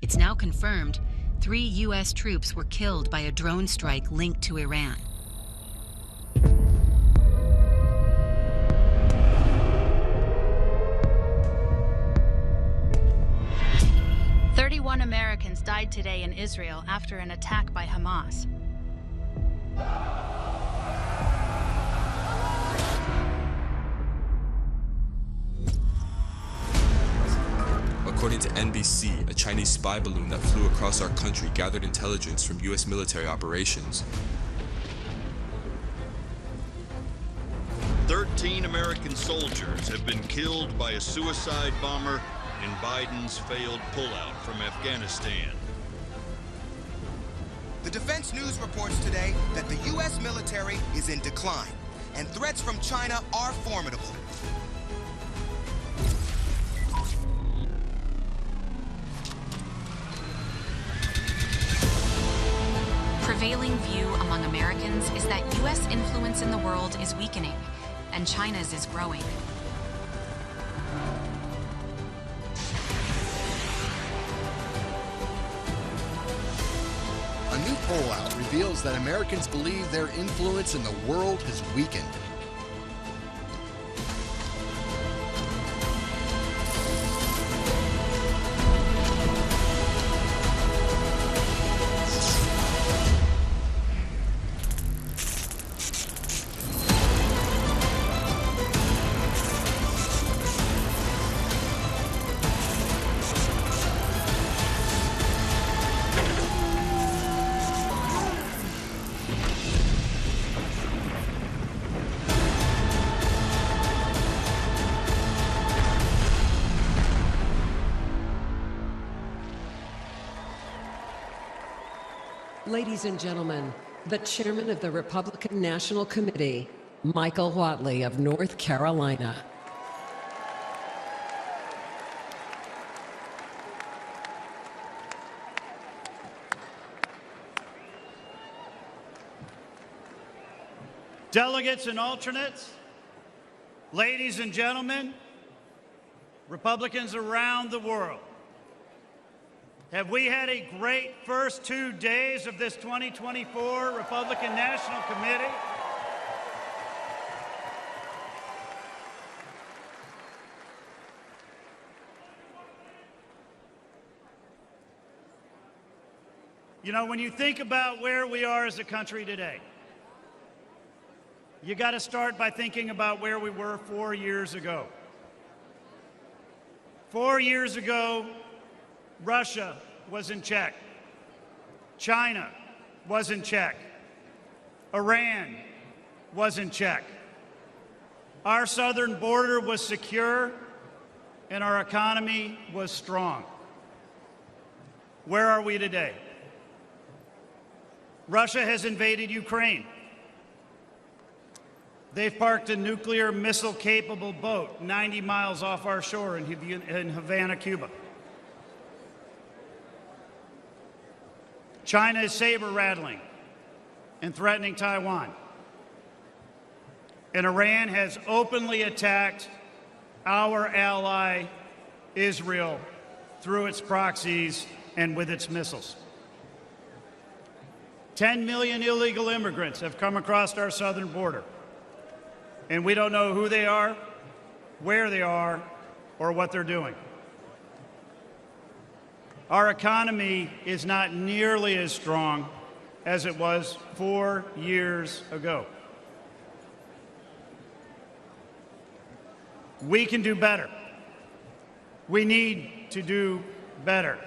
It's now confirmed 3 U.S. troops were killed by a drone strike linked to Iran. Americans died today in Israel after an attack by Hamas. According to NBC, a Chinese spy balloon that flew across our country gathered intelligence from U.S. military operations. 13 American soldiers have been killed by a suicide bomber in Biden's failed pullout from Afghanistan. The Defense News reports today that the U.S. military is in decline, and threats from China are formidable. Prevailing view among Americans is that U.S. influence in the world is weakening, and China's is growing. A new poll out reveals that Americans believe their influence in the world has weakened. Ladies and gentlemen, the chairman of the Republican National Committee, Michael Whatley of North Carolina. Delegates and alternates, ladies and gentlemen, Republicans around the world, have we had a great first 2 days of this 2024 Republican National Committee? You know, when you think about where we are as a country today, you got to start by thinking about where we were 4 years ago. 4 years ago, Russia was in check. China was in check. Iran was in check. Our southern border was secure, and our economy was strong. Where are we today? Russia has invaded Ukraine. They've parked a nuclear missile-capable boat 90 miles off our shore in Havana, Cuba. China is saber-rattling and threatening Taiwan. And Iran has openly attacked our ally, Israel, through its proxies and with its missiles. 10 million illegal immigrants have come across our southern border, and we don't know who they are, where they are, or what they're doing. Our economy is not nearly as strong as it was 4 years ago. We can do better. We need to do better.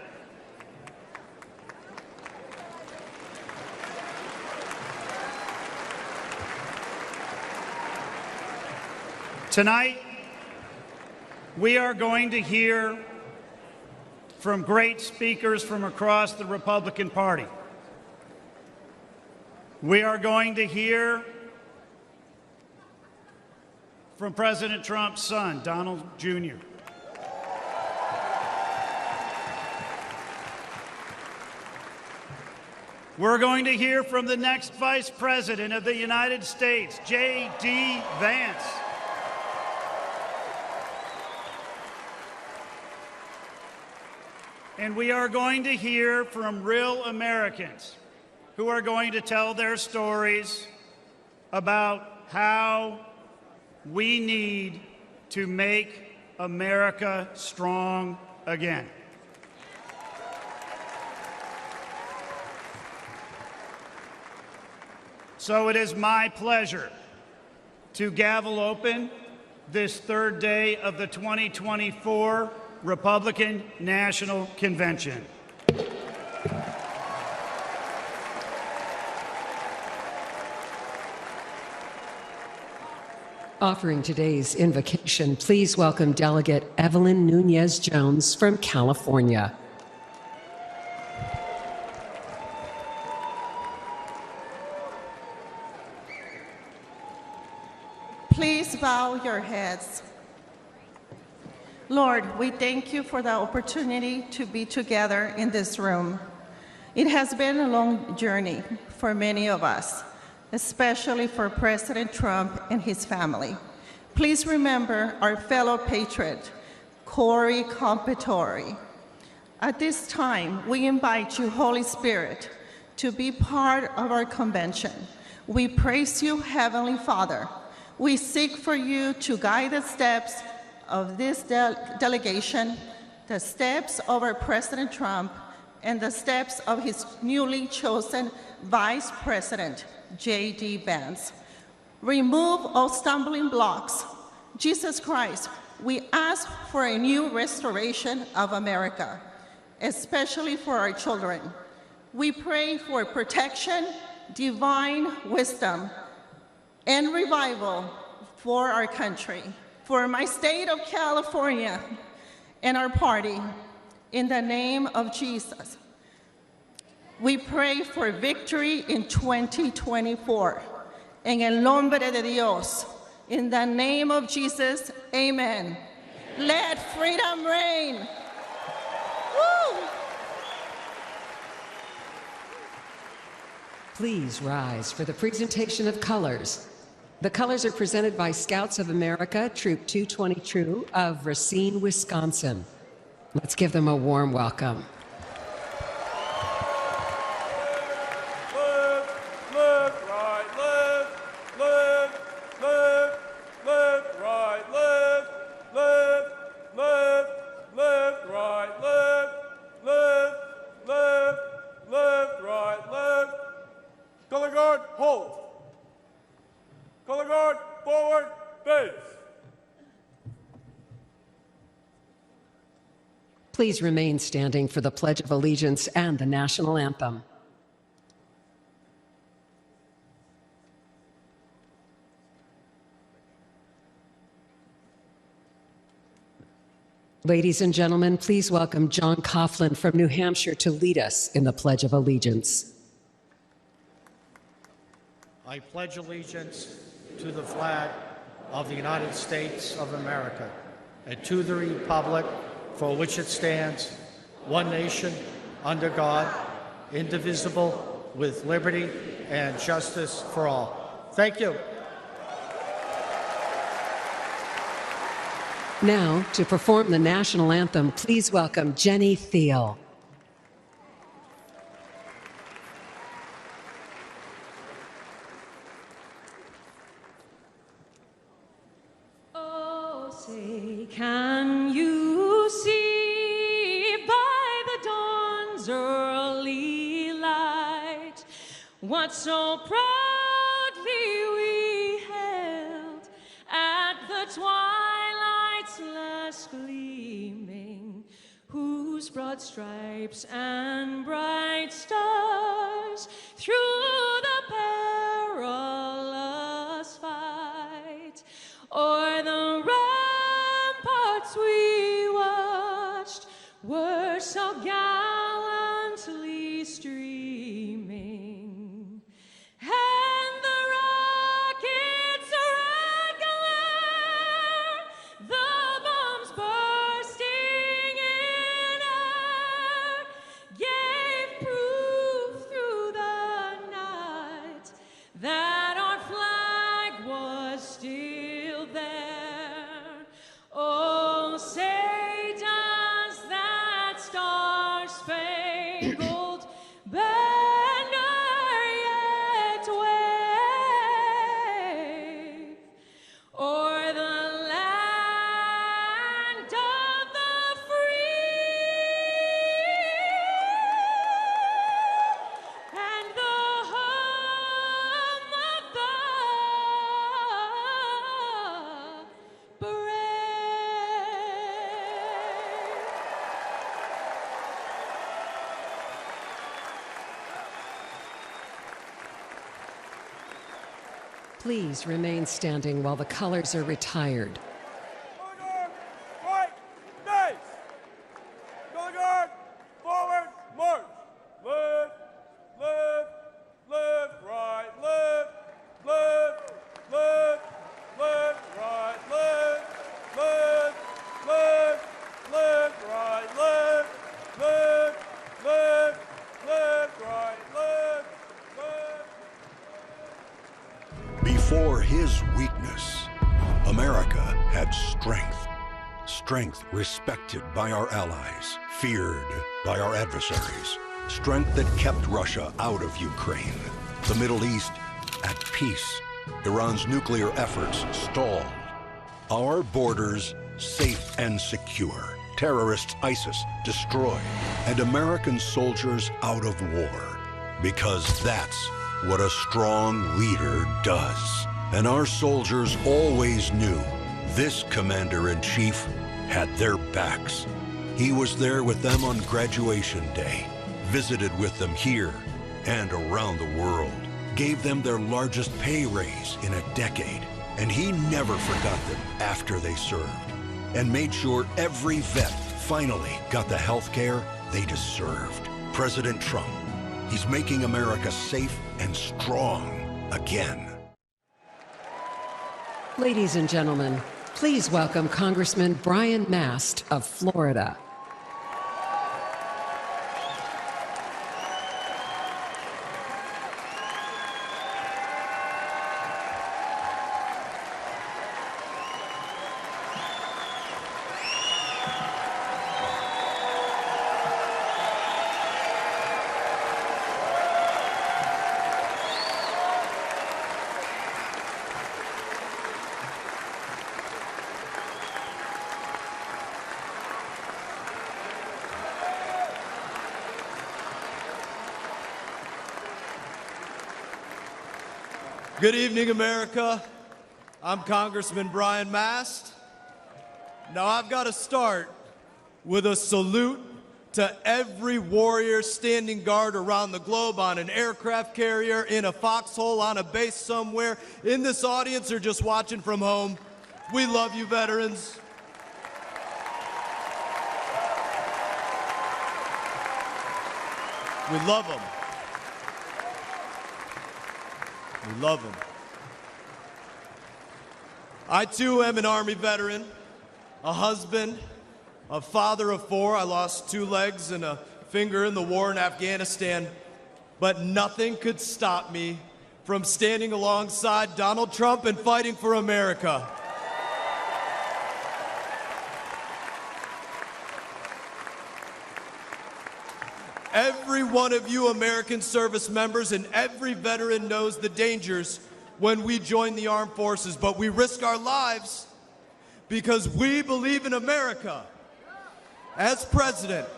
Tonight, we are going to hear from great speakers from across the Republican Party. We are going to hear from President Trump's son, Donald Jr. We're going to hear from the next Vice President of the United States, J.D. Vance. And we are going to hear from real Americans who are going to tell their stories about how we need to make America strong again. So it is my pleasure to gavel open this third day of the 2024 Republican National Convention. Offering today's invocation, please welcome Delegate Evelyn Nunez-Jones from California. Please bow your heads. Lord, we thank you for the opportunity to be together in this room. It has been a long journey for many of us, especially for President Trump and his family. Please remember our fellow patriot, Cory Competore. At this time, we invite you, Holy Spirit, to be part of our convention. We praise you, Heavenly Father. We seek for you to guide the steps of this delegation, the steps of our President Trump, and the steps of his newly chosen Vice President, J.D. Vance. Remove all stumbling blocks. Jesus Christ, we ask for a new restoration of America, especially for our children. We pray for protection, divine wisdom, and revival for our country, for my state of California and our party. In the name of Jesus, we pray for victory in 2024. En el nombre de Dios, in the name of Jesus, amen. Let freedom reign. Woo! Please rise for the presentation of colors. The colors are presented by Scouts of America, Troop 222 of Racine, Wisconsin. Let's give them a warm welcome. Color guard, hold. Color guard, forward, face. Please remain standing for the Pledge of Allegiance and the National Anthem. Ladies and gentlemen, please welcome John Coughlin from New Hampshire to lead us in the Pledge of Allegiance. I pledge allegiance to the flag of the United States of America and to the republic for which it stands, one nation, under God, indivisible, with liberty and justice for all. Thank you. Now, to perform the national anthem, please welcome Jenny Thiel. Can you see by the dawn's early light what so proudly we hailed at the twilight's last gleaming, whose broad stripes and bright stars through the perilous fight o'er the ramparts we watched were so gallantly streaming, and the rockets' red glare, the bombs bursting in air, gave proof through the night that our flag was still there. Oh, say does that star spangled banner yet wave o'er the land of the free and the home of the brave. Please remain standing while the colors are retired. Color guard, right, base. Color guard, forward, march. Left, left, left, right, left, left, left, left, right, left, left, left, left, right, left, left, left, left, right, left, left. Before his weakness, America had strength. Strength respected by our allies, feared by our adversaries. Strength that kept Russia out of Ukraine. The Middle East at peace. Iran's nuclear efforts stalled. Our borders safe and secure. Terrorists ISIS destroyed. And American soldiers out of war. Because that's what a strong leader does. And our soldiers always knew this commander-in-chief had their backs. He was there with them on graduation day, visited with them here and around the world, gave them their largest pay raise in a decade, and he never forgot them after they served, and made sure every vet finally got the health care they deserved. President Trump, he's making America safe and strong again. Ladies and gentlemen, please welcome Congressman Brian Mast of Florida. Good evening, America. I'm Congressman Brian Mast. Now, I've got to start with a salute to every warrior standing guard around the globe on an aircraft carrier, in a foxhole, on a base somewhere, in this audience, or just watching from home. We love you, veterans. We love them. We love them. I, too, am an Army veteran, a husband, a father of 4. I lost 2 legs and a finger in the war in Afghanistan. But nothing could stop me from standing alongside Donald Trump and fighting for America. Every one of you American service members and every veteran knows the dangers when we join the armed forces, but we risk our lives because we believe in America. As president,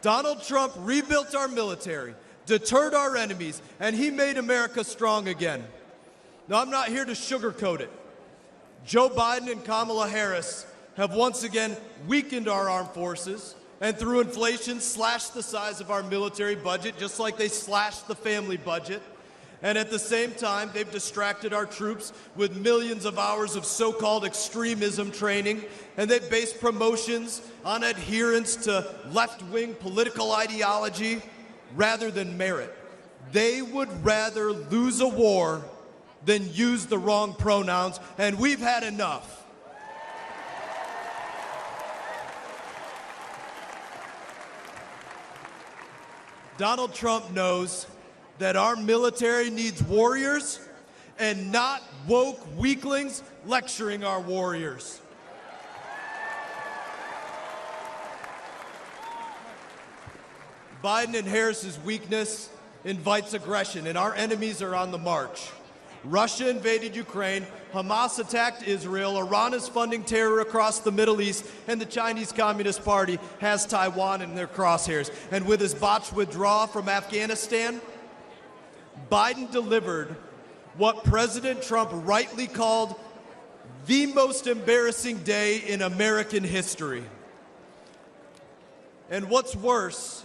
Donald Trump rebuilt our military, deterred our enemies, and he made America strong again. Now, I'm not here to sugarcoat it. Joe Biden and Kamala Harris have once again weakened our armed forces, and through inflation slashed the size of our military budget, just like they slashed the family budget. And at the same time, they've distracted our troops with millions of hours of so-called extremism training, and they've based promotions on adherence to left-wing political ideology rather than merit. They would rather lose a war than use the wrong pronouns, and we've had enough. Donald Trump knows that our military needs warriors and not woke weaklings lecturing our warriors. Biden and Harris's weakness invites aggression, and our enemies are on the march. Russia invaded Ukraine, Hamas attacked Israel, Iran is funding terror across the Middle East, and the Chinese Communist Party has Taiwan in their crosshairs. And with his botched withdrawal from Afghanistan, Biden delivered what President Trump rightly called the most embarrassing day in American history. And what's worse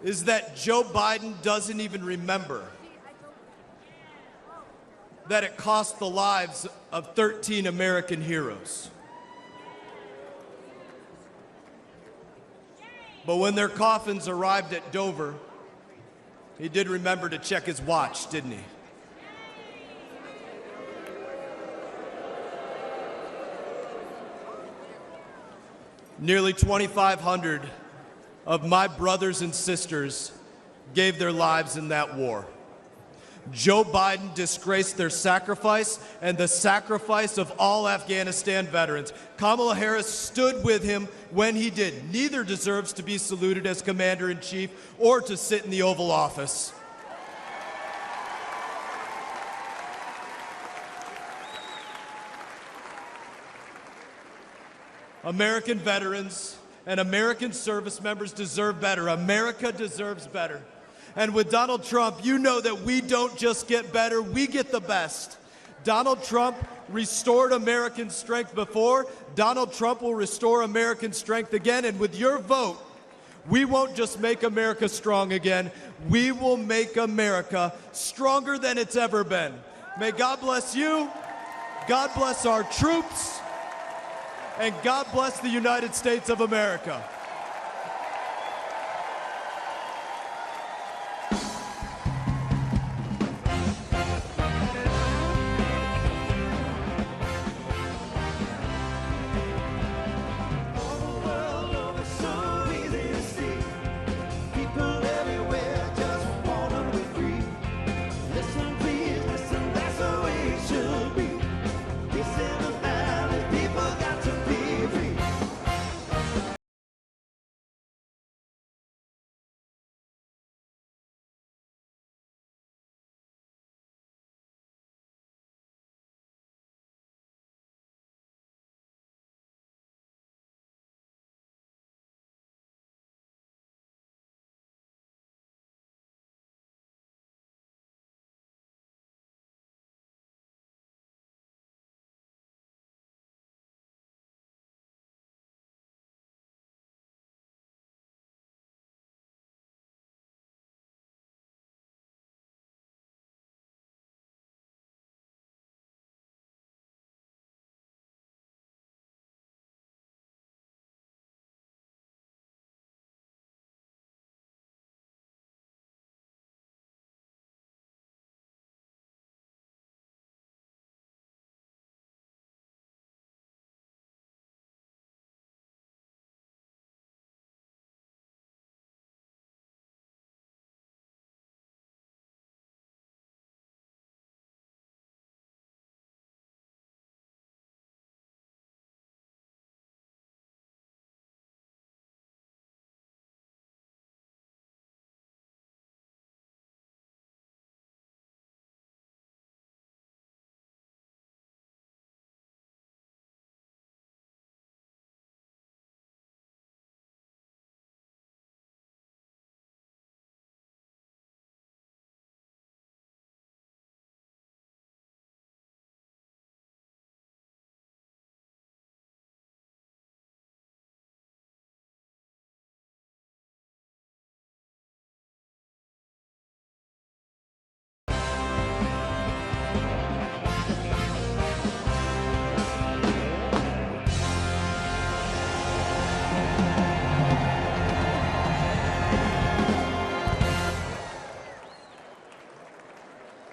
is that Joe Biden doesn't even remember that it cost the lives of 13 American heroes. But when their coffins arrived at Dover, he did remember to check his watch, didn't he? Nearly 2,500 of my brothers and sisters gave their lives in that war. Joe Biden disgraced their sacrifice and the sacrifice of all Afghanistan veterans. Kamala Harris stood with him when he did. Neither deserves to be saluted as Commander-in-Chief or to sit in the Oval Office. American veterans and American service members deserve better. America deserves better. And with Donald Trump, you know that we don't just get better, we get the best. Donald Trump restored American strength before. Donald Trump will restore American strength again. And with your vote, we won't just make America strong again, we will make America stronger than it's ever been. May God bless you, God bless our troops, and God bless the United States of America.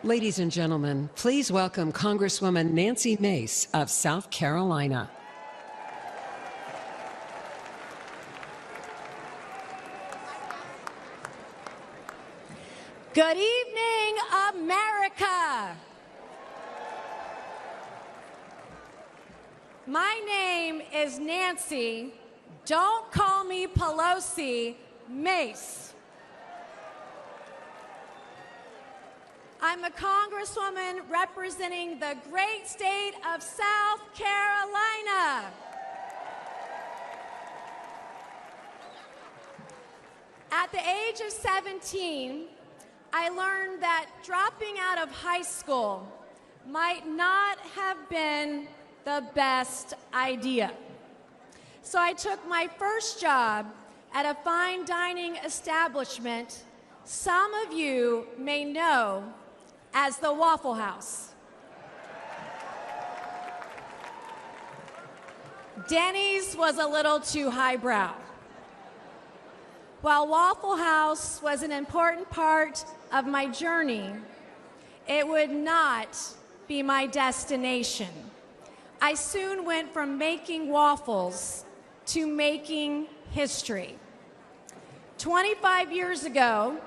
Ladies and gentlemen, please welcome Congresswoman Nancy Mace of South Carolina. Good evening, America. My name is Nancy Don't call me Pelosi, Mace. I'm a congresswoman representing the great state of South Carolina. At the age of 17, I learned that dropping out of high school might not have been the best idea. So I took my first job at a fine dining establishment some of you may know as the Waffle House. Denny's was a little too highbrow. While Waffle House was an important part of my journey, it would not be my destination. I soon went from making waffles to making history. 25 years ago,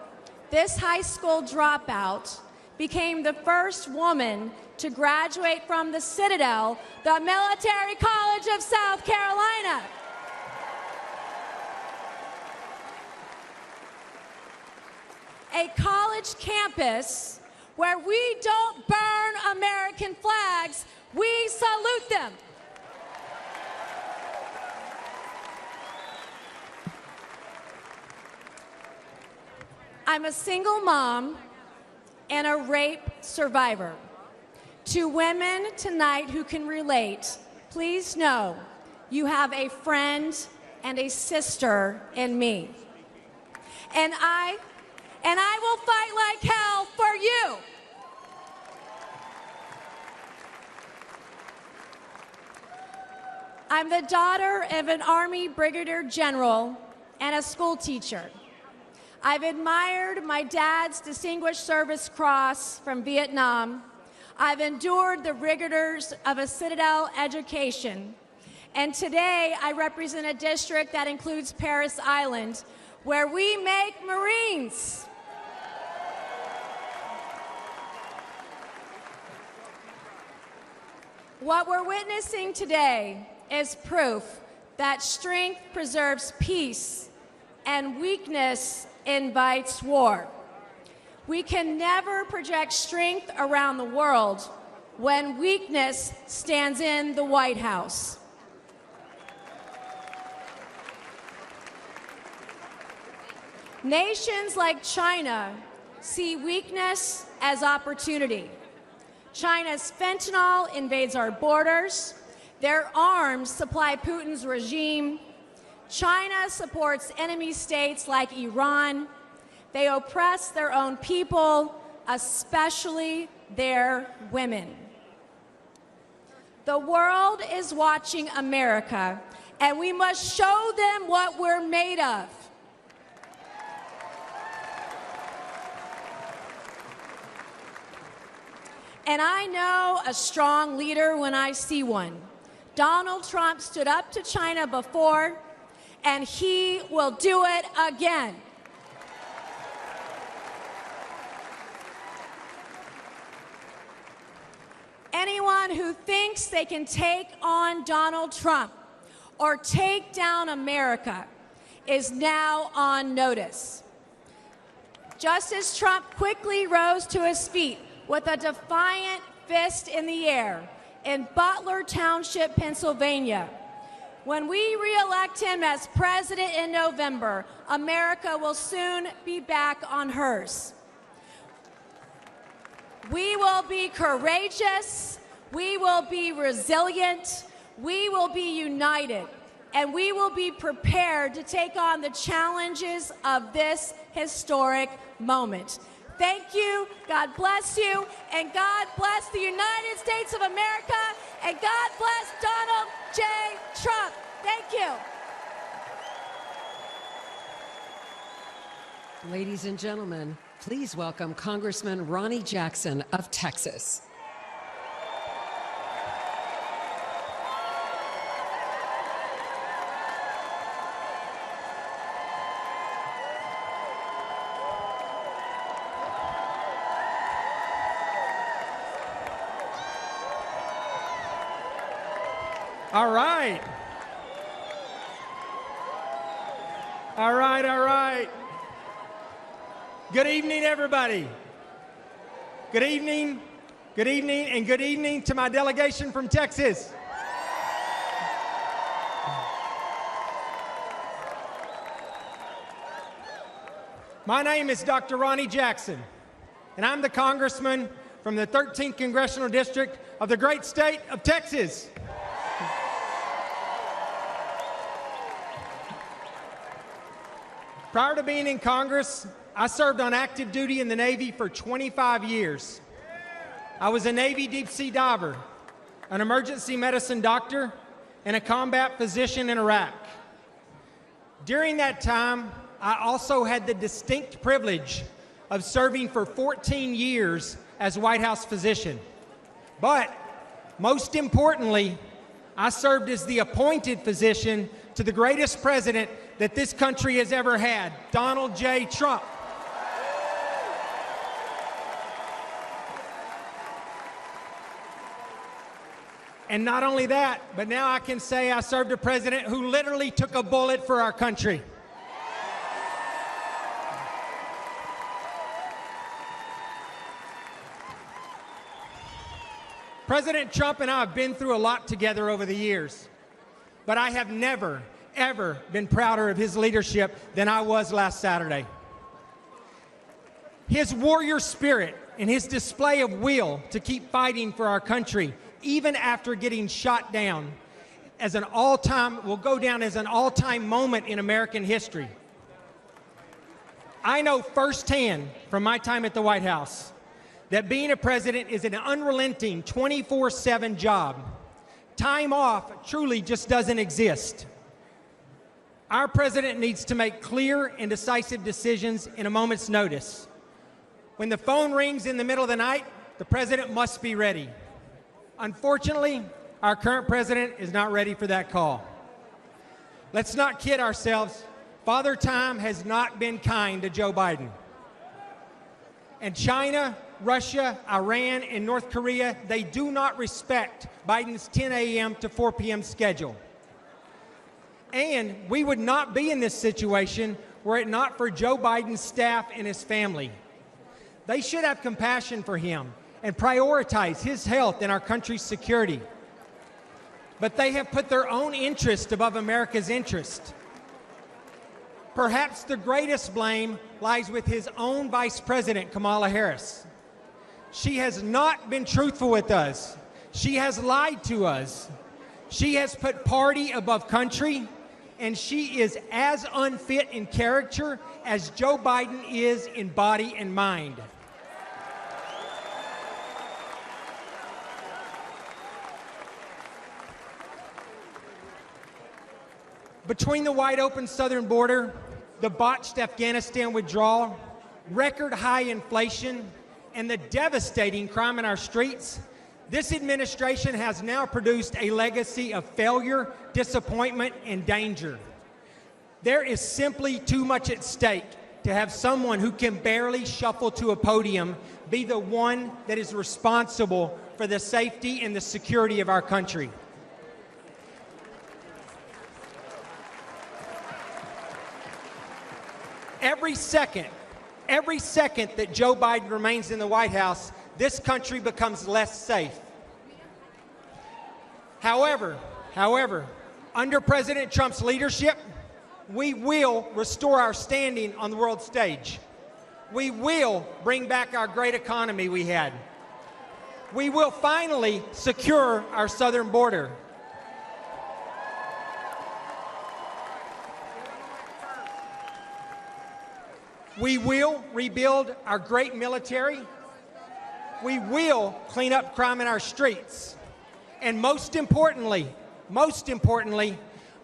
this high school dropout became the first woman to graduate from the Citadel, the Military College of South Carolina. A college campus where we don't burn American flags, we salute them. I'm a single mom and a rape survivor. To women tonight who can relate, please know you have a friend and a sister in me. And I will fight like hell for you. I'm the daughter of an Army Brigadier General and a school teacher. I've admired my dad's Distinguished Service Cross from Vietnam. I've endured the rigors of a Citadel education. And today I represent a district that includes Parris Island, where we make Marines. What we're witnessing today is proof that strength preserves peace and weakness invites war. We can never project strength around the world when weakness stands in the White House. Nations like China see weakness as opportunity. China's fentanyl invades our borders. Their arms supply Putin's regime. China supports enemy states like Iran. They oppress their own people, especially their women. The world is watching America, and we must show them what we're made of. And I know a strong leader when I see one. Donald Trump stood up to China before, and he will do it again. Anyone who thinks they can take on Donald Trump or take down America is now on notice. Just as Trump quickly rose to his feet with a defiant fist in the air in Butler Township, Pennsylvania, when we re-elect him as president in November, America will soon be back on hers. We will be courageous, we will be resilient, we will be united, and we will be prepared to take on the challenges of this historic moment. Thank you, God bless you, and God bless the United States of America, and God bless Donald J. Trump. Thank you. Ladies and gentlemen, please welcome Congressman Ronnie Jackson of Texas. All right. All right, all right. Good evening, everybody. Good evening, and good evening to my delegation from Texas. My name is Dr. Ronnie Jackson, and I'm the congressman from the 13th Congressional District of the great state of Texas. Prior to being in Congress, I served on active duty in the Navy for 25 years. I was a Navy deep sea diver, an emergency medicine doctor, and a combat physician in Iraq. During that time, I also had the distinct privilege of serving for 14 years as White House physician. But most importantly, I served as the appointed physician to the greatest president that this country has ever had, Donald J. Trump. And not only that, but now I can say I served a president who literally took a bullet for our country. President Trump and I have been through a lot together over the years, but I have never, ever been prouder of his leadership than I was last Saturday. His warrior spirit and his display of will to keep fighting for our country, even after getting shot down, will go down as an all-time moment in American history. I know firsthand from my time at the White House that being a president is an unrelenting 24/7 job. Time off truly just doesn't exist. Our president needs to make clear and decisive decisions in a moment's notice. When the phone rings in the middle of the night, the president must be ready. Unfortunately, our current president is not ready for that call. Let's not kid ourselves. Father Time has not been kind to Joe Biden. And China, Russia, Iran, and North Korea, they do not respect Biden's 10 a.m. to 4 p.m. schedule. And we would not be in this situation were it not for Joe Biden's staff and his family. They should have compassion for him and prioritize his health and our country's security. But they have put their own interest above America's interest. Perhaps the greatest blame lies with his own Vice President, Kamala Harris. She has not been truthful with us. She has lied to us. She has put party above country, and she is as unfit in character as Joe Biden is in body and mind. Between the wide open southern border, the botched Afghanistan withdrawal, record high inflation, and the devastating crime in our streets, this administration has now produced a legacy of failure, disappointment, and danger. There is simply too much at stake to have someone who can barely shuffle to a podium be the one that is responsible for the safety and the security of our country. Every second that Joe Biden remains in the White House, this country becomes less safe. However, under President Trump's leadership, we will restore our standing on the world stage. We will bring back our great economy we had. We will finally secure our southern border. We will rebuild our great military. We will clean up crime in our streets. And most importantly,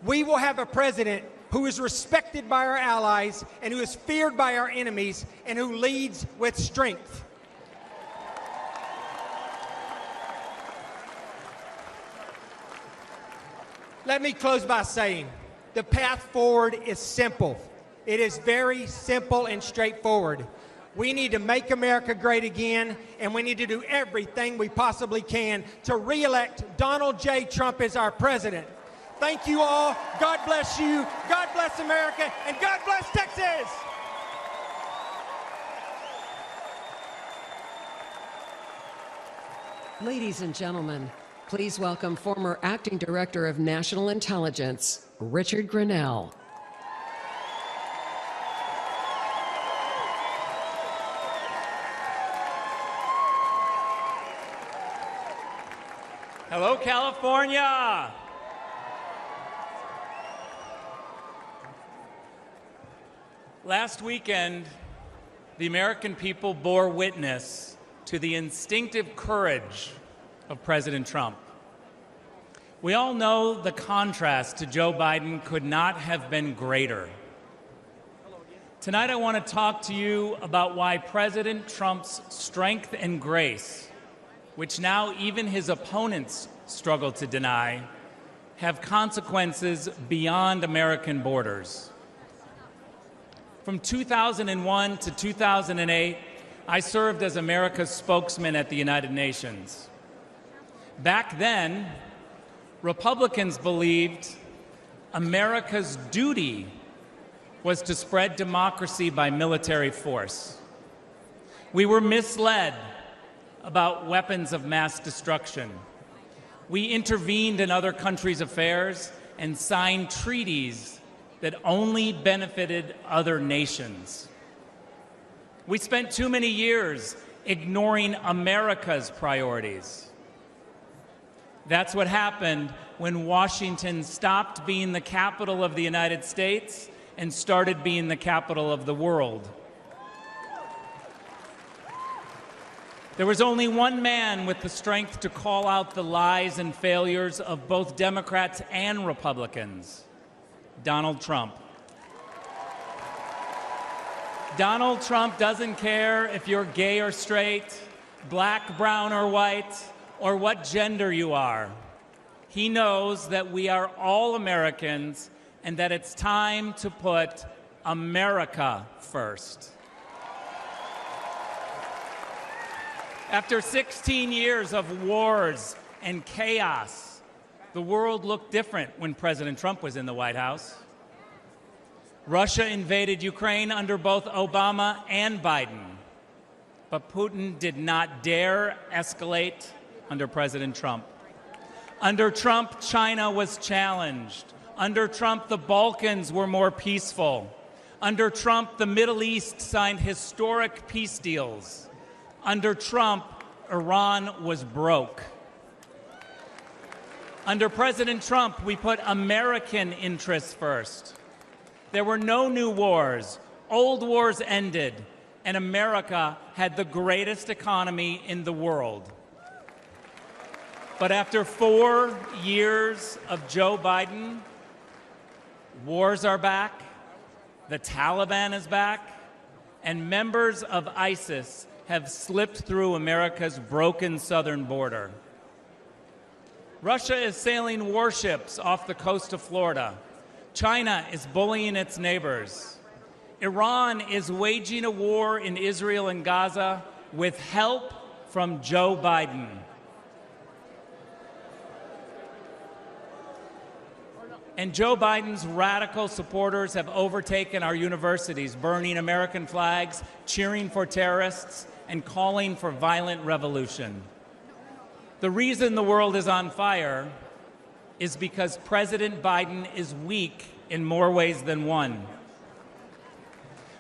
we will have a president who is respected by our allies and who is feared by our enemies and who leads with strength. Let me close by saying the path forward is simple. It is very simple and straightforward. We need to make America great again, and we need to do everything we possibly can to re-elect Donald J. Trump as our president. Thank you all. God bless you. God bless America. And God bless Texas. Ladies and gentlemen, please welcome former Acting Director of National Intelligence, Richard Grenell. Hello, California. Last weekend, the American people bore witness to the instinctive courage of President Trump. We all know the contrast to Joe Biden could not have been greater. Tonight, I want to talk to you about why President Trump's strength and grace, which now even his opponents struggle to deny, have consequences beyond American borders. From 2001 to 2008, I served as America's spokesman at the United Nations. Back then, Republicans believed America's duty was to spread democracy by military force. We were misled about weapons of mass destruction. We intervened in other countries' affairs and signed treaties that only benefited other nations. We spent too many years ignoring America's priorities. That's what happened when Washington stopped being the capital of the United States and started being the capital of the world. There was only one man with the strength to call out the lies and failures of both Democrats and Republicans: Donald Trump. Donald Trump doesn't care if you're gay or straight, black, brown, or white, or what gender you are. He knows that we are all Americans and that it's time to put America first. After 16 years of wars and chaos, the world looked different when President Trump was in the White House. Russia invaded Ukraine under both Obama and Biden, but Putin did not dare escalate under President Trump. Under Trump, China was challenged. Under Trump, the Balkans were more peaceful. Under Trump, the Middle East signed historic peace deals. Under Trump, Iran was broke. Under President Trump, we put American interests first. There were no new wars. Old wars ended, and America had the greatest economy in the world. But after 4 years of Joe Biden, wars are back, the Taliban is back, and members of ISIS have slipped through America's broken southern border. Russia is sailing warships off the coast of Florida. China is bullying its neighbors. Iran is waging a war in Israel and Gaza with help from Joe Biden. And Joe Biden's radical supporters have overtaken our universities, burning American flags, cheering for terrorists, and calling for violent revolution. The reason the world is on fire is because President Biden is weak in more ways than one.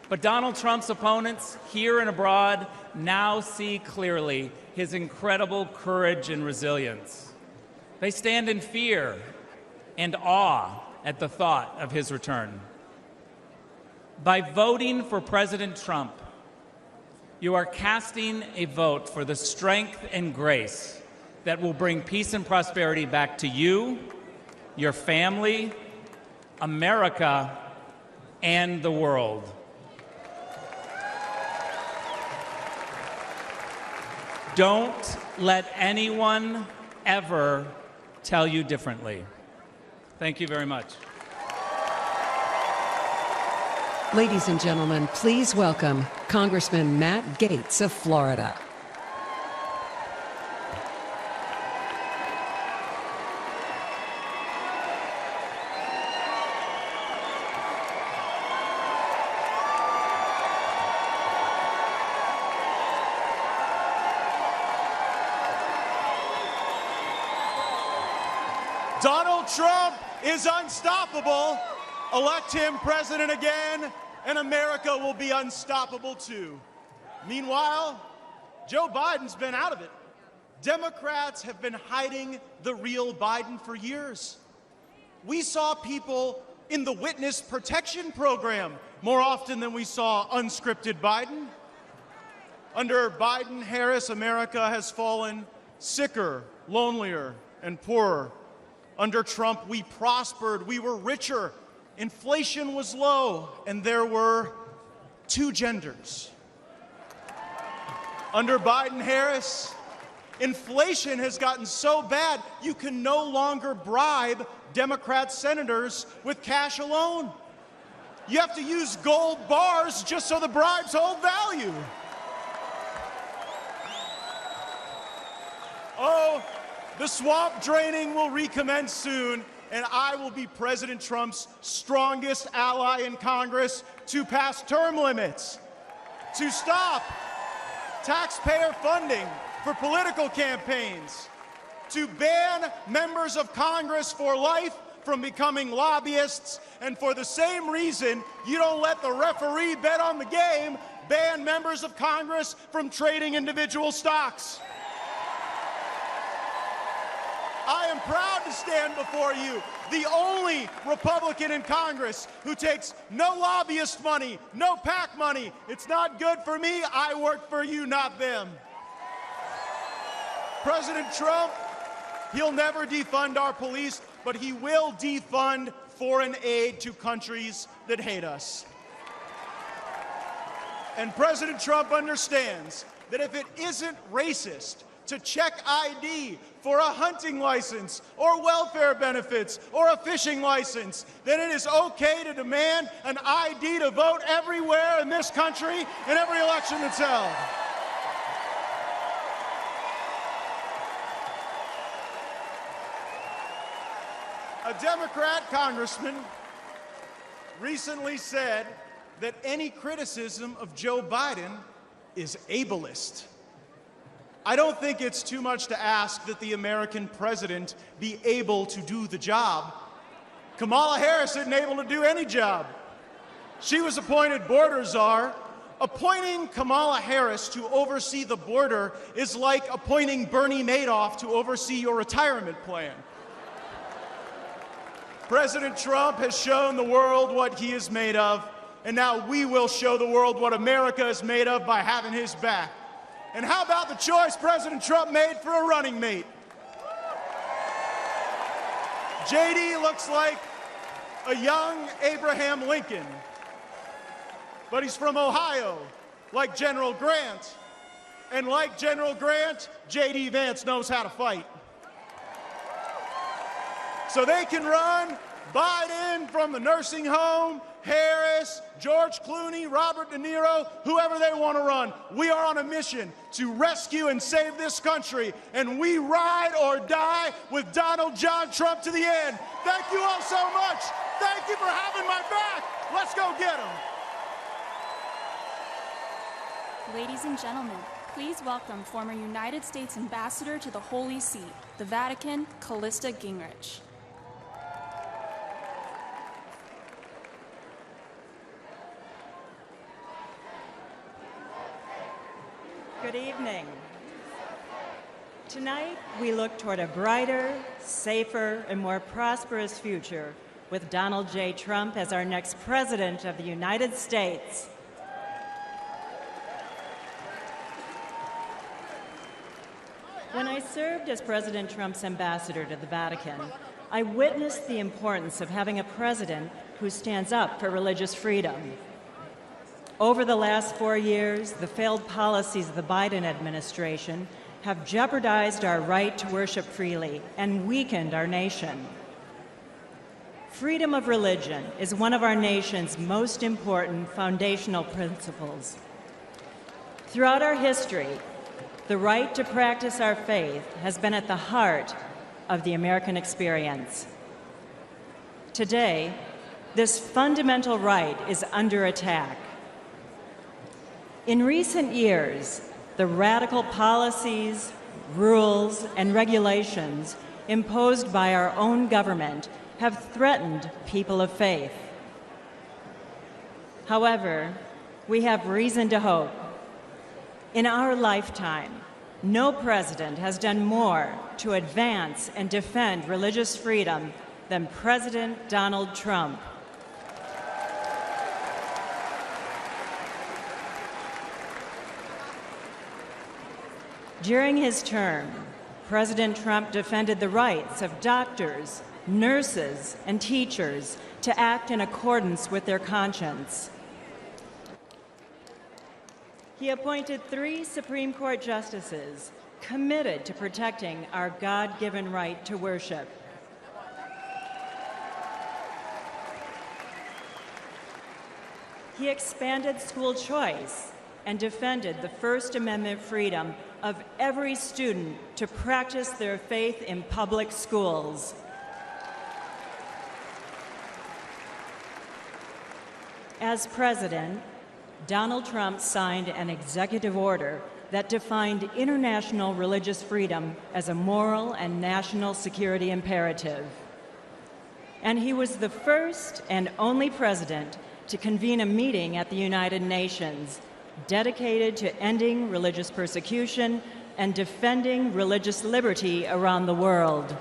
But Donald Trump's opponents, here and abroad, now see clearly his incredible courage and resilience. They stand in fear and awe at the thought of his return. By voting for President Trump, you are casting a vote for the strength and grace that will bring peace and prosperity back to you, your family, America, and the world. Don't let anyone ever tell you differently. Thank you very much. Ladies and gentlemen, please welcome Congressman Matt Gaetz of Florida. Donald Trump is unstoppable. Elect him president again, and America will be unstoppable too. Meanwhile, Joe Biden's been out of it. Democrats have been hiding the real Biden for years. We saw people in the witness protection program more often than we saw unscripted Biden. Under Biden-Harris, America has fallen sicker, lonelier, and poorer. Under Trump, we prospered, we were richer, inflation was low, and there were 2 genders. Under Biden-Harris, inflation has gotten so bad you can no longer bribe Democrat senators with cash alone. You have to use gold bars just so the bribes hold value. Oh, the swamp draining will recommence soon, and I will be President Trump's strongest ally in Congress to pass term limits, to stop taxpayer funding for political campaigns, to ban members of Congress for life from becoming lobbyists, and for the same reason you don't let the referee bet on the game, ban members of Congress from trading individual stocks. I am proud to stand before you, the only Republican in Congress who takes no lobbyist money, no PAC money. It's not good for me. I work for you, not them. President Trump, he'll never defund our police, but he will defund foreign aid to countries that hate us. And President Trump understands that if it isn't racist to check ID for a hunting license or welfare benefits or a fishing license, then it is okay to demand an ID to vote everywhere in this country in every election that's held. A Democrat congressman recently said that any criticism of Joe Biden is ableist. I don't think it's too much to ask that the American president be able to do the job. Kamala Harris isn't able to do any job. She was appointed border czar. Appointing Kamala Harris to oversee the border is like appointing Bernie Madoff to oversee your retirement plan. President Trump has shown the world what he is made of, and now we will show the world what America is made of by having his back. And how about the choice President Trump made for a running mate? JD looks like a young Abraham Lincoln, but he's from Ohio, like General Grant. And like General Grant, JD Vance knows how to fight. So they can run Biden from the nursing home, Harris, George Clooney, Robert De Niro, whoever they want to run. We are on a mission to rescue and save this country, and we ride or die with Donald John Trump to the end. Thank you all so much. Thank you for having my back. Let's go get him. Ladies and gentlemen, please welcome former United States Ambassador to the Holy See, the Vatican, Callista Gingrich. Good evening. Tonight, we look toward a brighter, safer, and more prosperous future with Donald J. Trump as our next President of the United States. When I served as President Trump's ambassador to the Vatican, I witnessed the importance of having a president who stands up for religious freedom. Over the last 4 years, the failed policies of the Biden administration have jeopardized our right to worship freely and weakened our nation. Freedom of religion is one of our nation's most important foundational principles. Throughout our history, the right to practice our faith has been at the heart of the American experience. Today, this fundamental right is under attack. In recent years, the radical policies, rules, and regulations imposed by our own government have threatened people of faith. However, we have reason to hope. In our lifetime, no president has done more to advance and defend religious freedom than President Donald Trump. During his term, President Trump defended the rights of doctors, nurses, and teachers to act in accordance with their conscience. He appointed 3 Supreme Court justices committed to protecting our God-given right to worship. He expanded school choice and defended the First Amendment freedom of every student to practice their faith in public schools. As president, Donald Trump signed an executive order that defined international religious freedom as a moral and national security imperative. And he was the first and only president to convene a meeting at the United Nations dedicated to ending religious persecution and defending religious liberty around the world.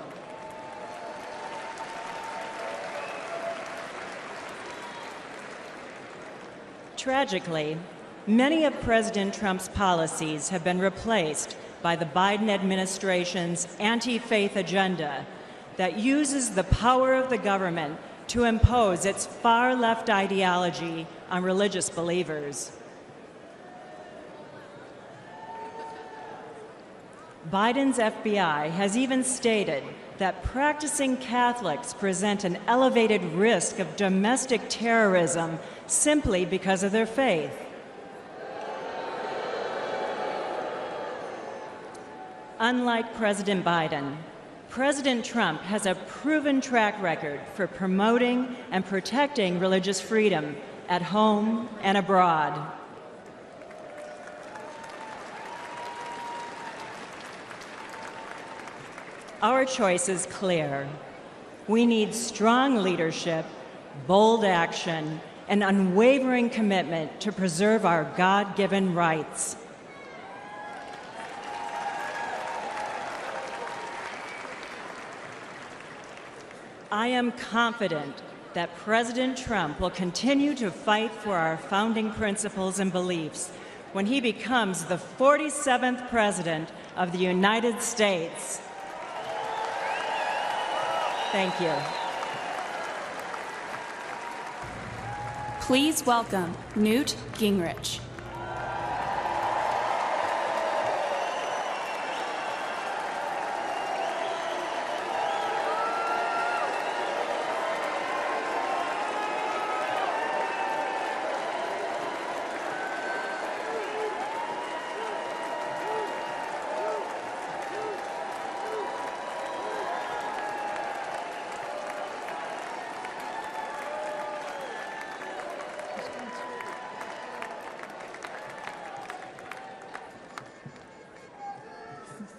Tragically, many of President Trump's policies have been replaced by the Biden administration's anti-faith agenda that uses the power of the government to impose its far-left ideology on religious believers. Biden's FBI has even stated that practicing Catholics present an elevated risk of domestic terrorism simply because of their faith. Unlike President Biden, President Trump has a proven track record for promoting and protecting religious freedom at home and abroad. Our choice is clear. We need strong leadership, bold action, and unwavering commitment to preserve our God-given rights. I am confident that President Trump will continue to fight for our founding principles and beliefs when he becomes the 47th President of the United States. Thank you. Please welcome Newt Gingrich.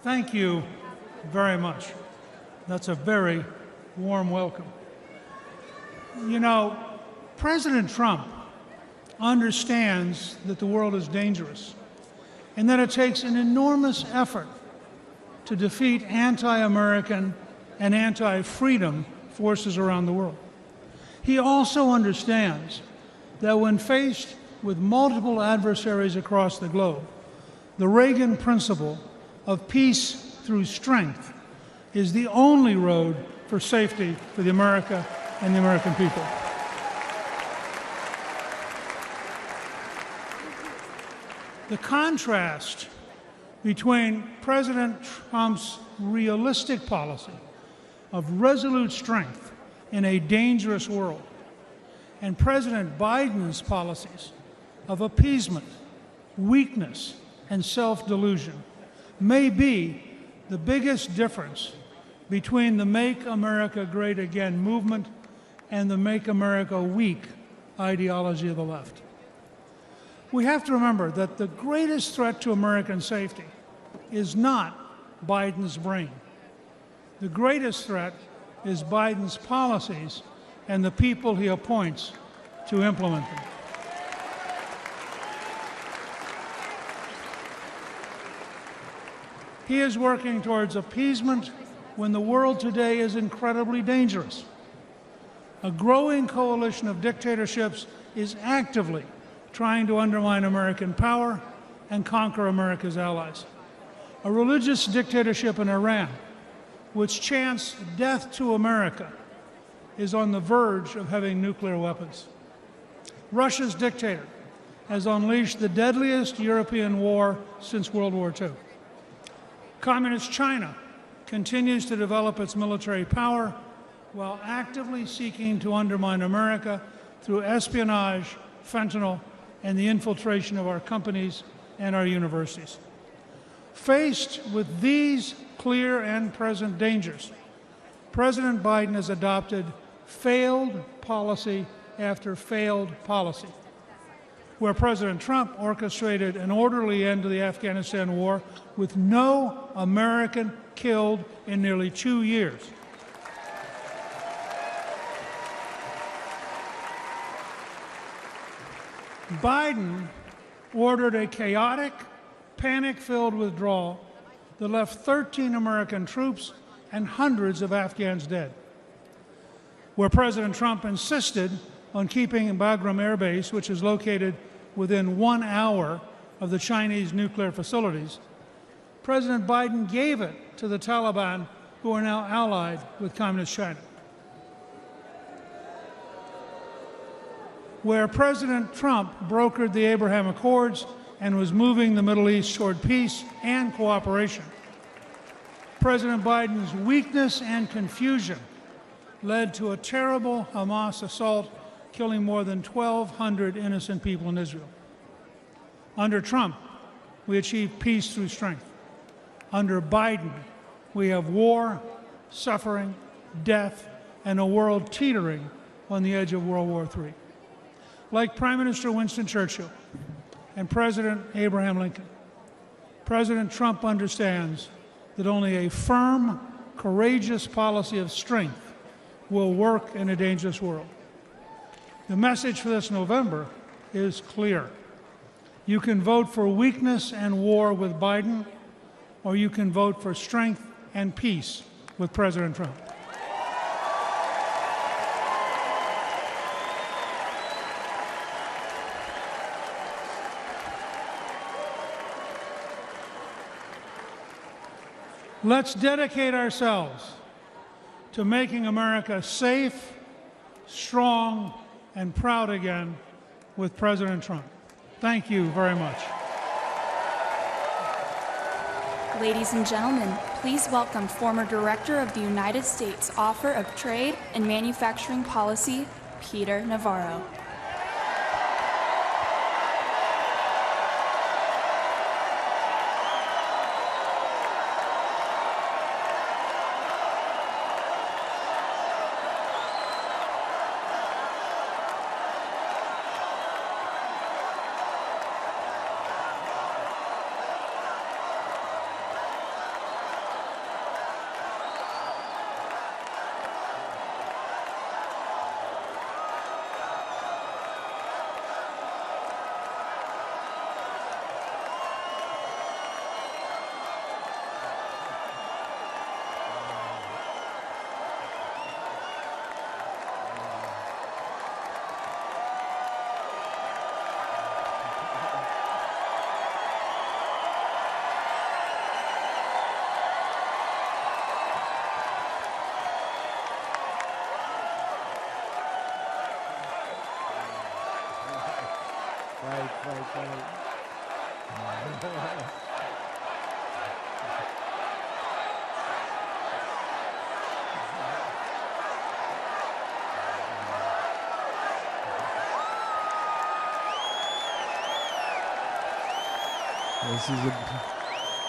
Thank you very much. That's a very warm welcome. You know, President Trump understands that the world is dangerous and that it takes an enormous effort to defeat anti-American and anti-freedom forces around the world. He also understands that when faced with multiple adversaries across the globe, the Reagan principle of peace through strength is the only road for safety for the America and the American people. The contrast between President Trump's realistic policy of resolute strength in a dangerous world and President Biden's policies of appeasement, weakness, and self-delusion may be the biggest difference between the Make America Great Again movement and the Make America Weak ideology of the left. We have to remember that the greatest threat to American safety is not Biden's brain. The greatest threat is Biden's policies and the people he appoints to implement them. He is working towards appeasement when the world today is incredibly dangerous. A growing coalition of dictatorships is actively trying to undermine American power and conquer America's allies. A religious dictatorship in Iran, which chants death to America, is on the verge of having nuclear weapons. Russia's dictator has unleashed the deadliest European war since World War II. Communist China continues to develop its military power while actively seeking to undermine America through espionage, fentanyl, and the infiltration of our companies and our universities. Faced with these clear and present dangers, President Biden has adopted failed policy after failed policy. Where President Trump orchestrated an orderly end to the Afghanistan war with no American killed in nearly 2 years. Biden ordered a chaotic, panic-filled withdrawal that left 13 American troops and hundreds of Afghans dead. Where President Trump insisted on keeping Bagram Air Base, which is located within 1 hour of the Chinese nuclear facilities, President Biden gave it to the Taliban, who are now allied with Communist China. Where President Trump brokered the Abraham Accords and was moving the Middle East toward peace and cooperation, President Biden's weakness and confusion led to a terrible Hamas assault, killing more than 1,200 innocent people in Israel. Under Trump, we achieved peace through strength. Under Biden, we have war, suffering, death, and a world teetering on the edge of World War III. Like Prime Minister Winston Churchill and President Abraham Lincoln, President Trump understands that only a firm, courageous policy of strength will work in a dangerous world. The message for this November is clear. You can vote for weakness and war with Biden, or you can vote for strength and peace with President Trump. Let's dedicate ourselves to making America safe, strong, and proud again with President Trump. Thank you very much. Ladies and gentlemen, please welcome former Director of the United States Office of Trade and Manufacturing Policy, Peter Navarro.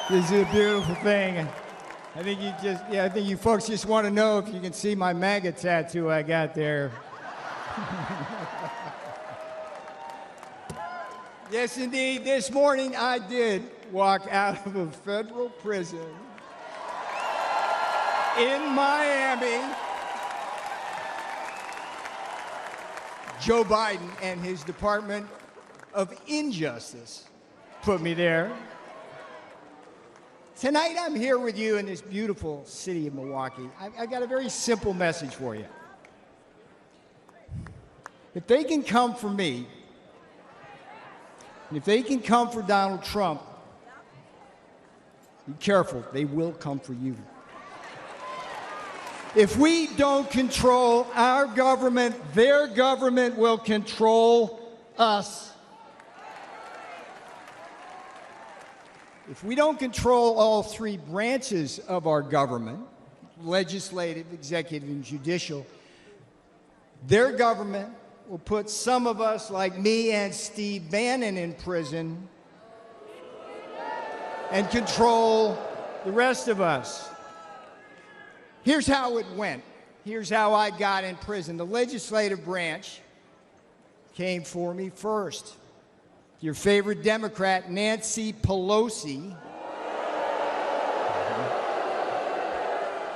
This is a beautiful thing. I think I think you folks just want to know if you can see my MAGA tattoo I got there. Yes, indeed. This morning I did walk out of a federal prison. in Miami. Joe Biden and his Department of Injustice put me there. Tonight I'm here with you in this beautiful city of Milwaukee. I've got a very simple message for you. If they can come for me, and if they can come for Donald Trump, be careful, they will come for you. If we don't control our government, their government will control us. If we don't control all three branches of our government, legislative, executive, and judicial, their government will put some of us, like me and Steve Bannon, in prison and control the rest of us. Here's how it went. Here's how I got in prison. The legislative branch came for me first. Your favorite Democrat, Nancy Pelosi,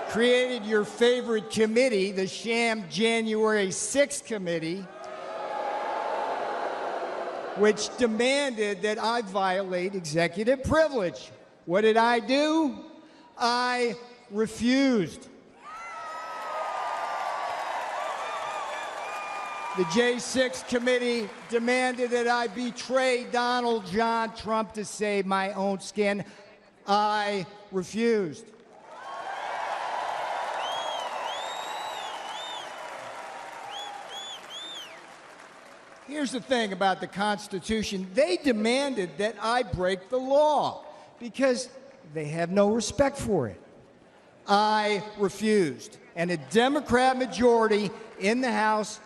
created your favorite committee, the sham January 6th committee, which demanded that I violate executive privilege. What did I do? I refused. The J6 committee demanded that I betray Donald John Trump to save my own skin. I refused. Here's the thing about the Constitution. They demanded that I break the law because they have no respect for it. I refused. And a Democrat majority in the House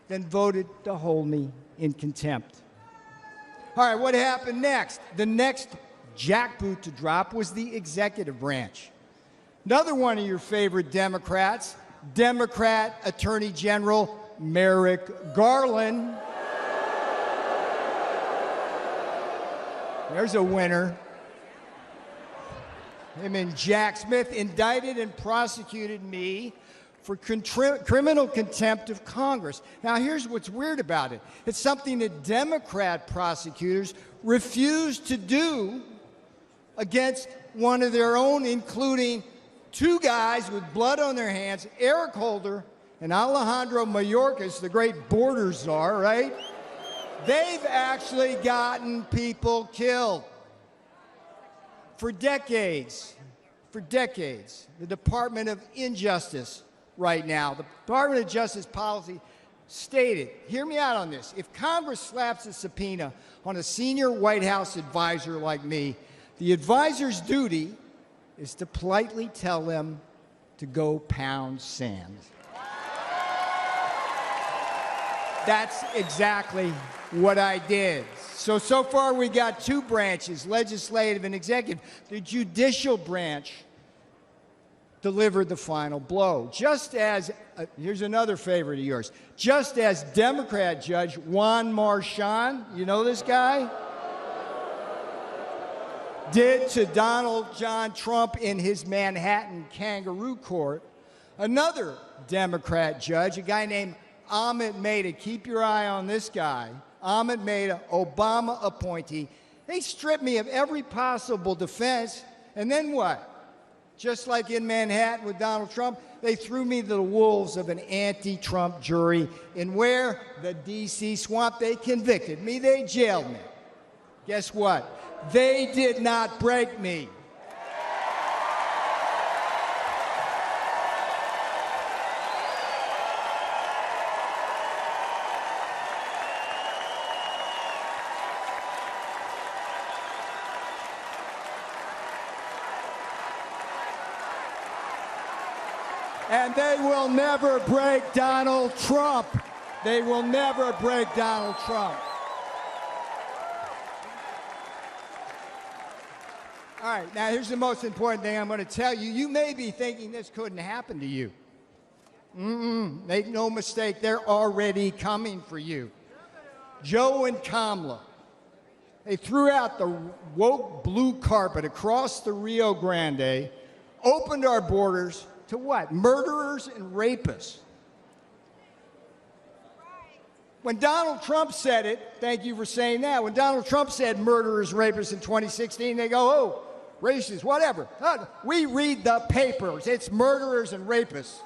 then voted to hold me in contempt. All right, what happened next? The next jackboot to drop was the executive branch. Another one of your favorite Democrats, Democrat Attorney General Merrick Garland. There's a winner. Him and Jack Smith indicted and prosecuted me for criminal contempt of Congress. Now, here's what's weird about it. It's something that Democrat prosecutors refused to do against one of their own, including two guys with blood on their hands, Eric Holder and Alejandro Mayorkas, the great border czar, right? They've actually gotten people killed. For decades, the Department of Injustice right now, the Department of Justice policy stated, hear me out on this, if Congress slaps a subpoena on a senior White House advisor like me, the advisor's duty is to politely tell them to go pound sand. That's exactly what I did. So far we got two branches, legislative and executive. The judicial branch delivered the final blow. Just as, here's another favorite of yours, just as Democrat Judge Juan Marchand, you know this guy? Did to Donald John Trump in his Manhattan kangaroo court, another Democrat judge, a guy named Ahmed Maida, keep your eye on this guy, Ahmed Maida, Obama appointee, they stripped me of every possible defense, and then what? Just like in Manhattan with Donald Trump, they threw me to the wolves of an anti-Trump jury, and where? The D.C. swamp. They convicted me. They jailed me. Guess what? They did not break me. And they will never break Donald Trump. They will never break Donald Trump. All right, now here's the most important thing I'm going to tell you. You may be thinking this couldn't happen to you. Make no mistake, they're already coming for you. Joe and Kamala, they threw out the woke blue carpet across the Rio Grande, opened our borders to what? Murderers and rapists. When Donald Trump said it, thank you for saying that, when Donald Trump said murderers, rapists in 2016, they go, oh, racist, whatever. We read the papers. It's murderers and rapists.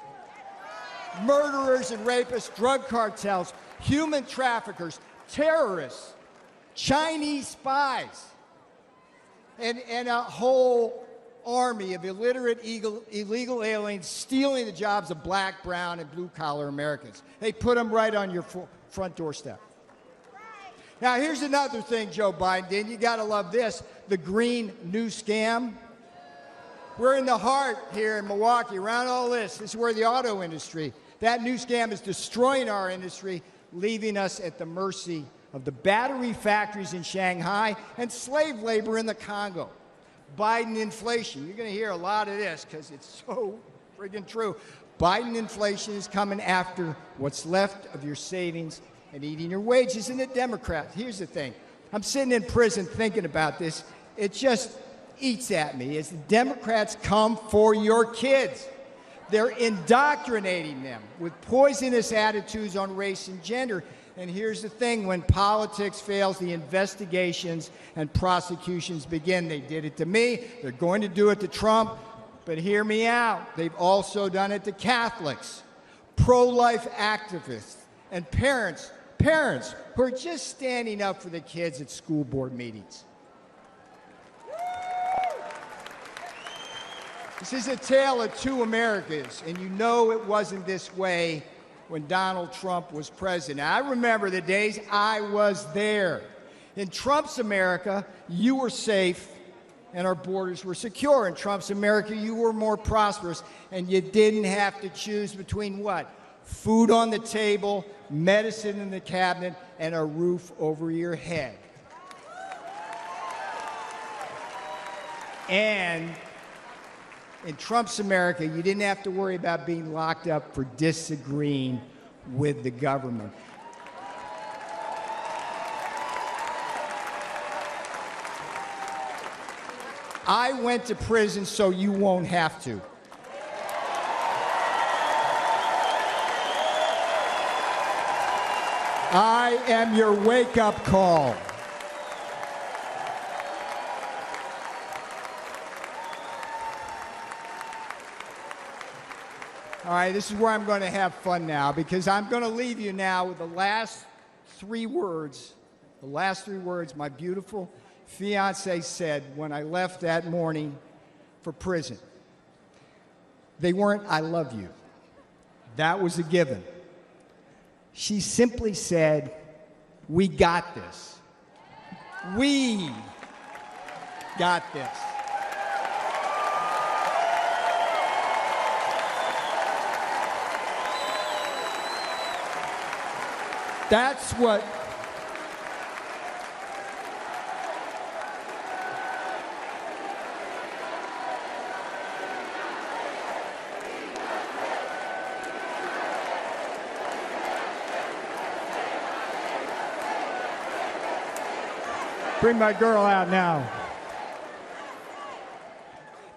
Murderers and rapists, drug cartels, human traffickers, terrorists, Chinese spies, and a whole army of illiterate, illegal aliens stealing the jobs of black, brown, and blue-collar Americans. They put them right on your front doorstep. Now, here's another thing Joe Biden did. You got to love this. The green new scam. We're in the heart here in Milwaukee, around all this. This is where the auto industry, that new scam is destroying our industry, leaving us at the mercy of the battery factories in Shanghai and slave labor in the Congo. Biden inflation. You're going to hear a lot of this because it's so friggin' true. Biden inflation is coming after what's left of your savings and eating your wages. And the Democrats, here's the thing. I'm sitting in prison thinking about this. It just eats at me as the Democrats come for your kids. They're indoctrinating them with poisonous attitudes on race and gender. And here's the thing, when politics fails, the investigations and prosecutions begin. They did it to me. They're going to do it to Trump. But hear me out. They've also done it to Catholics, pro-life activists, and parents who are just standing up for the kids at school board meetings. This is a tale of two Americas, and you know it wasn't this way when Donald Trump was president. I remember the days I was there. In Trump's America, you were safe and our borders were secure. In Trump's America, you were more prosperous, and you didn't have to choose between what? Food on the table, medicine in the cabinet, and a roof over your head. And in Trump's America, you didn't have to worry about being locked up for disagreeing with the government. I went to prison so you won't have to. I am your wake-up call. All right, this is where I'm going to have fun now, because I'm going to leave you now with the last three words my beautiful fiancé said when I left that morning for prison. They weren't, "I love you." That was a given. She simply said, "We got this. We got this." That's what bring my girl out now.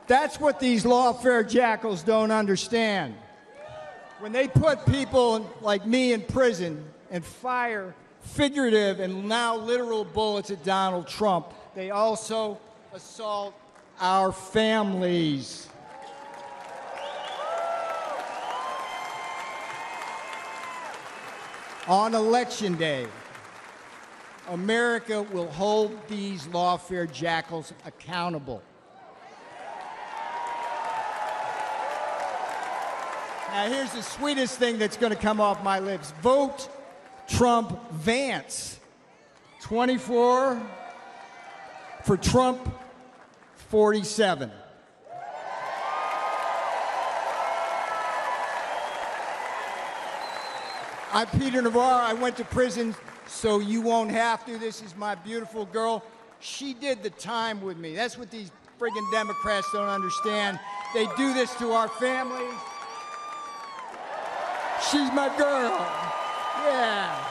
That's what these lawfare jackals don't understand. When they put people like me in prison and fire figurative and now literal bullets at Donald Trump, they also assault our families. On Election Day, America will hold these lawfare jackals accountable. Now, here's the sweetest thing that's going to come off my lips. Vote Trump Vance. 24 for Trump 47. I'm Peter Navarro. I went to prison so you won't have to. This is my beautiful girl. She did the time with me. That's what these friggin' Democrats don't understand. They do this to our families. She's my girl. Yeah.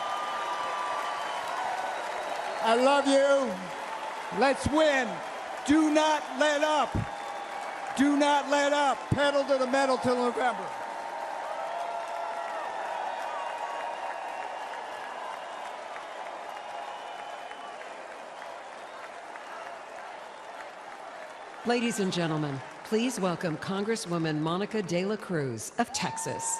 I love you. Let's win. Do not let up. Do not let up. Pedal to the metal till November. Ladies and gentlemen, please welcome Congresswoman Monica De La Cruz of Texas.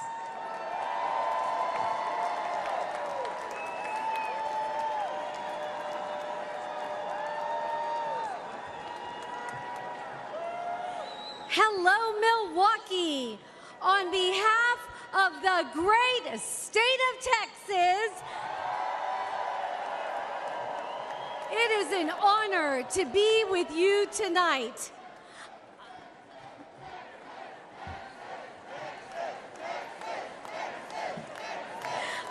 Hello, Milwaukee. On behalf of the great state of Texas, it is an honor to be with you tonight.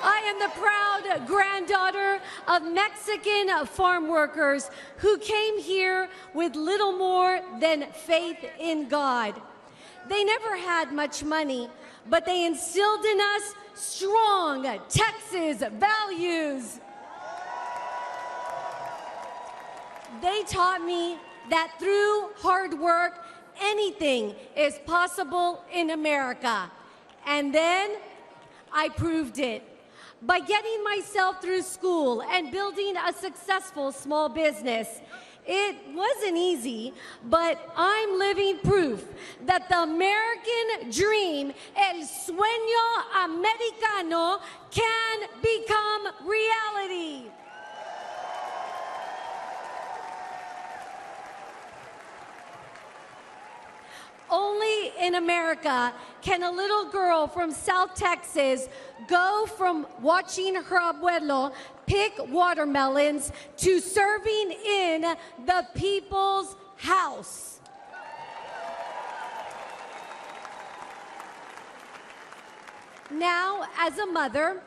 I am the proud granddaughter of Mexican farm workers who came here with little more than faith in God. They never had much money, but they instilled in us strong Texas values. They taught me that through hard work, anything is possible in America. And then I proved it. By getting myself through school and building a successful small business. It wasn't easy, but I'm living proof that the American dream, el sueño americano, can become reality. Only in America can a little girl from South Texas go from watching her abuelo pick watermelons to serving in the people's house. Now, as a mother,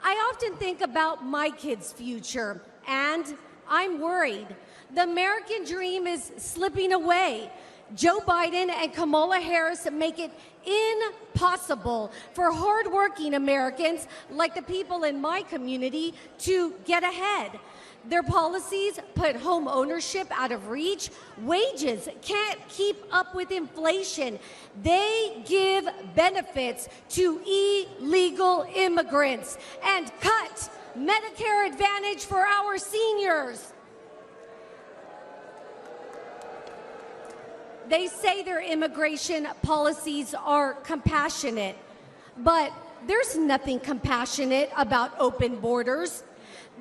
I often think about my kids' future, and I'm worried. The American dream is slipping away. Joe Biden and Kamala Harris make it impossible for hardworking Americans like the people in my community to get ahead. Their policies put home ownership out of reach. Wages can't keep up with inflation. They give benefits to illegal immigrants and cut Medicare Advantage for our seniors. They say their immigration policies are compassionate, but there's nothing compassionate about open borders.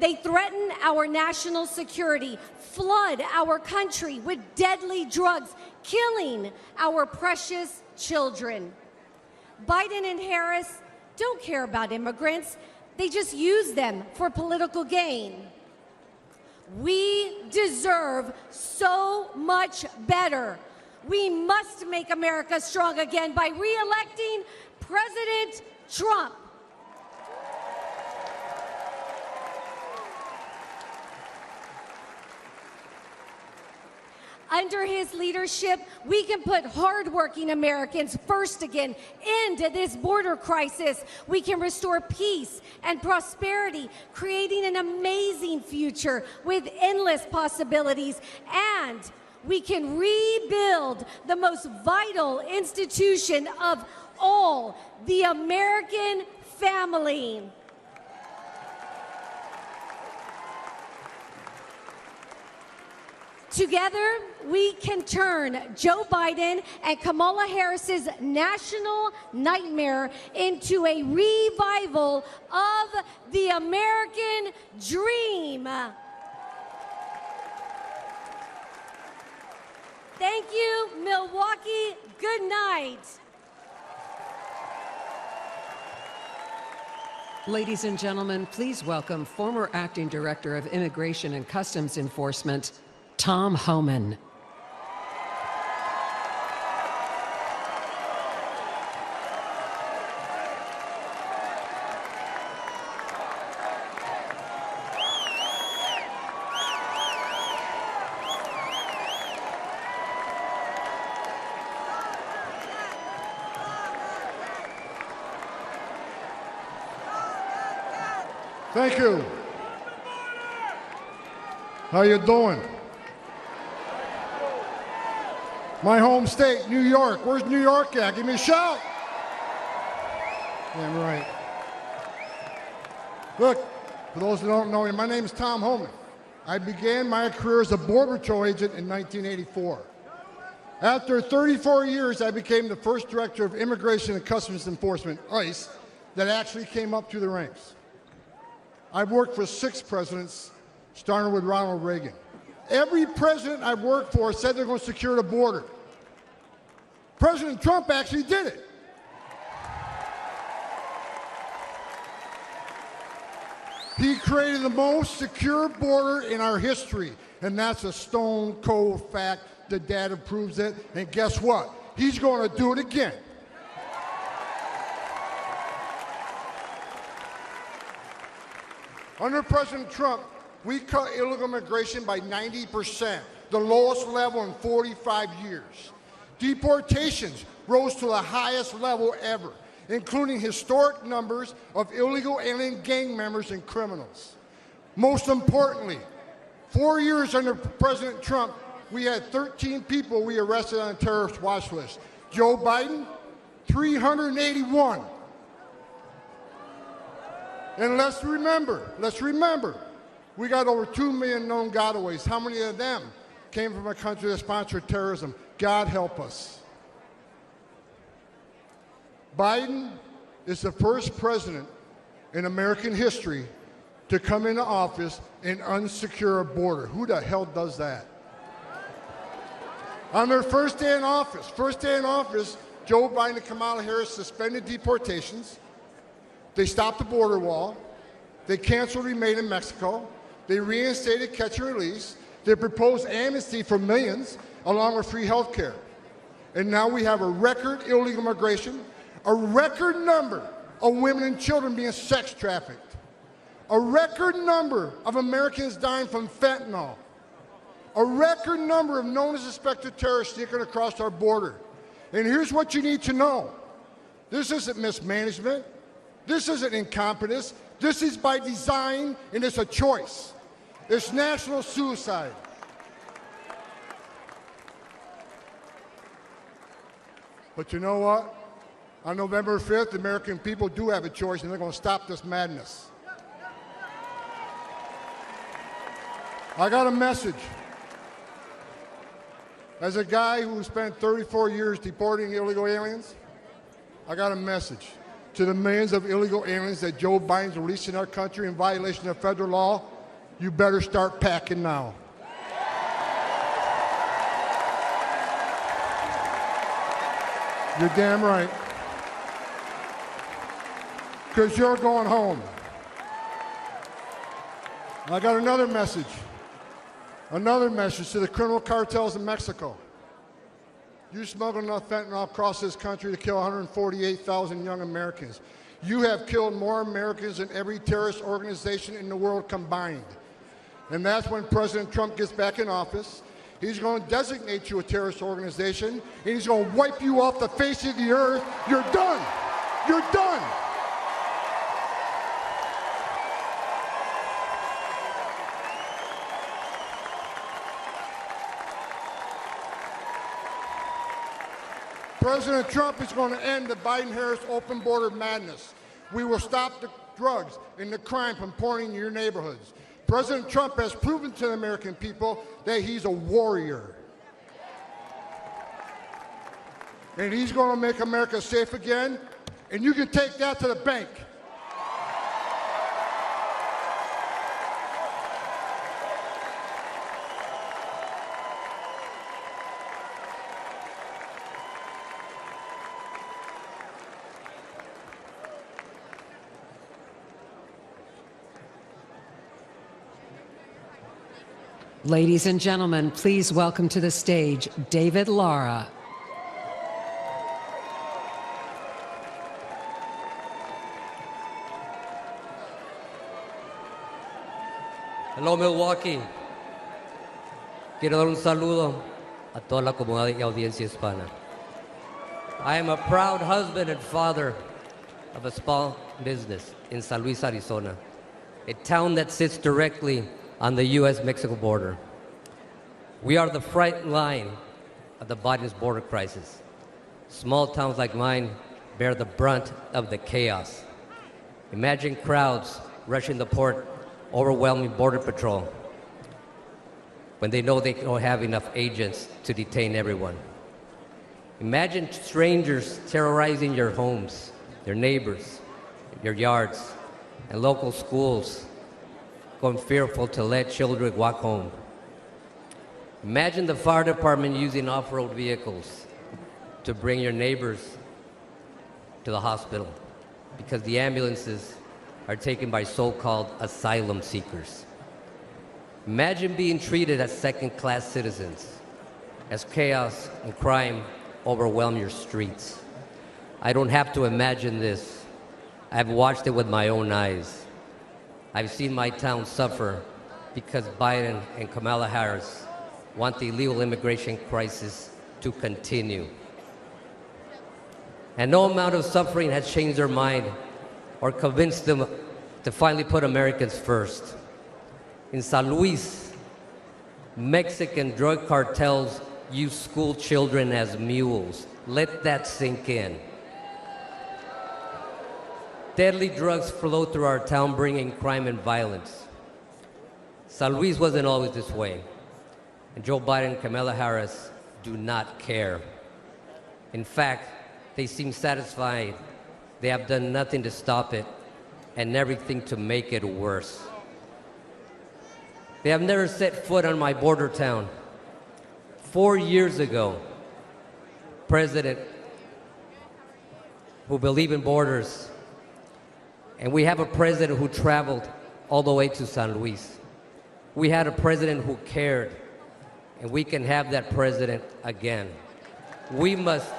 They threaten our national security, flood our country with deadly drugs, killing our precious children. Biden and Harris don't care about immigrants. They just use them for political gain. We deserve so much better. We must make America strong again by re-electing President Trump. Under his leadership, we can put hardworking Americans first again, end this border crisis. We can restore peace and prosperity, creating an amazing future with endless possibilities, and we can rebuild the most vital institution of all, the American family. Together, we can turn Joe Biden and Kamala Harris's national nightmare into a revival of the American dream. Thank you, Milwaukee. Good night. Ladies and gentlemen, please welcome former Acting Director of Immigration and Customs Enforcement, Tom Homan. Thank you. How you doing? My home state, New York. Where's New York at? Give me a shout. Damn right. Look, for those who don't know me, my name is Tom Homan. I began my career as a Border Patrol agent in 1984. After 34 years, I became the first director of Immigration and Customs Enforcement, ICE, that actually came up through the ranks. I've worked for 6 presidents, starting with Ronald Reagan. Every president I've worked for said they're going to secure the border. President Trump actually did it. He created the most secure border in our history, and that's a stone cold fact. The data proves it, and guess what? He's going to do it again. Under President Trump, we cut illegal immigration by 90%, the lowest level in 45 years. Deportations rose to the highest level ever, including historic numbers of illegal alien gang members and criminals. Most importantly, 4 years under President Trump, we had 13 people we arrested on a terrorist watch list. Joe Biden, 381. And let's remember, we got over 2 million known gotaways. How many of them came from a country that sponsored terrorism? God help us. Biden is the first president in American history to come into office and unsecure a border. Who the hell does that? On their first day in office, Joe Biden and Kamala Harris suspended deportations. They stopped the border wall. They canceled Remain in Mexico. They reinstated catch and release. They proposed amnesty for millions, along with free health care. And now we have a record illegal immigration, a record number of women and children being sex trafficked, a record number of Americans dying from fentanyl, a record number of known as suspected terrorists sneaking across our border. And here's what you need to know. This isn't mismanagement. This isn't incompetence. This is by design, and it's a choice. It's national suicide. But you know what? On November 5th, the American people do have a choice, and they're going to stop this madness. I got a message. As a guy who spent 34 years deporting illegal aliens, I got a message to the millions of illegal aliens that Joe Biden's releasing our country in violation of federal law. You better start packing now. You're damn right. Because you're going home. I got another message to the criminal cartels in Mexico. You smuggled enough fentanyl across this country to kill 148,000 young Americans. You have killed more Americans than every terrorist organization in the world combined. And that's when President Trump gets back in office. He's going to designate you a terrorist organization, and he's going to wipe you off the face of the earth. You're done. You're done. President Trump is going to end the Biden-Harris open border madness. We will stop the drugs and the crime from pouring into your neighborhoods. President Trump has proven to the American people that he's a warrior. And he's going to make America safe again, and you can take that to the bank. Ladies and gentlemen, please welcome to the stage David Lara. Hello, Milwaukee. Quiero dar un saludo a toda la comunidad y audiencia hispana. I am a proud husband and father of a small business in San Luis, Arizona, a town that sits directly on the U.S.-Mexico border. We are the front line of the Biden's border crisis. Small towns like mine bear the brunt of the chaos. Imagine crowds rushing the port, overwhelming Border Patrol when they know they don't have enough agents to detain everyone. Imagine strangers terrorizing your homes, your neighbors, your yards, and local schools going fearful to let children walk home. Imagine the fire department using off-road vehicles to bring your neighbors to the hospital because the ambulances are taken by so-called asylum seekers. Imagine being treated as second-class citizens as chaos and crime overwhelm your streets. I don't have to imagine this. I've watched it with my own eyes. I've seen my town suffer because Biden and Kamala Harris want the illegal immigration crisis to continue. And no amount of suffering has changed their mind or convinced them to finally put Americans first. In San Luis, Mexican drug cartels use school children as mules. Let that sink in. Deadly drugs flow through our town, bringing crime and violence. San Luis wasn't always this way, and Joe Biden and Kamala Harris do not care. In fact, they seem satisfied. They have done nothing to stop it and everything to make it worse. They have never set foot on my border town. 4 years ago, president who believed in borders, and we have a president who traveled all the way to San Luis. We had a president who cared, and we can have that president again. We must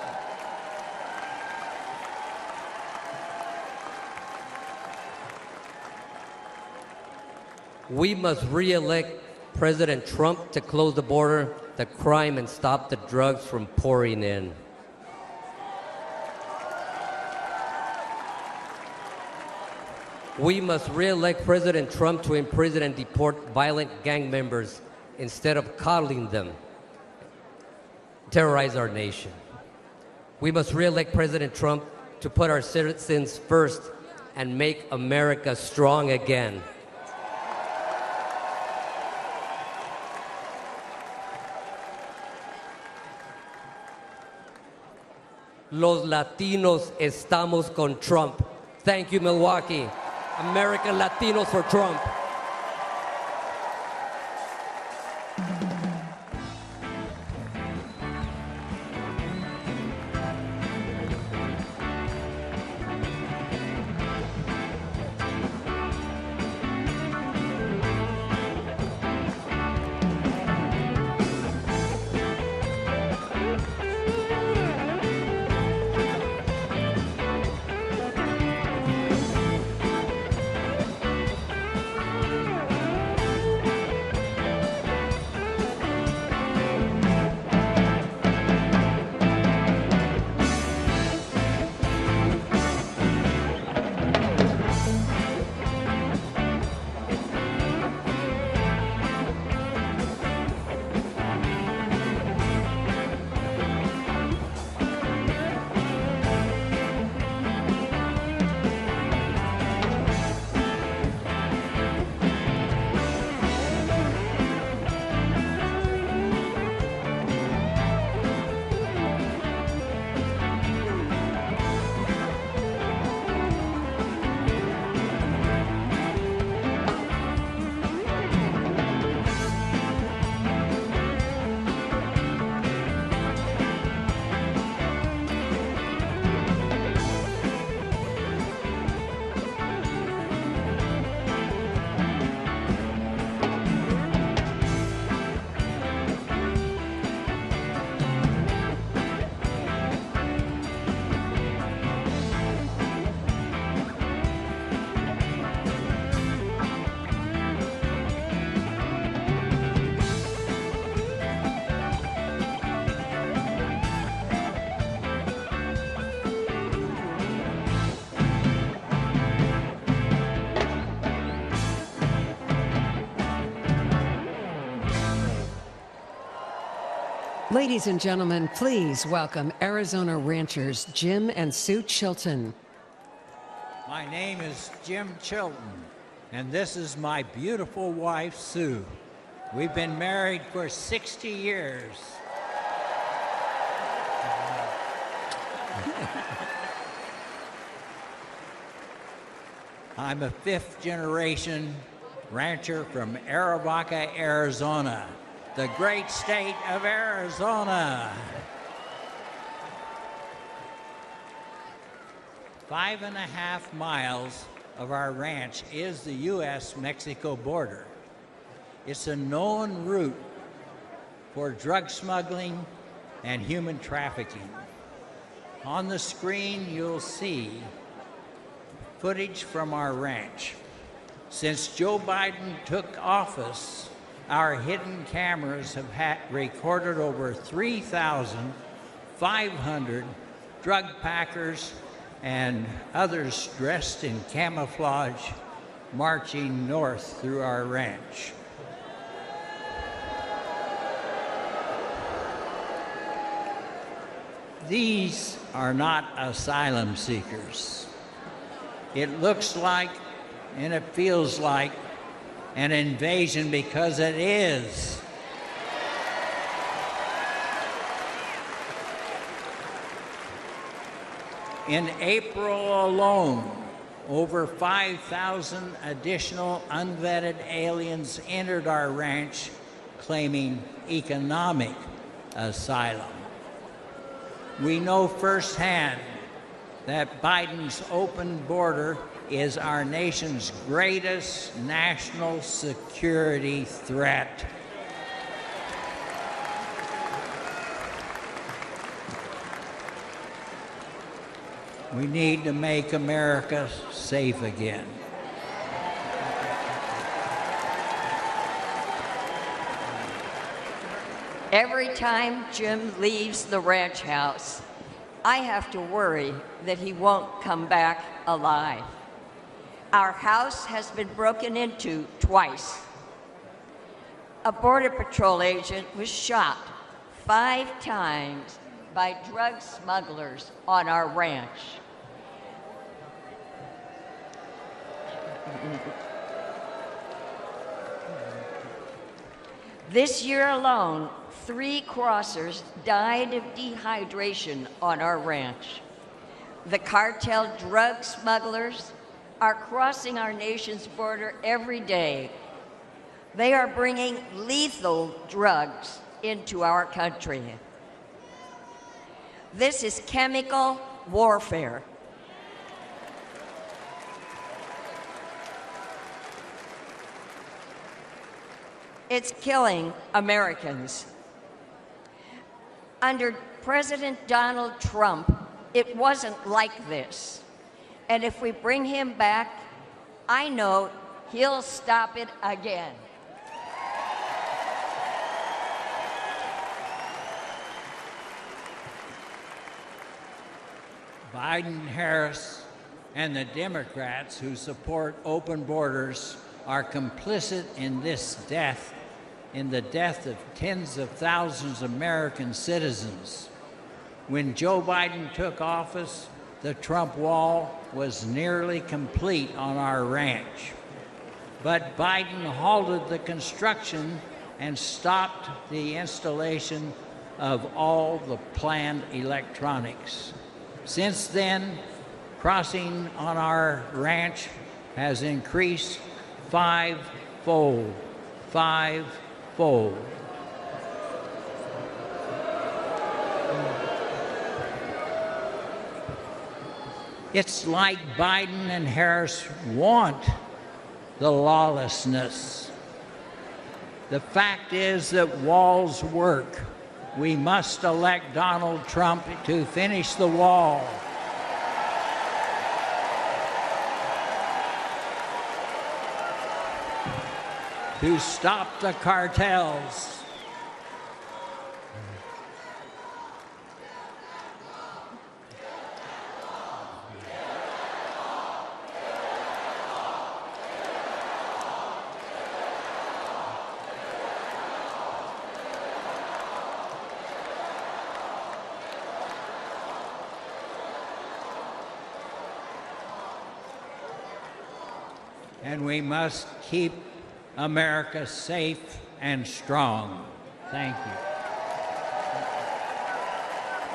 re-elect President Trump to close the border, the crime, and stop the drugs from pouring in. We must re-elect President Trump to imprison and deport violent gang members instead of coddling them, terrorize our nation. We must re-elect President Trump to put our citizens first and make America strong again. Los Latinos estamos con Trump. Thank you, Milwaukee. American Latinos for Trump. Ladies and gentlemen, please welcome Arizona ranchers Jim and Sue Chilton. My name is Jim Chilton, and this is my beautiful wife, Sue. We've been married for 60 years. I'm a fifth-generation rancher from Arivaca, Arizona, the great state of Arizona. 5.5 miles of our ranch is the U.S.-Mexico border. It's a known route for drug smuggling and human trafficking. On the screen, you'll see footage from our ranch. Since Joe Biden took office, our hidden cameras have recorded over 3,500 drug packers and others dressed in camouflage marching north through our ranch. These are not asylum seekers. It looks like and it feels like an invasion because it is. In April alone, over 5,000 additional unvetted aliens entered our ranch claiming economic asylum. We know firsthand that Biden's open border is our nation's greatest national security threat. We need to make America safe again. Every time Jim leaves the ranch house, I have to worry that he won't come back alive. Our house has been broken into twice. A Border Patrol agent was shot 5 times by drug smugglers on our ranch. This year alone, 3 crossers died of dehydration on our ranch. The cartel drug smugglers are crossing our nation's border every day. They are bringing lethal drugs into our country. This is chemical warfare. It's killing Americans. Under President Donald Trump, it wasn't like this. And if we bring him back, I know he'll stop it again. Biden, Harris, and the Democrats who support open borders are complicit in this death, in the death of tens of thousands of American citizens. When Joe Biden took office, the Trump wall was nearly complete on our ranch. But Biden halted the construction and stopped the installation of all the planned electronics. Since then, crossing on our ranch has increased 5-fold. 5-fold. It's like Biden and Harris want the lawlessness. The fact is that walls work. We must elect Donald Trump to finish the wall. To stop the cartels. and we must keep America safe and strong. Thank you.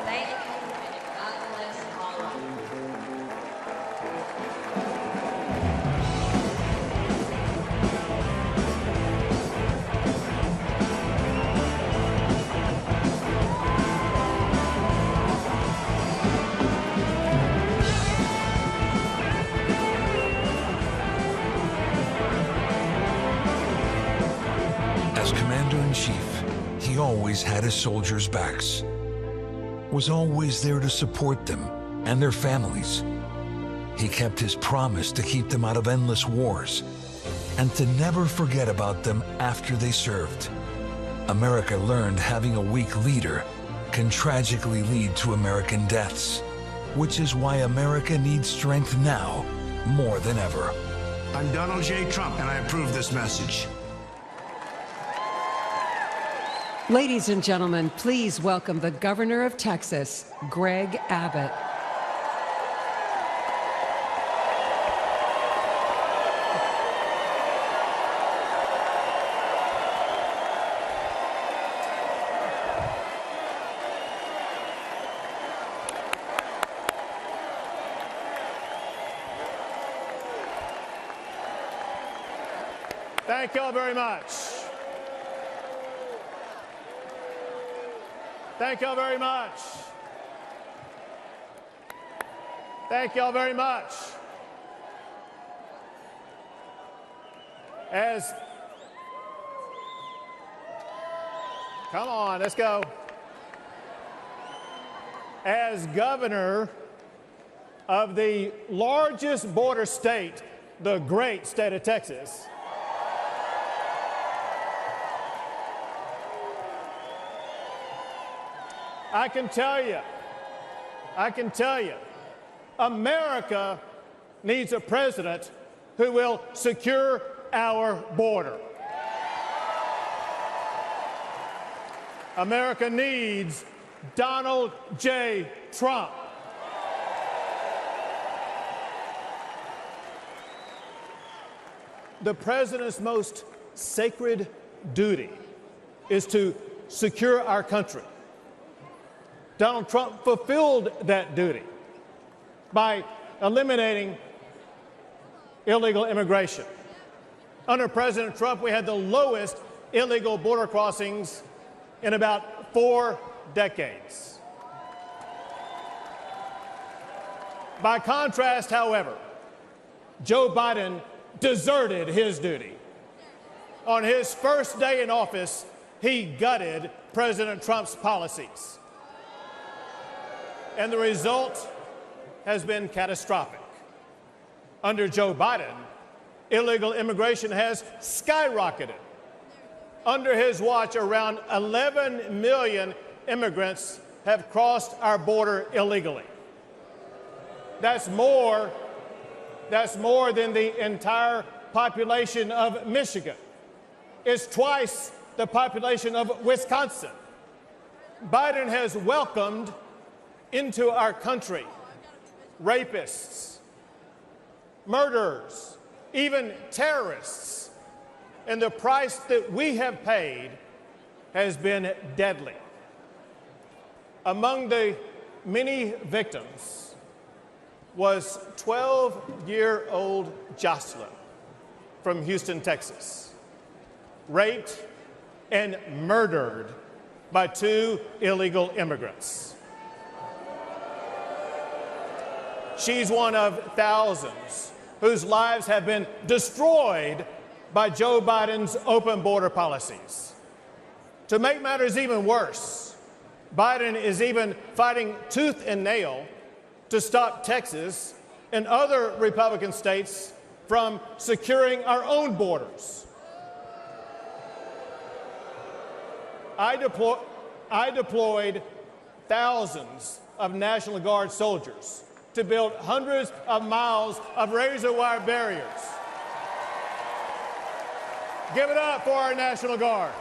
Thank you, and God bless all of you. As Commander-in-Chief, he always had his soldiers' backs, was always there to support them and their families. He kept his promise to keep them out of endless wars and to never forget about them after they served. America learned having a weak leader can tragically lead to American deaths, which is why America needs strength now more than ever. I'm Donald J. Trump, and I approve this message. Ladies and gentlemen, please welcome the Governor of Texas, Greg Abbott. Thank y'all very much. Thank y'all very much. Thank y'all very much. Come on, let's go. As governor of the largest border state, the great state of Texas, I can tell you, America needs a president who will secure our border. America needs Donald J. Trump. The president's most sacred duty is to secure our country. Donald Trump fulfilled that duty by eliminating illegal immigration. Under President Trump, we had the lowest illegal border crossings in about 4 decades. By contrast, however, Joe Biden deserted his duty. On his first day in office, he gutted President Trump's policies. And the result has been catastrophic. Under Joe Biden, illegal immigration has skyrocketed. Under his watch, around 11 million immigrants have crossed our border illegally. That's more than the entire population of Michigan. It's twice the population of Wisconsin. Biden has welcomed into our country rapists, murderers, even terrorists, and the price that we have paid has been deadly. Among the many victims was 12-year-old Jocelyn from Houston, Texas, raped and murdered by 2 illegal immigrants. She's one of thousands whose lives have been destroyed by Joe Biden's open border policies. To make matters even worse, Biden is even fighting tooth and nail to stop Texas and other Republican states from securing our own borders. I deployed thousands of National Guard soldiers to build hundreds of miles of razor wire barriers. Give it up for our National Guard.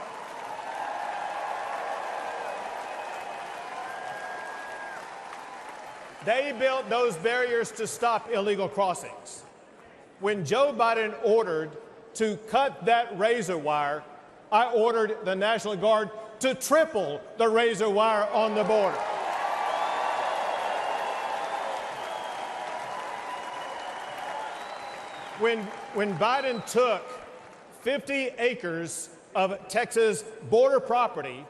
They built those barriers to stop illegal crossings. When Joe Biden ordered to cut that razor wire, I ordered the National Guard to triple the razor wire on the border. When Biden took 50 acres of Texas border property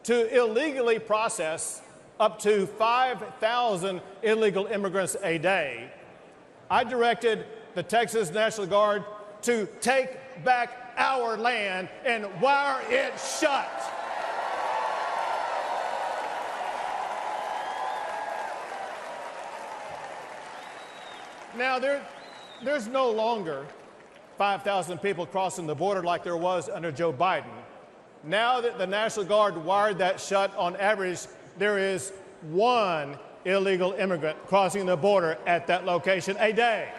to illegally process up to 5,000 illegal immigrants a day, I directed the Texas National Guard to take back our land and wire it shut. Now, there's no longer 5,000 people crossing the border like there was under Joe Biden. Now that the National Guard wired that shut, on average, there is one illegal immigrant crossing the border at that location a day.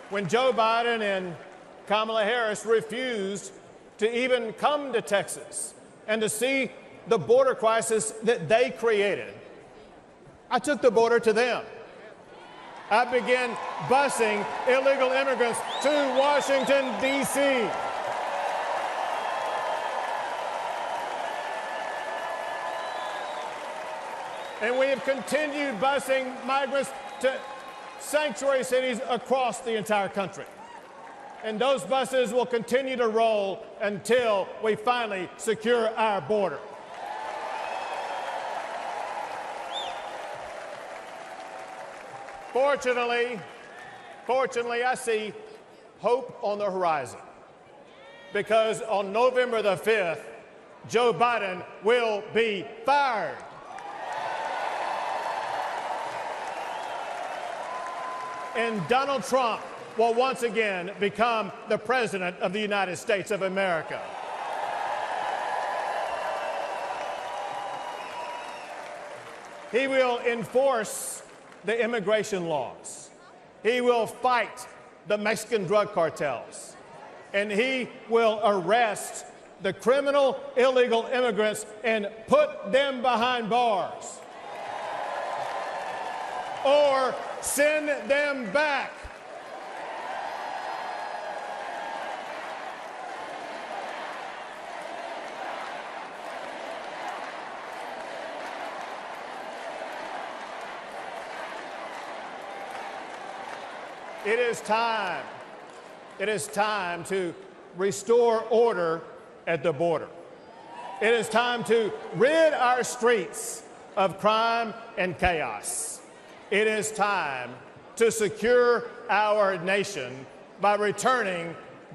When Joe Biden and Kamala Harris refused to even come to Texas and to see the border crisis that they created, I took the border to them. I began busing illegal immigrants to Washington, D.C. And we have continued busing migrants to sanctuary cities across the entire country. And those buses will continue to roll until we finally secure our border. Fortunately, I see hope on the horizon, because on November the 5th, Joe Biden will be fired. And Donald Trump will once again become the President of the United States of America. He will enforce the immigration laws. He will fight the Mexican drug cartels. And he will arrest the criminal illegal immigrants and put them behind bars. Or send them back. It is time. It is time to restore order at the border. It is time to rid our streets of crime and chaos. It is time to secure our nation by returning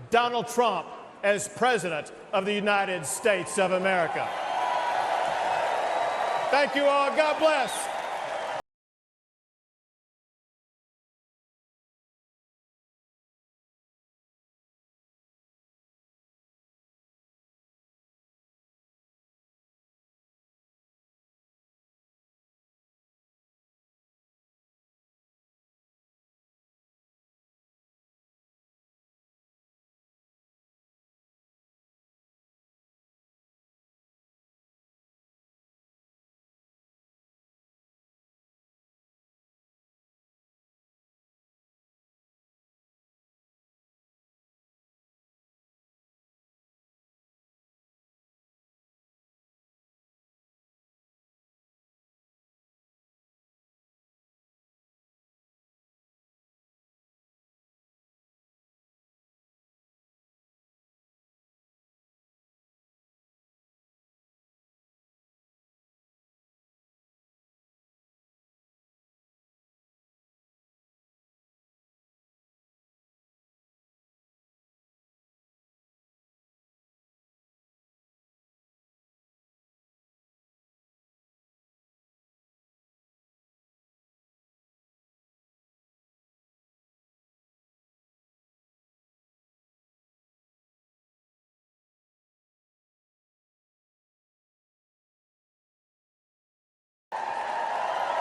Donald Trump as President of the United States of America. Thank you all. God bless.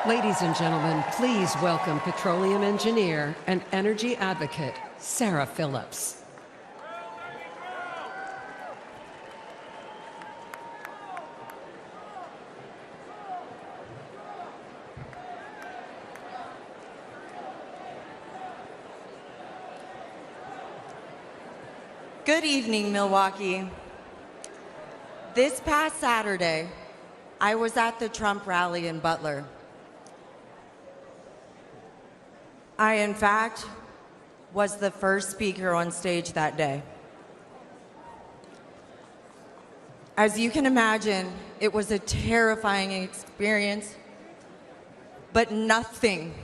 Ladies and gentlemen, please welcome petroleum engineer and energy advocate, Sarah Phillips. Good evening, Milwaukee. This past Saturday, I was at the Trump rally in Butler. I, in fact, was the first speaker on stage that day. As you can imagine, it was a terrifying experience, but nothing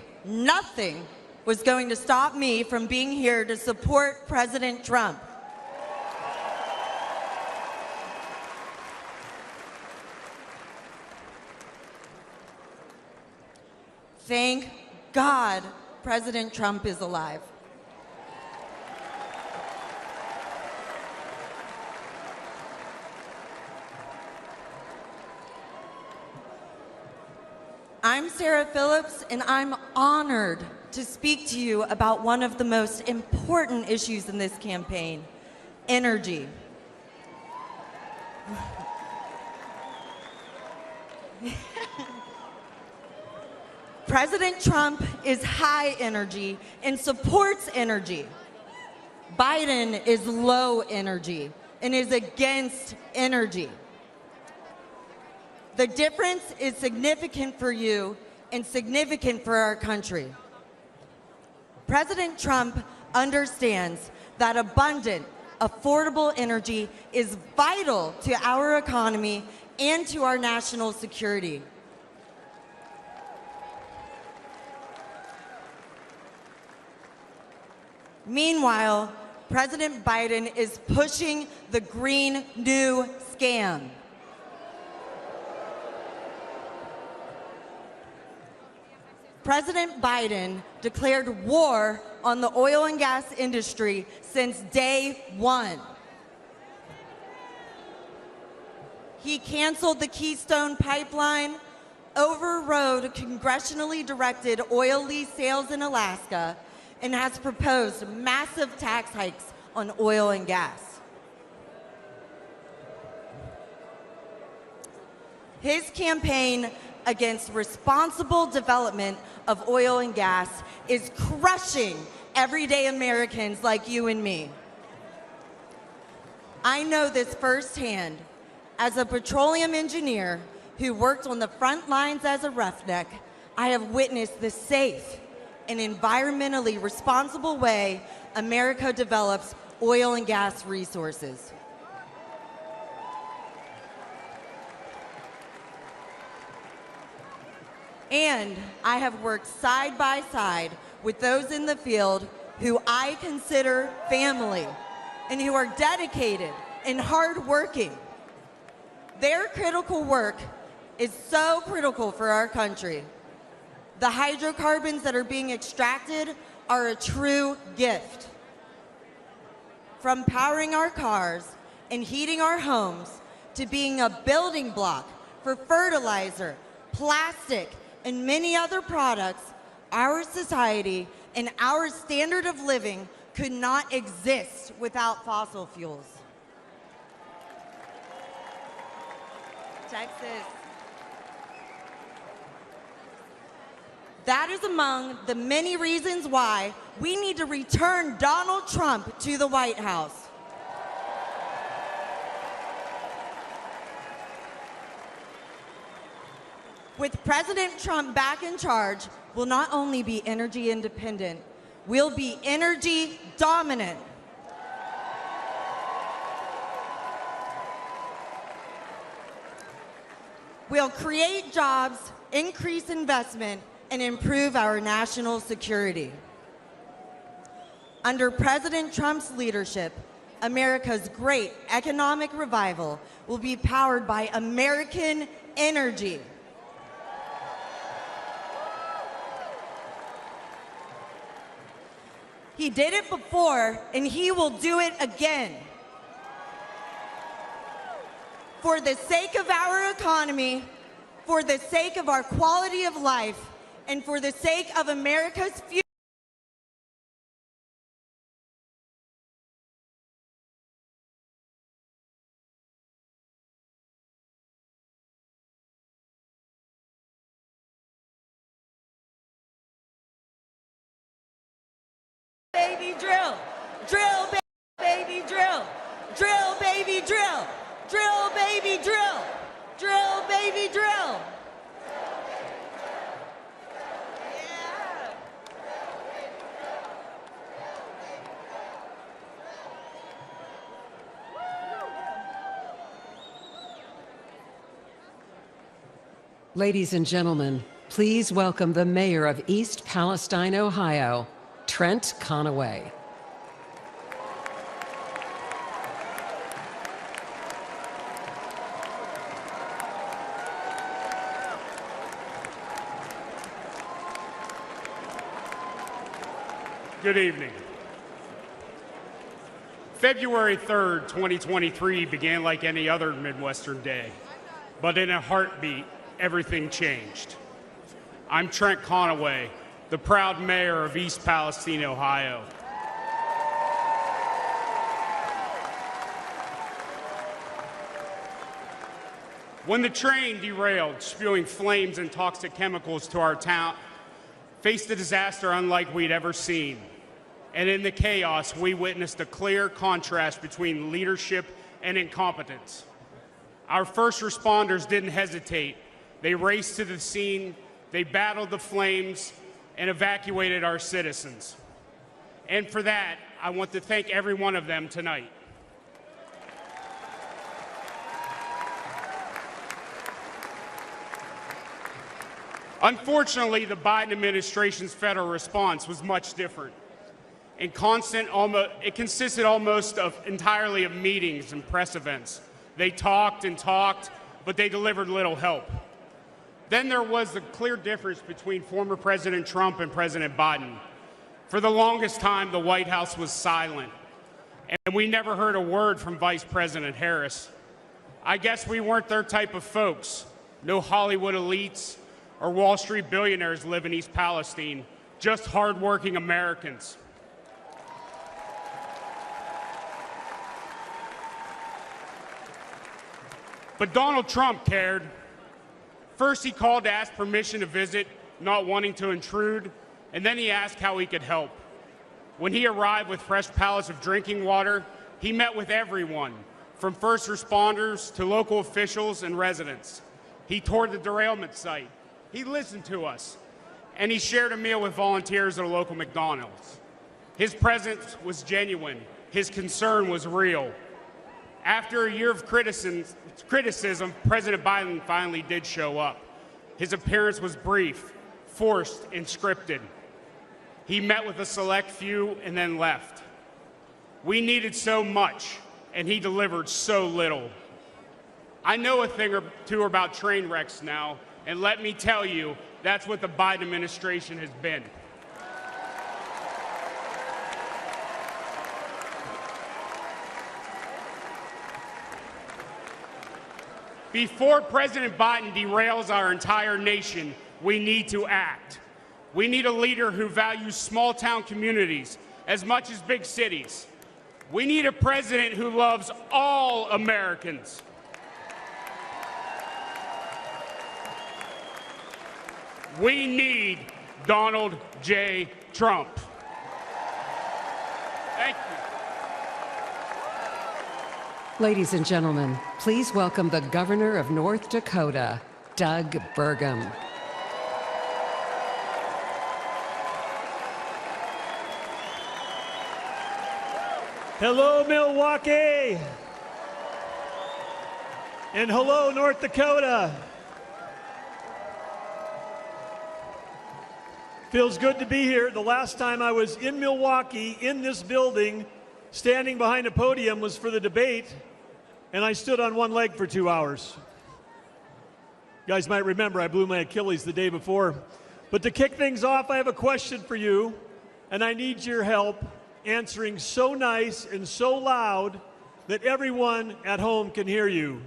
was going to stop me from being here to support President Trump. Thank God President Trump is alive. I'm Sarah Phillips, and I'm honored to speak to you about one of the most important issues in this campaign, energy. President Trump is high energy and supports energy. Biden is low energy and is against energy. The difference is significant for you and significant for our country. President Trump understands that abundant, affordable energy is vital to our economy and to our national security. Meanwhile, President Biden is pushing the Green New scam. President Biden declared war on the oil and gas industry since day one. He canceled the Keystone Pipeline, overrode congressionally directed oil lease sales in Alaska, and has proposed massive tax hikes on oil and gas. His campaign against responsible development of oil and gas is crushing everyday Americans like you and me. I know this firsthand. As a petroleum engineer who worked on the front lines as a roughneck, I have witnessed the safe and environmentally responsible way America develops oil and gas resources. And I have worked side by side with those in the field who I consider family and who are dedicated and hardworking. Their critical work is so critical for our country. The hydrocarbons that are being extracted are a true gift. From powering our cars and heating our homes to being a building block for fertilizer, plastic, and many other products, our society and our standard of living could not exist without fossil fuels. Texas. That is among the many reasons why we need to return Donald Trump to the White House. With President Trump back in charge, we'll not only be energy independent, we'll be energy dominant. We'll create jobs, increase investment, and improve our national security. Under President Trump's leadership, America's great economic revival will be powered by American energy. He did it before, and he will do it again. For the sake of our economy, for the sake of our quality of life, and for the sake of America's future. Baby drill, drill, baby drill. baby, drill. Drill, baby, drill. Drill, baby, drill. Ladies and gentlemen, please welcome the mayor of East Palestine, Ohio, Trent Conaway. Good evening. February 3rd, 2023 began like any other Midwestern day, but in a heartbeat, everything changed. I'm Trent Conaway, the proud mayor of East Palestine, Ohio. When the train derailed, spewing flames and toxic chemicals to our town, faced a disaster unlike we'd ever seen. And in the chaos, we witnessed a clear contrast between leadership and incompetence. Our first responders didn't hesitate. They raced to the scene, they battled the flames, and evacuated our citizens. And for that, I want to thank every one of them tonight. Unfortunately, the Biden administration's federal response was much different. It consisted almost entirely of meetings and press events. They talked and talked, but they delivered little help. Then there was a clear difference between former President Trump and President Biden. For the longest time, the White House was silent, and we never heard a word from Vice President Harris. I guess we weren't their type of folks. No Hollywood elites or Wall Street billionaires live in East Palestine, just hardworking Americans. But Donald Trump cared. First, he called to ask permission to visit, not wanting to intrude, and then he asked how he could help. When he arrived with fresh pallets of drinking water, he met with everyone, from first responders to local officials and residents. He toured the derailment site. He listened to us, and he shared a meal with volunteers at a local McDonald's. His presence was genuine. His concern was real. After a year of criticism, President Biden finally did show up. His appearance was brief, forced, and scripted. He met with a select few and then left. We needed so much, and he delivered so little. I know a thing or two about train wrecks now, and let me tell you, that's what the Biden administration has been. Before President Biden derails our entire nation, we need to act. We need a leader who values small-town communities as much as big cities. We need a president who loves all Americans. We need Donald J. Trump. Thank you. Ladies and gentlemen, please welcome the Governor of North Dakota, Doug Burgum. Hello, Milwaukee. And hello, North Dakota. Feels good to be here. The last time I was in Milwaukee, in this building, standing behind a podium was for the debate, and I stood on one leg for 2 hours. You guys might remember I blew my Achilles the day before. But to kick things off, I have a question for you, and I need your help answering so nice and so loud that everyone at home can hear you.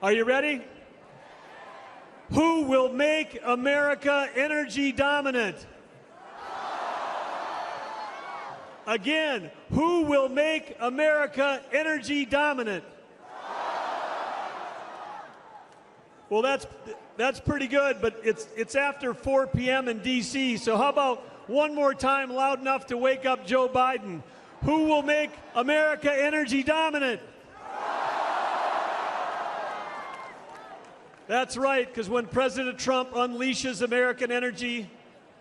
Are you ready? Who will make America energy dominant? Again, who will make America energy dominant? Well, that's pretty good, but it's after 4 p.m. in D.C., so how about one more time loud enough to wake up Joe Biden? Who will make America energy dominant? That's right, because when President Trump unleashes American energy,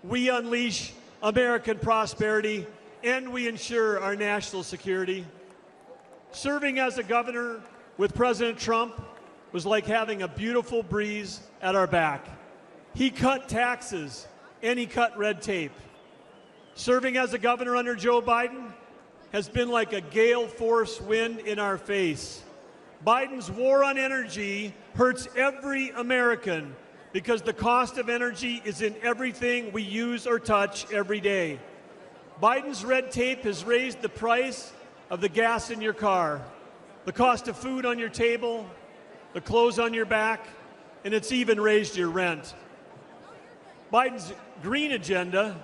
we unleash American prosperity, and we ensure our national security. Serving as a governor with President Trump was like having a beautiful breeze at our back. He cut taxes and he cut red tape. Serving as a governor under Joe Biden has been like a gale force wind in our face. Biden's war on energy hurts every American because the cost of energy is in everything we use or touch every day. Biden's red tape has raised the price of the gas in your car, the cost of food on your table, the clothes on your back, and it's even raised your rent. Biden's green agenda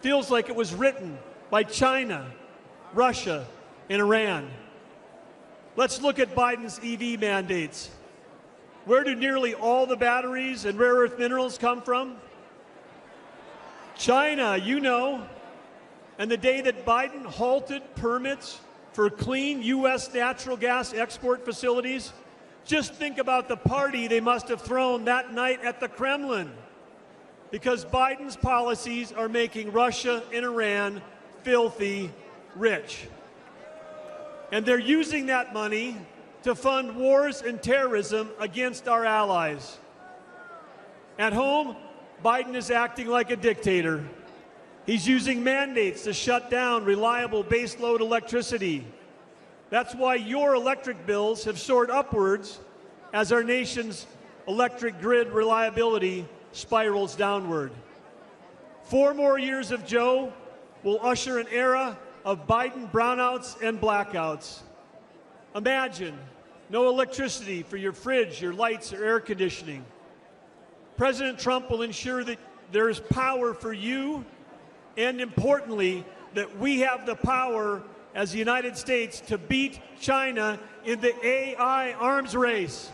feels like it was written by China, Russia, and Iran. Let's look at Biden's EV mandates. Where do nearly all the batteries and rare earth minerals come from? China, you know. And the day that Biden halted permits for clean U.S. natural gas export facilities, just think about the party they must have thrown that night at the Kremlin, because Biden's policies are making Russia and Iran filthy rich. And they're using that money to fund wars and terrorism against our allies. At home, Biden is acting like a dictator. He's using mandates to shut down reliable baseload electricity. That's why your electric bills have soared upwards as our nation's electric grid reliability spirals downward. 4 more years of Joe will usher an era of Biden brownouts and blackouts. Imagine no electricity for your fridge, your lights, or air conditioning. President Trump will ensure that there is power for you, and importantly, that we have the power as the United States to beat China in the AI arms race.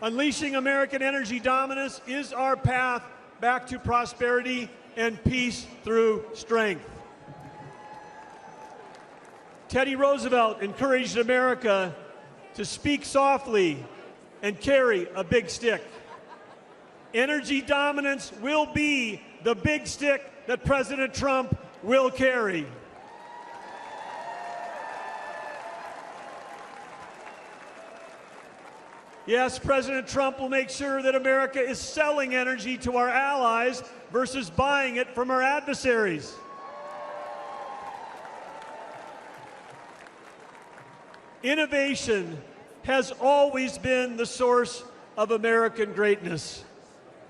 Unleashing American energy dominance is our path back to prosperity and peace through strength. Teddy Roosevelt encouraged America to speak softly and carry a big stick. Energy dominance will be the big stick that President Trump will carry. Yes, President Trump will make sure that America is selling energy to our allies versus buying it from our adversaries. Innovation has always been the source of American greatness,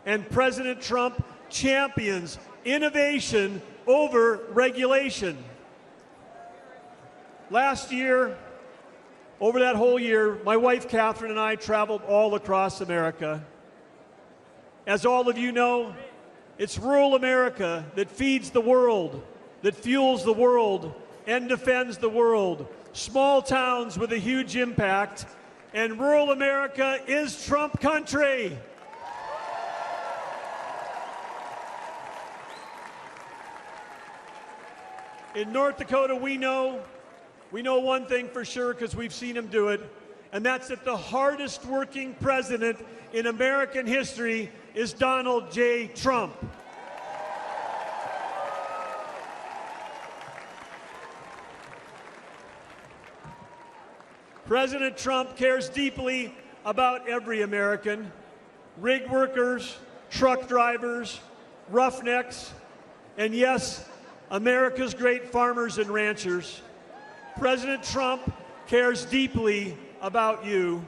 and President Trump champions innovation over regulation. Last year, over that whole year, my wife Catherine and I traveled all across America. As all of you know, it's rural America that feeds the world, that fuels the world, and defends the world. Small towns with a huge impact, and rural America is Trump country. In North Dakota, we know one thing for sure because we've seen him do it, and that's that the hardest working president in American history is Donald J. Trump. President Trump cares deeply about every American, rig workers, truck drivers, roughnecks, and yes, America's great farmers and ranchers. President Trump cares deeply about you.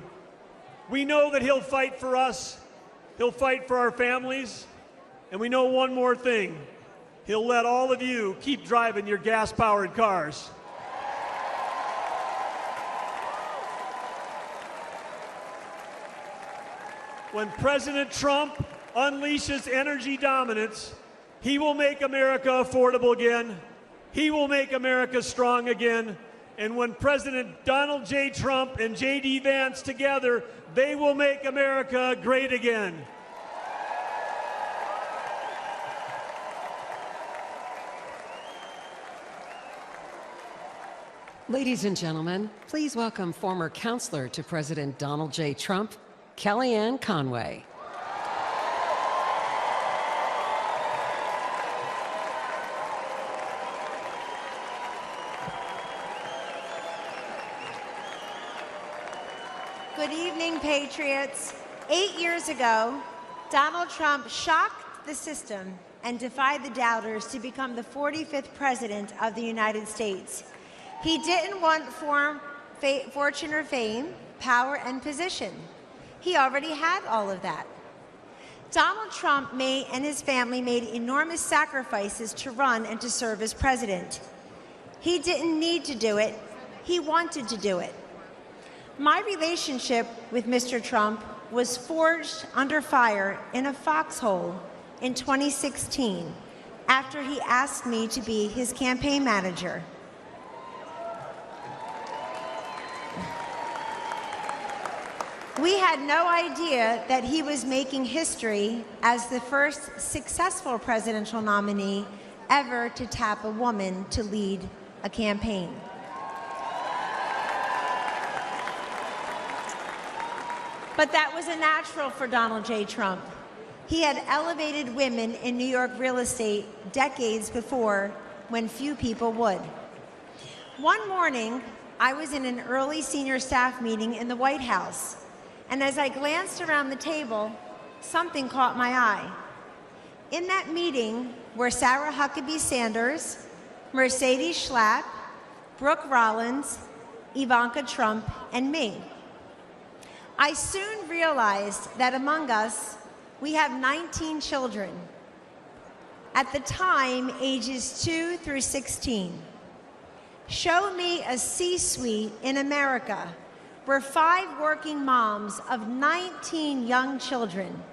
We know that he'll fight for us, he'll fight for our families, and we know one more thing. He'll let all of you keep driving your gas-powered cars. When President Trump unleashes energy dominance, he will make America affordable again. He will make America strong again. And when President Donald J. Trump and J.D. Vance together, they will make America great again. Ladies and gentlemen, please welcome former counselor to President Donald J. Trump, Kellyanne Conway. Good evening, Patriots. 8 years ago, Donald Trump shocked the system and defied the doubters to become the 45th president of the United States. He didn't want fortune or fame, power and position. He already had all of that. Donald Trump and his family made enormous sacrifices to run and to serve as president. He didn't need to do it. He wanted to do it. My relationship with Mr. Trump was forged under fire in a foxhole in 2016 after he asked me to be his campaign manager. We had no idea that he was making history as the first successful presidential nominee ever to tap a woman to lead a campaign. But that was a natural for Donald J. Trump. He had elevated women in New York real estate decades before when few people would. One morning, I was in an early senior staff meeting in the White House, and as I glanced around the table, something caught my eye. In that meeting were Sarah Huckabee Sanders, Mercedes Schlapp, Brooke Rollins, Ivanka Trump, and me. I soon realized that among us, we have 19 children, at the time ages 2 through 16. Show me a C-suite in America where 5 working moms of 19 young children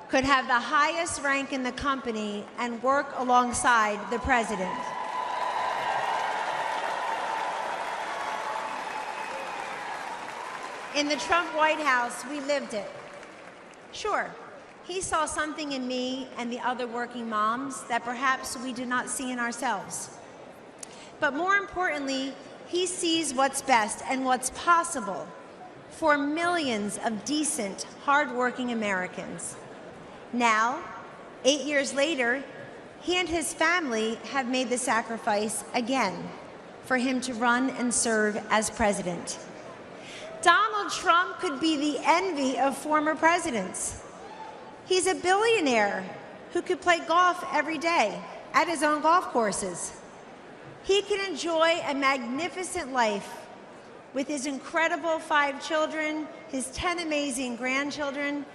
could have the highest rank in the company and work alongside the president. In the Trump White House, we lived it. Sure, he saw something in me and the other working moms that perhaps we did not see in ourselves. But more importantly, he sees what's best and what's possible for millions of decent, hardworking Americans. Now, 8 years later, he and his family have made the sacrifice again for him to run and serve as president. Donald Trump could be the envy of former presidents. He's a billionaire who could play golf every day at his own golf courses. He can enjoy a magnificent life with his incredible 5 children, his 10 amazing grandchildren,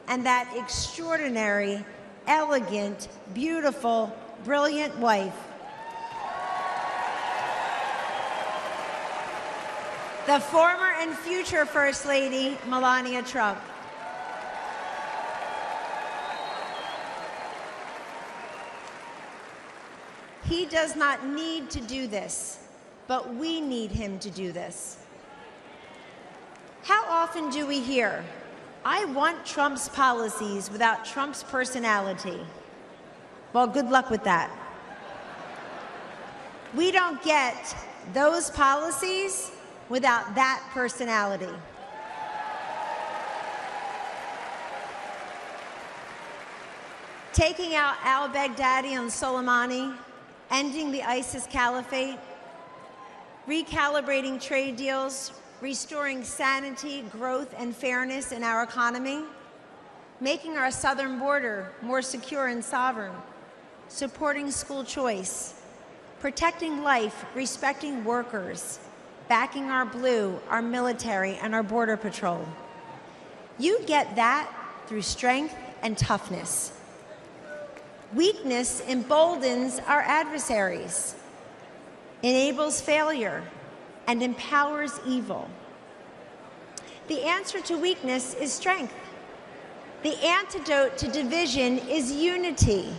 and that extraordinary, elegant, beautiful, brilliant wife. The former and future First Lady, Melania Trump. He does not need to do this, but we need him to do this. How often do we hear, "I want Trump's policies without Trump's personality"? Well, good luck with that. We don't get those policies without that personality. Taking out al-Baghdadi and Soleimani, ending the ISIS caliphate, recalibrating trade deals, restoring sanity, growth, and fairness in our economy, making our southern border more secure and sovereign, supporting school choice, protecting life, respecting workers, backing our blue, our military, and our border patrol. You get that through strength and toughness. Weakness emboldens our adversaries, enables failure, and empowers evil. The answer to weakness is strength. The antidote to division is unity.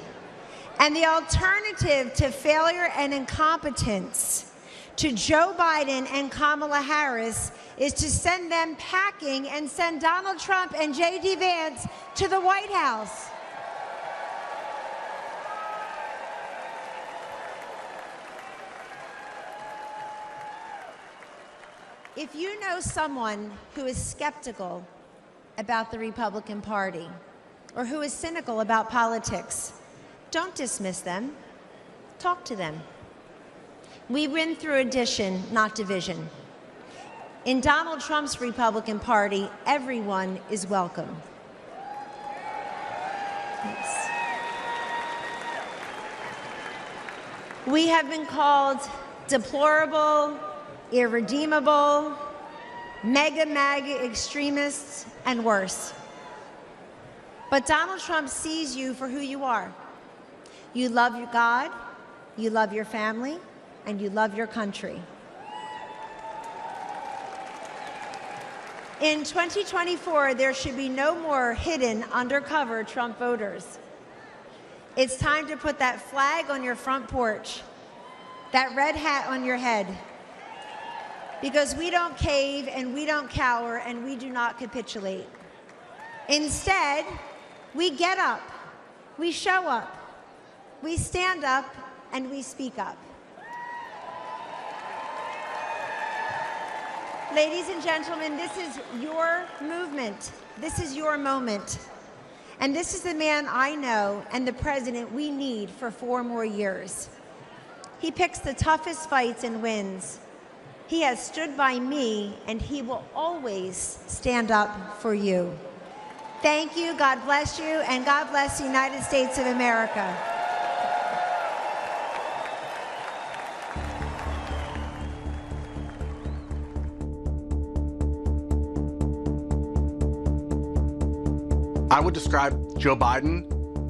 And the alternative to failure and incompetence, to Joe Biden and Kamala Harris, is to send them packing and send Donald Trump and J.D. Vance to the White House. If you know someone who is skeptical about the Republican Party or who is cynical about politics, don't dismiss them. Talk to them. We win through addition, not division. In Donald Trump's Republican Party, everyone is welcome. Yes. We have been called deplorable, irredeemable, MAGA extremists, and worse. But Donald Trump sees you for who you are. You love your God, you love your family, and you love your country. In 2024, there should be no more hidden, undercover Trump voters. It's time to put that flag on your front porch, that red hat on your head, because we don't cave and we don't cower and we do not capitulate. Instead, we get up, we show up, we stand up, and we speak up. Ladies and gentlemen, this is your movement. This is your moment. And this is the man I know and the president we need for 4 more years. He picks the toughest fights and wins. He has stood by me, and he will always stand up for you. Thank you, God bless you, and God bless the United States of America. I would describe Joe Biden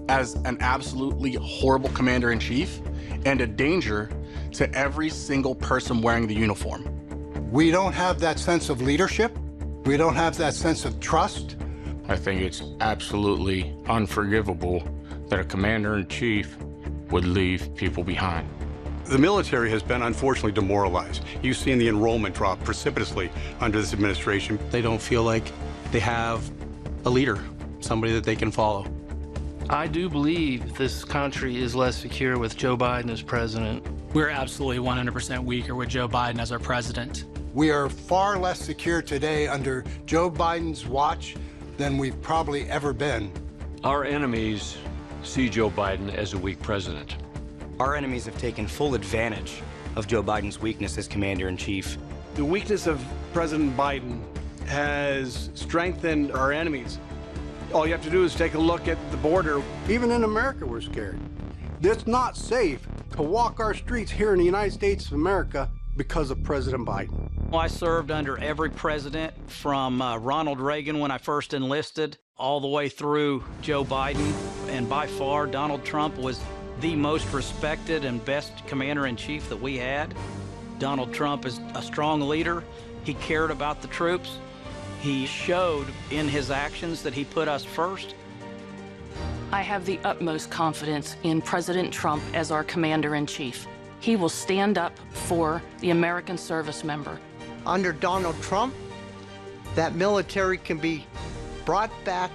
as an absolutely horrible commander-in-chief and a danger to every single person wearing the uniform. We don't have that sense of leadership. We don't have that sense of trust. I think it's absolutely unforgivable that a commander-in-chief would leave people behind. The military has been unfortunately demoralized. You've seen the enrollment drop precipitously under this administration. They don't feel like they have a leader, somebody that they can follow. I do believe this country is less secure with Joe Biden as president. We're absolutely 100% weaker with Joe Biden as our president. We are far less secure today under Joe Biden's watch than we've probably ever been. Our enemies see Joe Biden as a weak president. Our enemies have taken full advantage of Joe Biden's weakness as commander-in-chief. The weakness of President Biden has strengthened our enemies. All you have to do is take a look at the border. Even in America, we're scared. It's not safe to walk our streets here in the United States of America because of President Biden. I served under every president from Ronald Reagan when I first enlisted, all the way through Joe Biden. And by far, Donald Trump was the most respected and best commander-in-chief that we had. Donald Trump is a strong leader. He cared about the troops. He showed in his actions that he put us first. I have the utmost confidence in President Trump as our commander-in-chief. He will stand up for the American service member. Under Donald Trump, that military can be brought back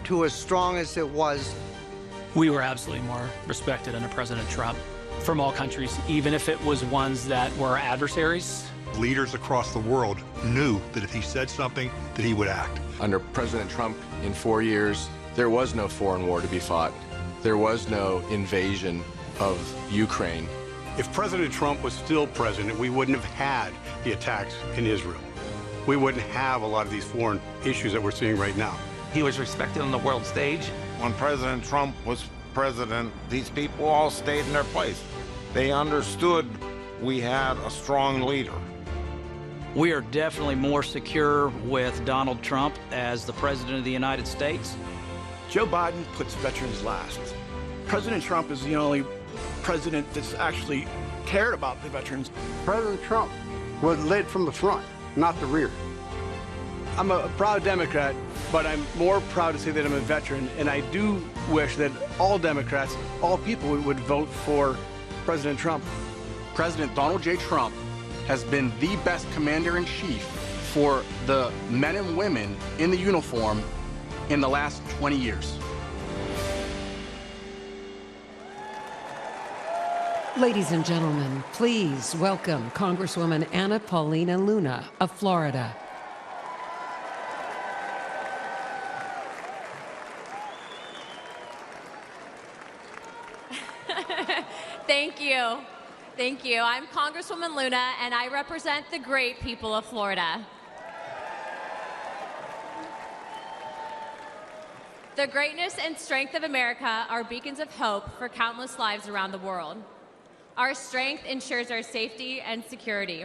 to as strong as it was. We were absolutely more respected under President Trump from all countries, even if it was ones that were adversaries. Leaders across the world knew that if he said something, that he would act. Under President Trump, in 4 years, there was no foreign war to be fought. There was no invasion of Ukraine. If President Trump was still president, we wouldn't have had the attacks in Israel. We wouldn't have a lot of these foreign issues that we're seeing right now. He was respected on the world stage. When President Trump was president, these people all stayed in their place. They understood we had a strong leader. We are definitely more secure with Donald Trump as the President of the United States. Joe Biden puts veterans last. President Trump is the only president that's actually cared about the veterans. President Trump was led from the front, not the rear. I'm a proud Democrat, but I'm more proud to say that I'm a veteran, and I do wish that all Democrats, all people would vote for President Trump. President Donald J. Trump has been the best commander-in-chief for the men and women in the uniform in the last 20 years. Ladies and gentlemen, please welcome Congresswoman Anna Paulina Luna of Florida. Thank you. Thank you. I'm Congresswoman Luna, and I represent the great people of Florida. The greatness and strength of America are beacons of hope for countless lives around the world. Our strength ensures our safety and security.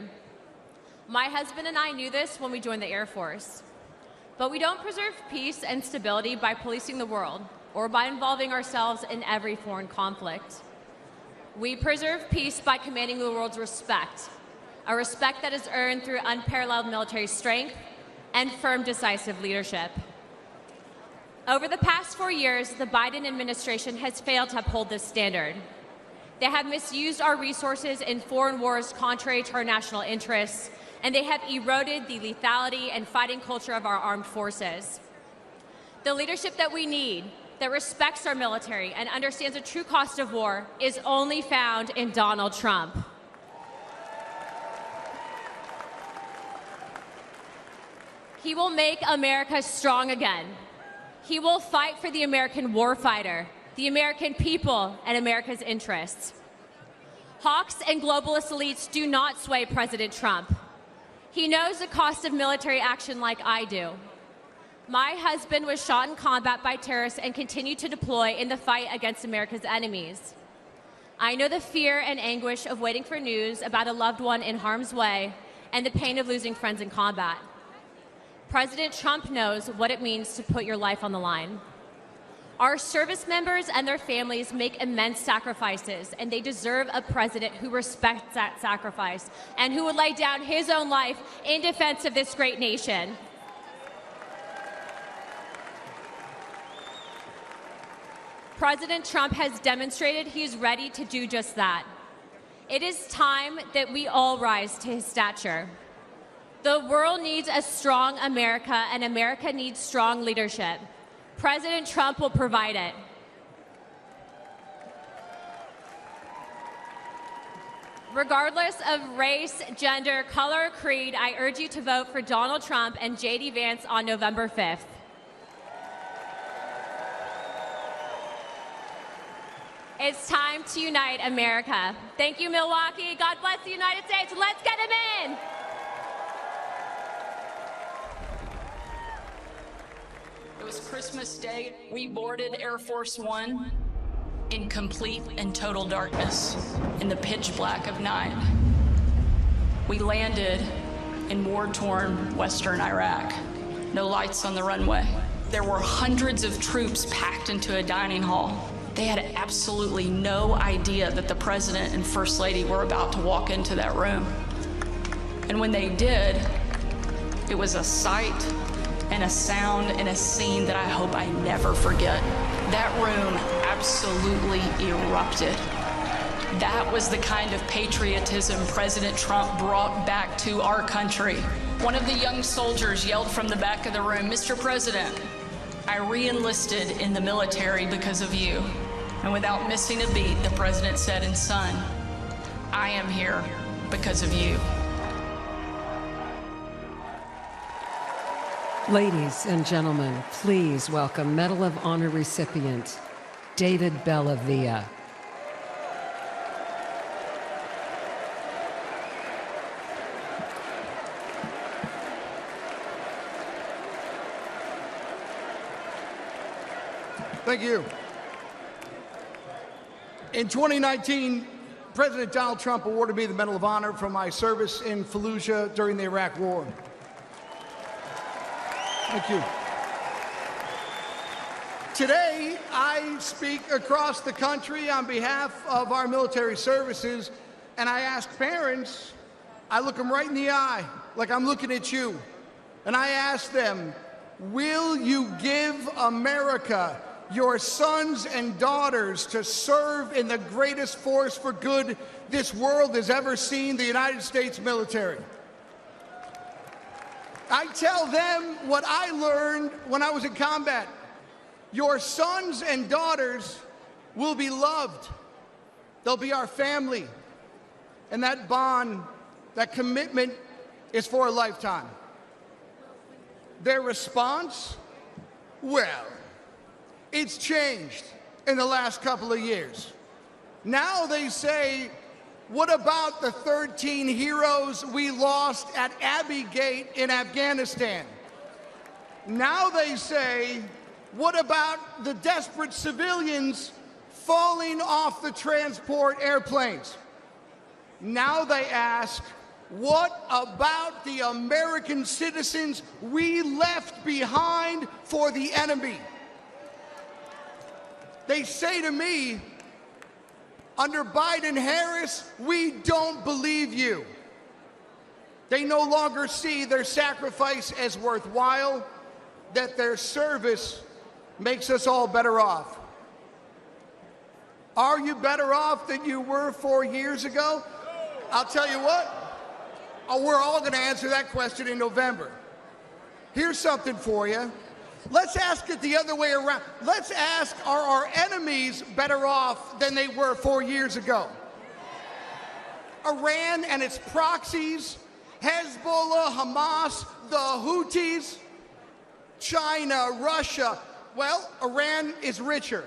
My husband and I knew this when we joined the Air Force. But we don't preserve peace and stability by policing the world or by involving ourselves in every foreign conflict. We preserve peace by commanding the world's respect, a respect that is earned through unparalleled military strength and firm, decisive leadership. Over the past 4 years, the Biden administration has failed to uphold this standard. They have misused our resources in foreign wars contrary to our national interests, and they have eroded the lethality and fighting culture of our armed forces. The leadership that we need, that respects our military and understands the true cost of war, is only found in Donald Trump. He will make America strong again. He will fight for the American warfighter, the American people, and America's interests. Hawks and globalist elites do not sway President Trump. He knows the cost of military action like I do. My husband was shot in combat by terrorists and continued to deploy in the fight against America's enemies. I know the fear and anguish of waiting for news about a loved one in harm's way and the pain of losing friends in combat. President Trump knows what it means to put your life on the line. Our service members and their families make immense sacrifices, and they deserve a president who respects that sacrifice and who would lay down his own life in defense of this great nation. President Trump has demonstrated he's ready to do just that. It is time that we all rise to his stature. The world needs a strong America, and America needs strong leadership. President Trump will provide it. Regardless of race, gender, color, or creed, I urge you to vote for Donald Trump and J.D. Vance on November 5th. It's time to unite America. Thank you, Milwaukee. God bless the United States. Let's get him in. It was Christmas Day. We boarded Air Force One in complete and total darkness, in the pitch black of night. We landed in war-torn Western Iraq. No lights on the runway. There were hundreds of troops packed into a dining hall. They had absolutely no idea that the President and First Lady were about to walk into that room. And when they did, it was a sight and a sound and a scene that I hope I never forget. That room absolutely erupted. That was the kind of patriotism President Trump brought back to our country. One of the young soldiers yelled from the back of the room, "Mr. President, I re-enlisted in the military because of you." And without missing a beat, the president said, "And son, I am here because of you." Ladies and gentlemen, please welcome Medal of Honor recipient David Bellavia. Thank you. In 2019, President Donald Trump awarded me the Medal of Honor for my service in Fallujah during the Iraq War. Thank you. Today, I speak across the country on behalf of our military services, and I ask parents, I look them right in the eye, like I'm looking at you, and I ask them, will you give America your sons and daughters to serve in the greatest force for good this world has ever seen, the United States military? I tell them what I learned when I was in combat. Your sons and daughters will be loved. They'll be our family. And that bond, that commitment is for a lifetime. Their response? Well, it's changed in the last couple of years. Now they say, what about the 13 heroes we lost at Abbey Gate in Afghanistan? Now they say, what about the desperate civilians falling off the transport airplanes? Now they ask, what about the American citizens we left behind for the enemy? They say to me, under Biden-Harris, we don't believe you. They no longer see their sacrifice as worthwhile, that their service makes us all better off. Are you better off than you were 4 years ago? I'll tell you what, we're all going to answer that question in November. Here's something for you. Let's ask it the other way around. Let's ask, are our enemies better off than they were 4 years ago? Iran and its proxies, Hezbollah, Hamas, the Houthis, China, Russia. Well, Iran is richer,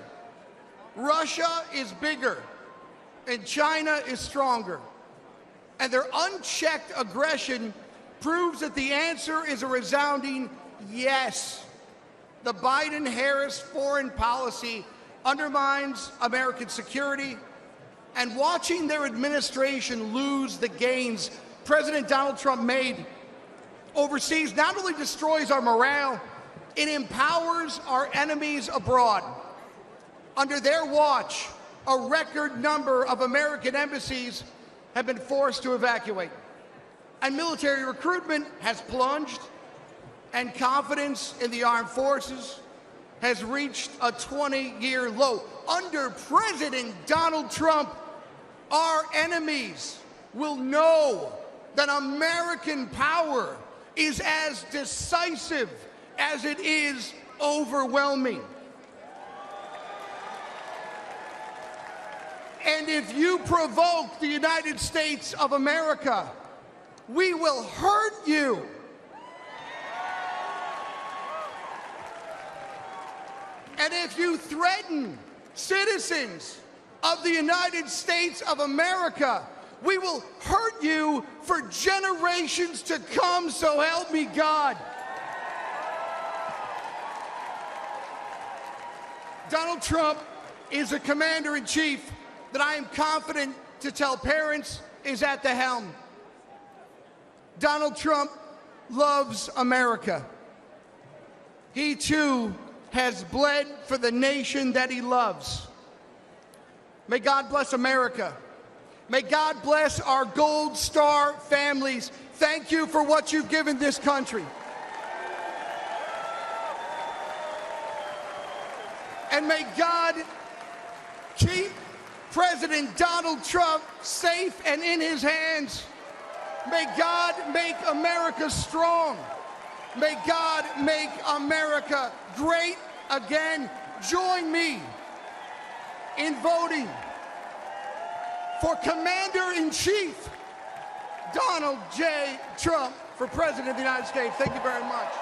Russia is bigger, and China is stronger. And their unchecked aggression proves that the answer is a resounding yes. The Biden-Harris foreign policy undermines American security, and watching their administration lose the gains President Donald Trump made overseas not only destroys our morale, it empowers our enemies abroad. Under their watch, a record number of American embassies have been forced to evacuate, and military recruitment has plunged, and confidence in the armed forces has reached a 20-year low. Under President Donald Trump, our enemies will know that American power is as decisive as it is overwhelming. And if you provoke the United States of America, we will hurt you. And if you threaten citizens of the United States of America, we will hurt you for generations to come, so help me God. Donald Trump is a commander-in-chief that I am confident to tell parents is at the helm. Donald Trump loves America. He too has bled for the nation that he loves. May God bless America. May God bless our Gold Star families. Thank you for what you've given this country. And may God keep President Donald Trump safe and in his hands. May God make America strong. May God make America great again. Join me in voting for Commander-in-Chief Donald J. Trump for President of the United States. Thank you very much.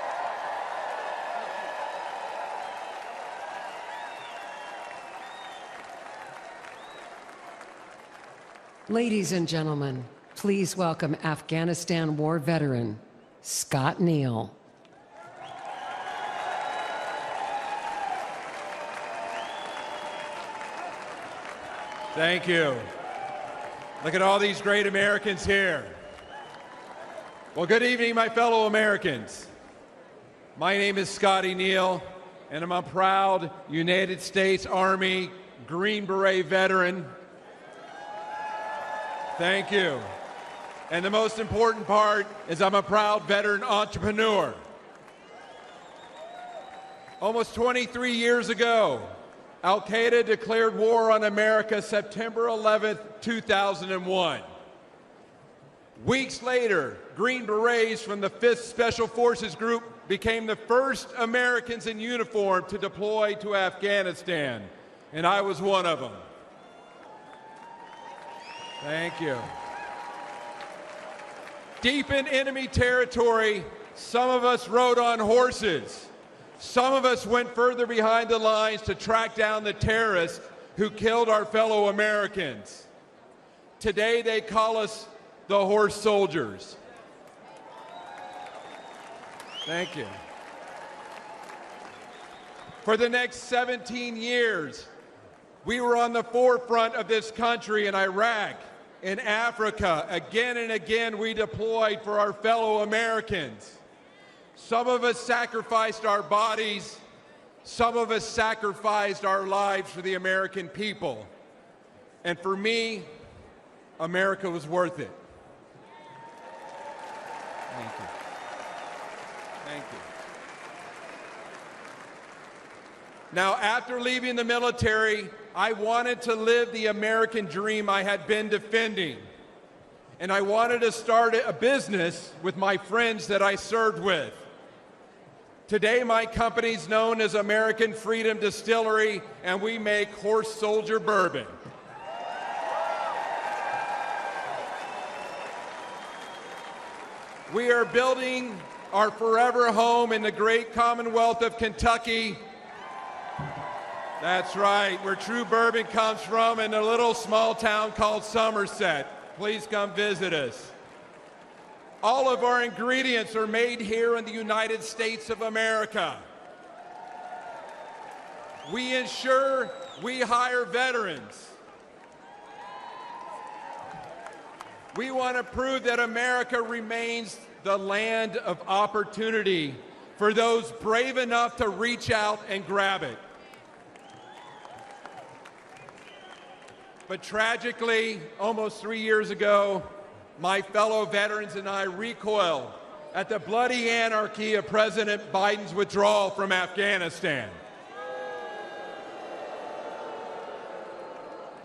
Ladies and gentlemen, please welcome Afghanistan war veteran, Scott Neal. Thank you. Look at all these great Americans here. Well, good evening, my fellow Americans. My name is Scotty Neal, and I'm a proud United States Army Green Beret veteran. Thank you. And the most important part is I'm a proud veteran entrepreneur. Almost 23 years ago, Al-Qaeda declared war on America September 11th, 2001. Weeks later, Green Berets from the 5th Special Forces Group became the first Americans in uniform to deploy to Afghanistan, and I was one of them. Thank you. Deep in enemy territory, some of us rode on horses. Some of us went further behind the lines to track down the terrorists who killed our fellow Americans. Today they call us the horse soldiers. Thank you. For the next 17 years, we were on the forefront of this country in Iraq, in Africa. Again and again, we deployed for our fellow Americans. Some of us sacrificed our bodies. Some of us sacrificed our lives for the American people. And for me, America was worth it. Thank you. Thank you. Now, after leaving the military, I wanted to live the American dream I had been defending. And I wanted to start a business with my friends that I served with. Today, my company's known as American Freedom Distillery, and we make horse soldier bourbon. We are building our forever home in the great Commonwealth of Kentucky. That's right, where true bourbon comes from, in a little small town called Somerset. Please come visit us. All of our ingredients are made here in the United States of America. We ensure we hire veterans. We want to prove that America remains the land of opportunity for those brave enough to reach out and grab it. But tragically, almost 3 years ago, my fellow veterans and I recoiled at the bloody anarchy of President Biden's withdrawal from Afghanistan.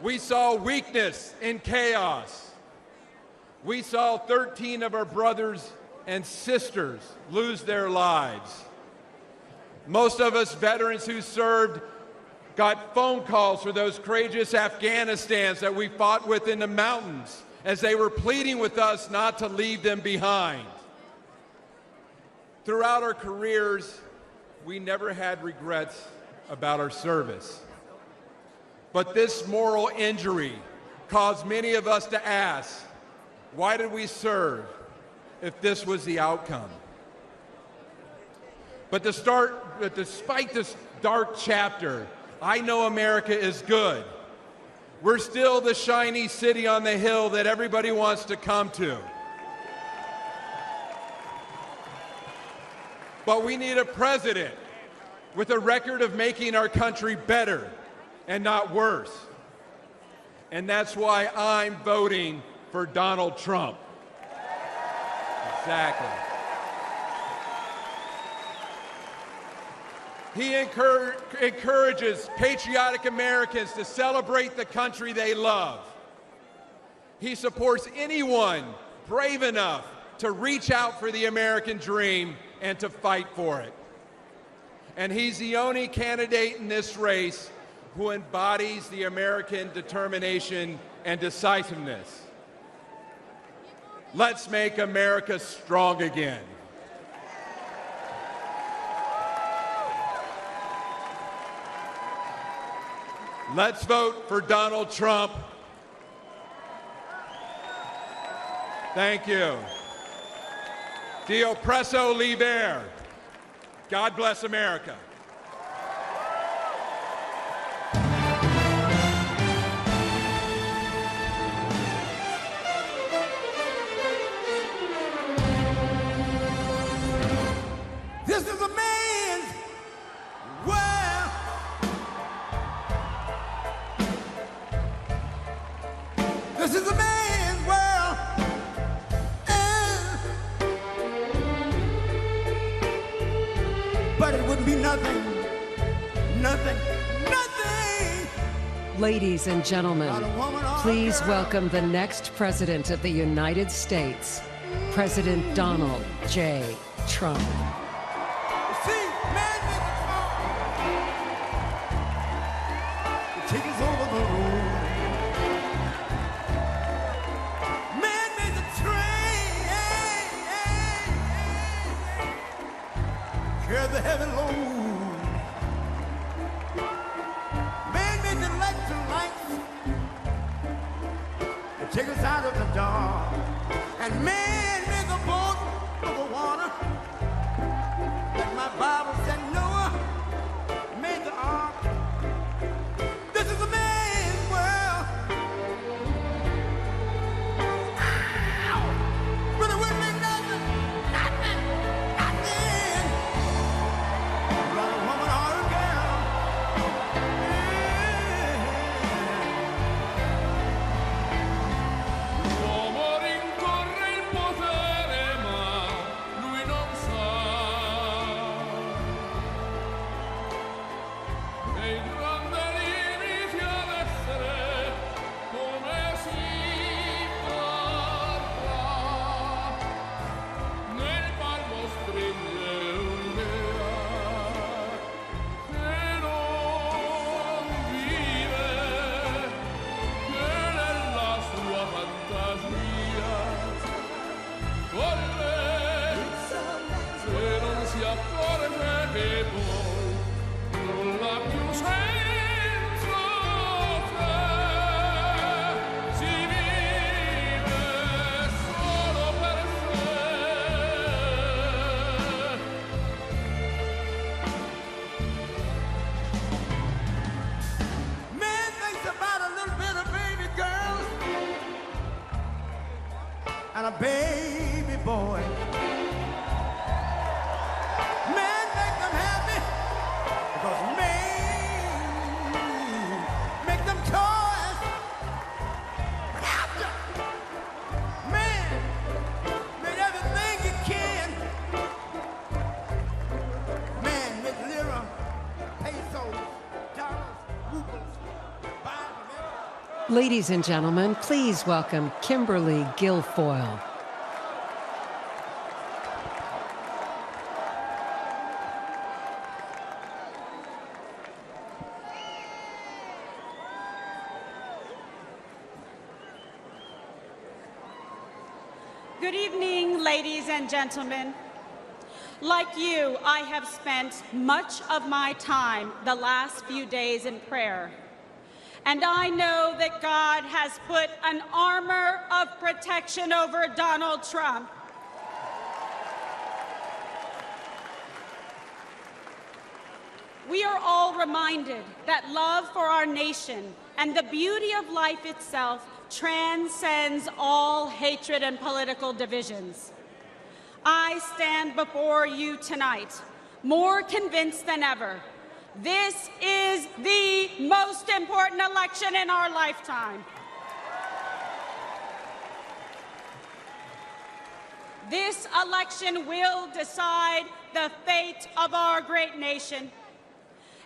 We saw weakness and chaos. We saw 13 of our brothers and sisters lose their lives. Most of us veterans who served got phone calls for those courageous Afghanistans that we fought with in the mountains as they were pleading with us not to leave them behind. Throughout our careers, we never had regrets about our service. But this moral injury caused many of us to ask, why did we serve if this was the outcome? But despite this dark chapter, I know America is good. We're still the shiny city on the hill that everybody wants to come to. But we need a president with a record of making our country better and not worse. And that's why I'm voting for Donald Trump. Exactly. He encourages patriotic Americans to celebrate the country they love. He supports anyone brave enough to reach out for the American dream and to fight for it. And he's the only candidate in this race who embodies the American determination and decisiveness. Let's make America strong again. Let's vote for Donald Trump. Thank you. Dio presso libere. God bless America. This is a man's world. This is a man's world. But it wouldn't be nothing. Ladies and gentlemen, please welcome the next President of the United States, President Donald J. Trump. out of the dark. And man made the boat over water. Like my Bible said, Noah made the ark. This is a man's world. Ow! But it wouldn't be nothing, nothing, nothing. About a woman or a girl. L'uomo rincorre il potere, ma lui non sa che il grande limiti ad essere come si parla nel palmo stringe un'idea che non vive che nella sua fantasia corre se non si accorge che poi non ha più senso se si vive solo per sé. Man thinks about a little bit of baby girls and a baby boy. Man make them happy because man make them toys. But after man made everything he can. Man make lira, pesos, dollars, rubles, Ladies and gentlemen, please welcome Kimberly Guilfoyle. Good evening, ladies and gentlemen. Like you, I have spent much of my time the last few days in prayer. And I know that God has put an armor of protection over Donald Trump. We are all reminded that love for our nation and the beauty of life itself transcends all hatred and political divisions. I stand before you tonight more convinced than ever. This is the most important election in our lifetime. This election will decide the fate of our great nation.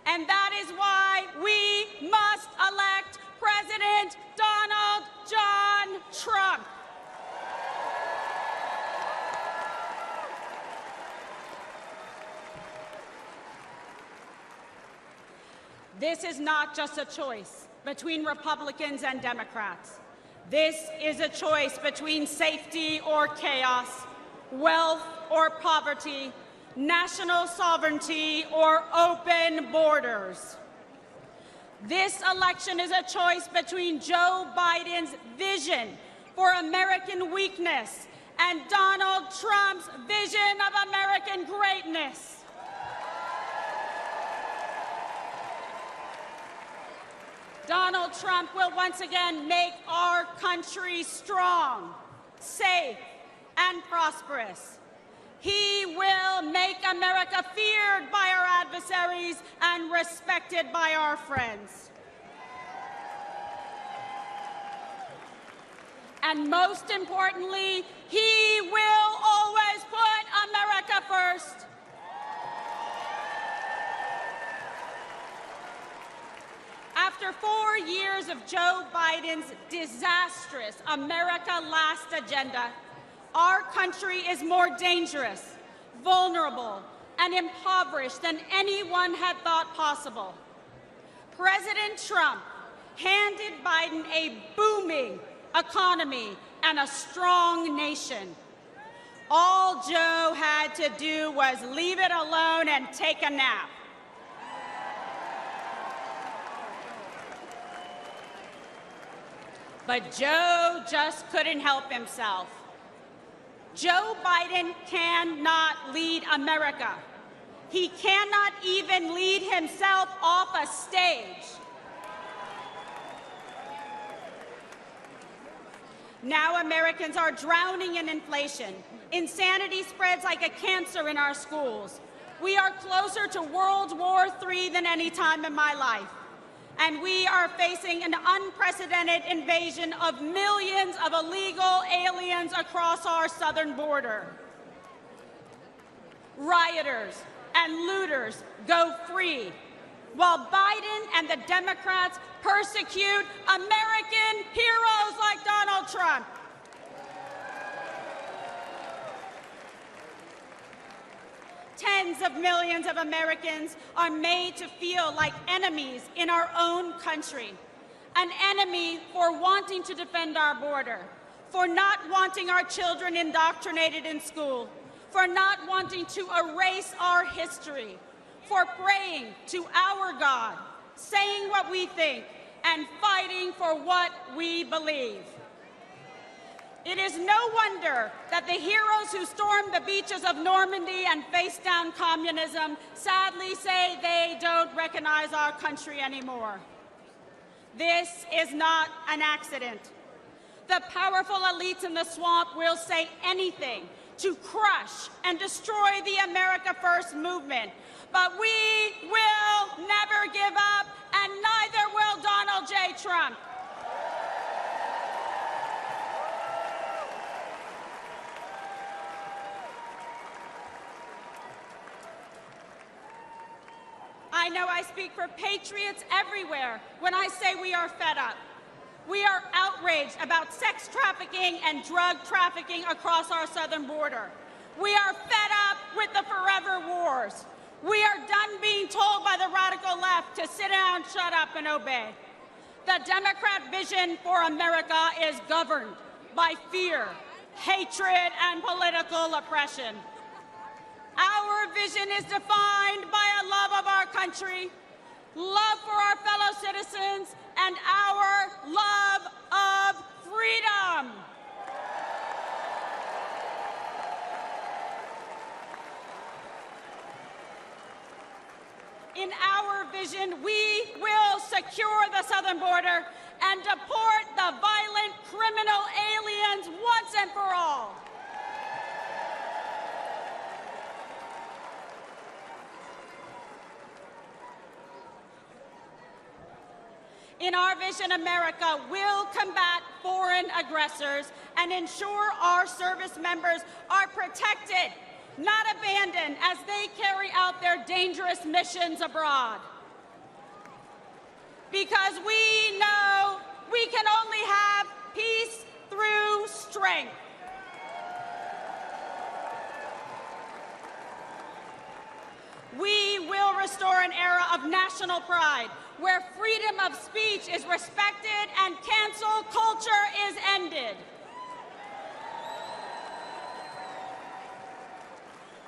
And that is why we must elect President Donald John Trump. This is not just a choice between Republicans and Democrats. This is a choice between safety or chaos, wealth or poverty, national sovereignty or open borders. This election is a choice between Joe Biden's vision for American weakness and Donald Trump's vision of American greatness. Donald Trump will once again make our country strong, safe, and prosperous. He will make America feared by our adversaries and respected by our friends. And most importantly, he will always put America first. After 4 years of Joe Biden's disastrous America Last agenda, our country is more dangerous, vulnerable, and impoverished than anyone had thought possible. President Trump handed Biden a booming economy and a strong nation. All Joe had to do was leave it alone and take a nap. But Joe just couldn't help himself. Joe Biden cannot lead America. He cannot even lead himself off a stage. Now Americans are drowning in inflation. Insanity spreads like a cancer in our schools. We are closer to World War III than any time in my life. And we are facing an unprecedented invasion of millions of illegal aliens across our southern border. Rioters and looters go free, while Biden and the Democrats persecute American heroes like Donald Trump. Tens of millions of Americans are made to feel like enemies in our own country. An enemy for wanting to defend our border, for not wanting our children indoctrinated in school, for not wanting to erase our history, for praying to our God, saying what we think, and fighting for what we believe. It is no wonder that the heroes who stormed the beaches of Normandy and faced down communism sadly say they don't recognize our country anymore. This is not an accident. The powerful elites in the swamp will say anything to crush and destroy the America First movement. But we will never give up, and neither will Donald J. Trump. I know I speak for patriots everywhere when I say we are fed up. We are outraged about sex trafficking and drug trafficking across our southern border. We are fed up with the forever wars. We are done being told by the radical left to sit down, shut up, and obey. The Democrat vision for America is governed by fear, hatred, and political oppression. Our vision is defined by a love of our country, love for our fellow citizens, and our love of freedom. In our vision, we will secure the southern border and deport the violent criminal aliens once and for all. In our vision, America will combat foreign aggressors and ensure our service members are protected, not abandoned, as they carry out their dangerous missions abroad. Because we know we can only have peace through strength. We will restore an era of national pride, where freedom of speech is respected and cancel culture is ended.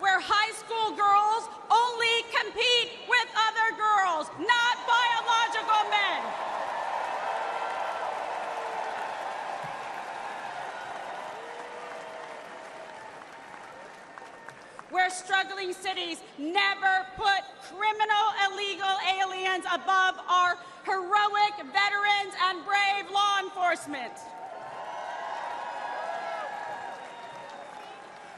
Where high school girls only compete with other girls, not biological men. Where struggling cities never put criminal illegal aliens above our heroic veterans and brave law enforcement.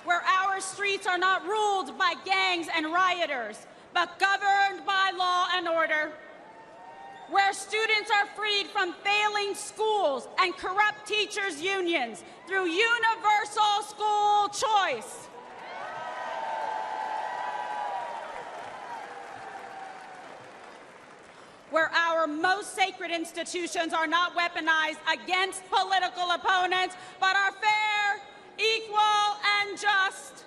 Where our streets are not ruled by gangs and rioters, but governed by law and order. Where students are freed from failing schools and corrupt teachers' unions through universal school choice. Where our most sacred institutions are not weaponized against political opponents, but are fair, equal, and just.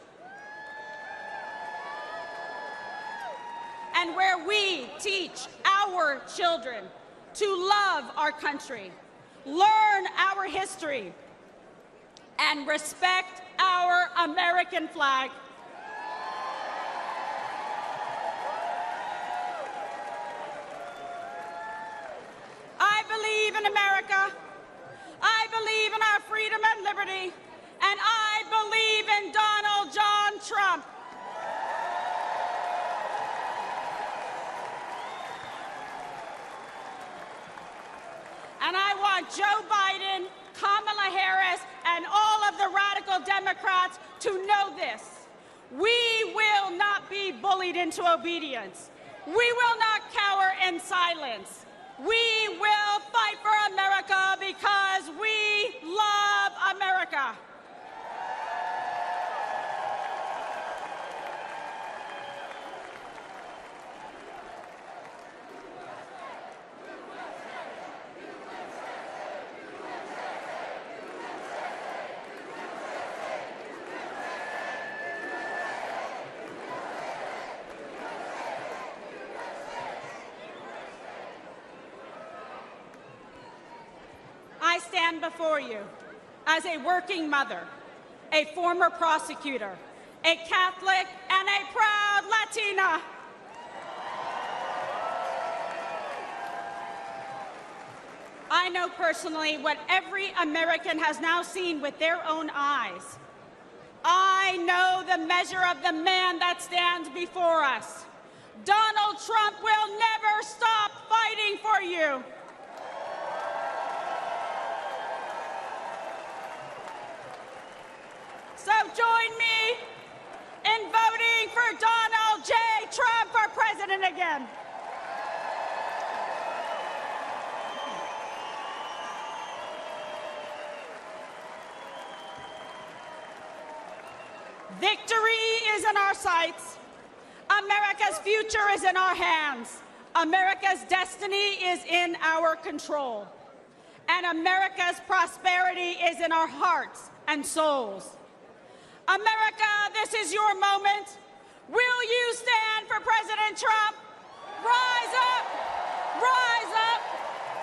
And where we teach our children to love our country, learn our history, and respect our American flag. I believe in America. believe in our freedom and liberty, and I believe in Donald John Trump. And I want Joe Biden, Kamala Harris, and all of the radical Democrats to know this. We will not be bullied into obedience. We will not cower in silence. We will fight for America because we love America. I stand before you as a working mother, a former prosecutor, a Catholic, and a proud Latina. I know personally what every American has now seen with their own eyes. I know the measure of the man that stands before us. Donald Trump will never stop fighting for you. So join me in voting for Donald J. Trump for president again. Victory is in our sights. America's future is in our hands. America's destiny is in our control. And America's prosperity is in our hearts and souls. America, this is your moment. Will you stand for President Trump? Rise up! Rise up!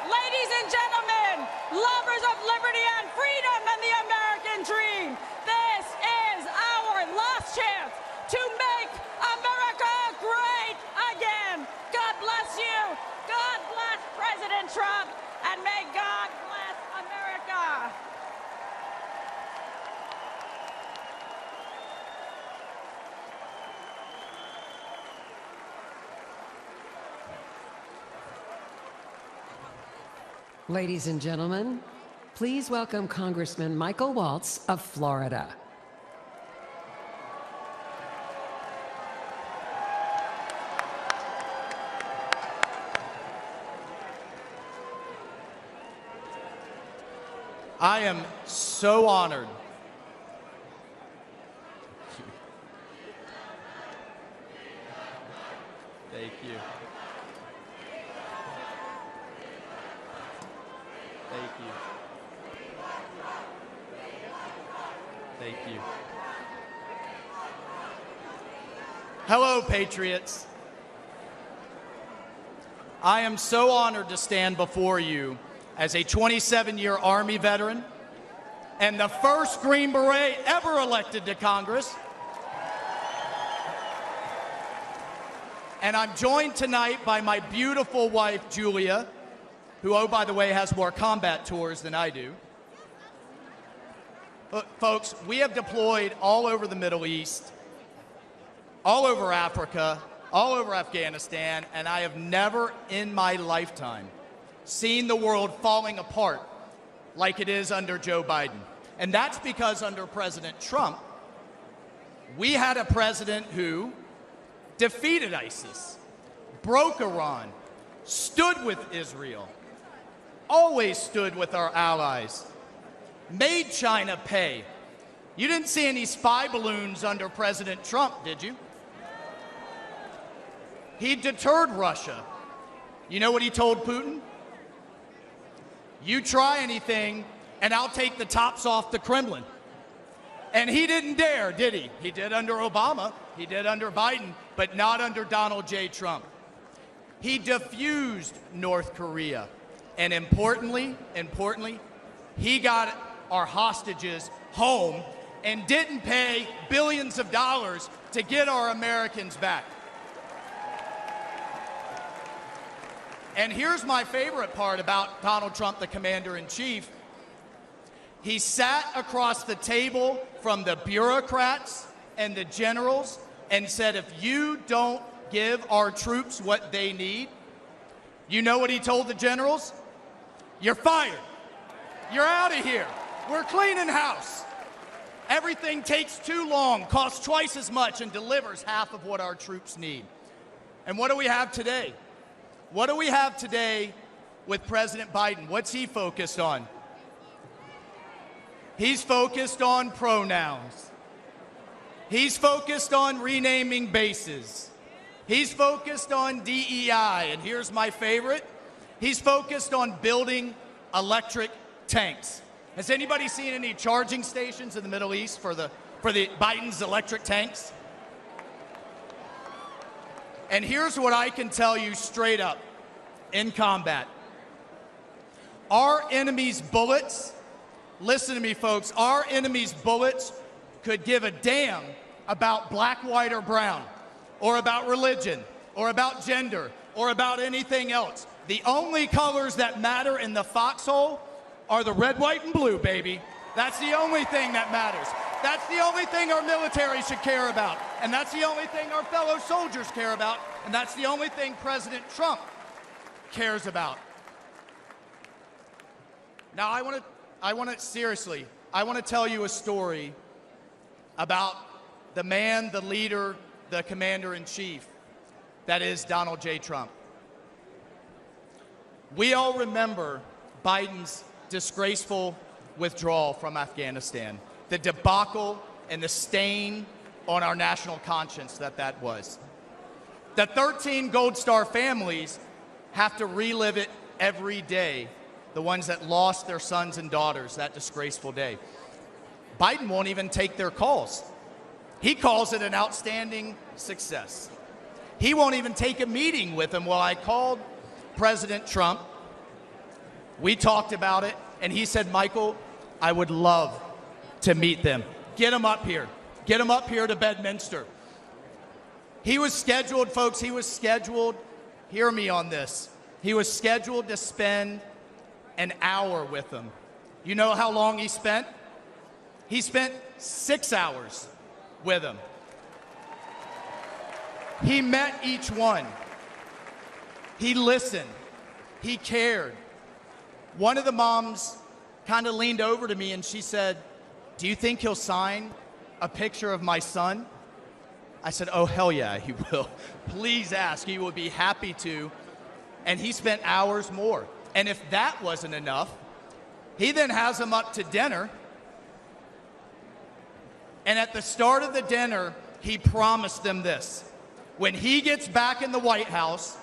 Ladies and gentlemen, lovers of liberty and freedom and the American dream, this is our last chance to make America great again. God bless you. God bless President Trump, and may God bless America. Ladies and gentlemen, please welcome Congressman Michael Waltz of Florida. I am so honored. Thank you. Thank you. Thank you. Hello, Patriots. I am so honored to stand before you as a 27-year Army veteran and the first Green Beret ever elected to Congress. And I'm joined tonight by my beautiful wife, Julia, who, oh, by the way, has more combat tours than I do. Look, folks, we have deployed all over the Middle East, all over Africa, all over Afghanistan, and I have never in my lifetime seen the world falling apart like it is under Joe Biden. And that's because under President Trump, we had a president who defeated ISIS, broke Iran, stood with Israel, always stood with our allies, made China pay. You didn't see any spy balloons under President Trump, did you? He deterred Russia. You know what he told Putin? You try anything, and I'll take the tops off the Kremlin. And he didn't dare, did he? He did under Obama, he did under Biden, but not under Donald J. Trump. He diffused North Korea. And importantly, he got our hostages home and didn't pay billions of dollars to get our Americans back. And here's my favorite part about Donald Trump, the commander-in-chief. He sat across the table from the bureaucrats and the generals and said, if you don't give our troops what they need, you know what he told the generals? You're fired. You're out of here. We're cleaning house. Everything takes too long, costs twice as much, and delivers half of what our troops need. And what do we have today? What do we have today with President Biden? What's he focused on? He's focused on pronouns. He's focused on renaming bases. He's focused on DEI, and here's my favorite. He's focused on building electric tanks. Has anybody seen any charging stations in the Middle East for the Biden's electric tanks? And here's what I can tell you straight up in combat. Our enemy's bullets, listen to me folks, our enemy's bullets could give a damn about black, white, or brown, or about religion, or about gender, or about anything else. The only colors that matter in the foxhole are the red, white, and blue, baby. That's the only thing that matters. That's the only thing our military should care about. And that's the only thing our fellow soldiers care about. And that's the only thing President Trump cares about. Now, I want to tell you a story about the man, the leader, the commander-in-chief, that is Donald J. Trump. We all remember Biden's disgraceful withdrawal from Afghanistan, the debacle and the stain on our national conscience that was. The 13 Gold Star families have to relive it every day, the ones that lost their sons and daughters that disgraceful day. Biden won't even take their calls. He calls it an outstanding success. He won't even take a meeting with them. Well, I called President Trump. We talked about it, and he said, Michael, I would love to meet them. Get them up here. Get them up here to Bedminster. He was scheduled, folks, hear me on this. He was scheduled to spend an hour with them. You know how long he spent? He spent 6 hours with them. He met each one. He listened. He cared. One of the moms kind of leaned over to me and she said, do you think he'll sign a picture of my son? I said, oh, hell yeah, he will. Please ask. He will be happy to. And he spent hours more. And if that wasn't enough, he then has them up to dinner. And at the start of the dinner, he promised them this. When he gets back in the White House,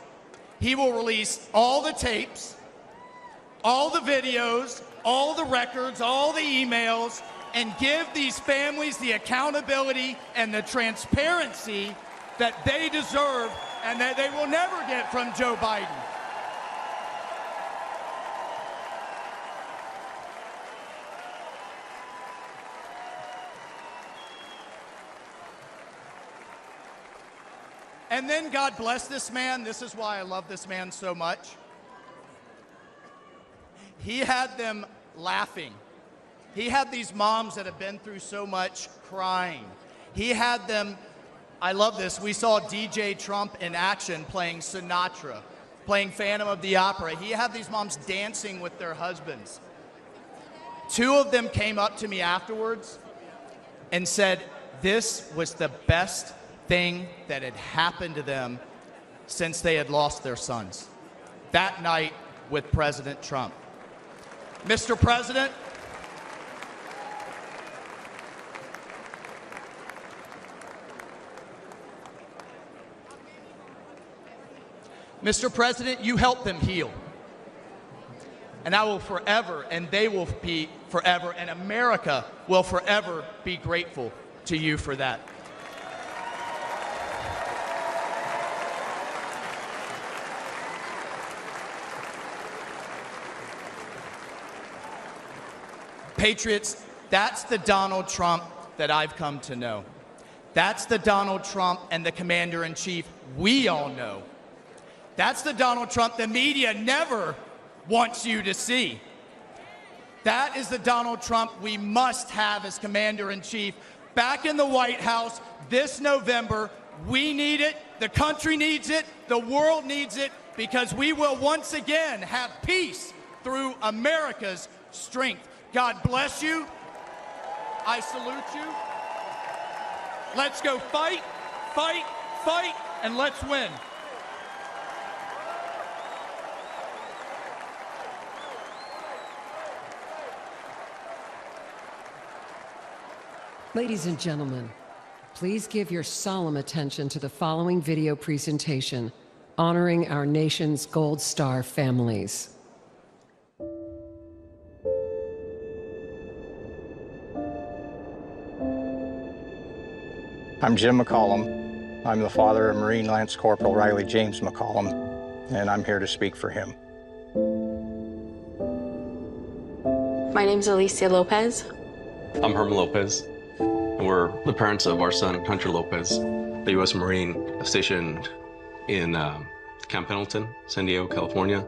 he will release all the tapes, all the videos, all the records, all the emails, and give these families the accountability and the transparency that they deserve and that they will never get from Joe Biden. And then God bless this man. This is why I love this man so much. He had them laughing. He had these moms that have been through so much crying. He had them, I love this, we saw DJ Trump in action playing Sinatra, playing Phantom of the Opera. He had these moms dancing with their husbands. 2 of them came up to me afterwards and said, this was the best thing that had happened to them since they had lost their sons. That night with President Trump. Mr. President, you helped them heal. And I will forever, and they will be forever, and America will forever be grateful to you for that. Patriots, that's the Donald Trump that I've come to know. That's the Donald Trump and the commander-in-chief we all know. That's the Donald Trump the media never wants you to see. That is the Donald Trump we must have as Commander-in-Chief back in the White House this November. We need it, the country needs it, the world needs it, because we will once again have peace through America's strength. God bless you. I salute you. Let's go fight, fight, fight, and let's win. Ladies and gentlemen, please give your solemn attention to the following video presentation honoring our nation's Gold Star families. I'm Jim McCollum. I'm the father of Marine Lance Corporal Riley James McCollum, and I'm here to speak for him. My name's Alicia Lopez. I'm Herman Lopez, and we're the parents of our son, Hunter Lopez, the U.S. Marine stationed in Camp Pendleton, San Diego, California,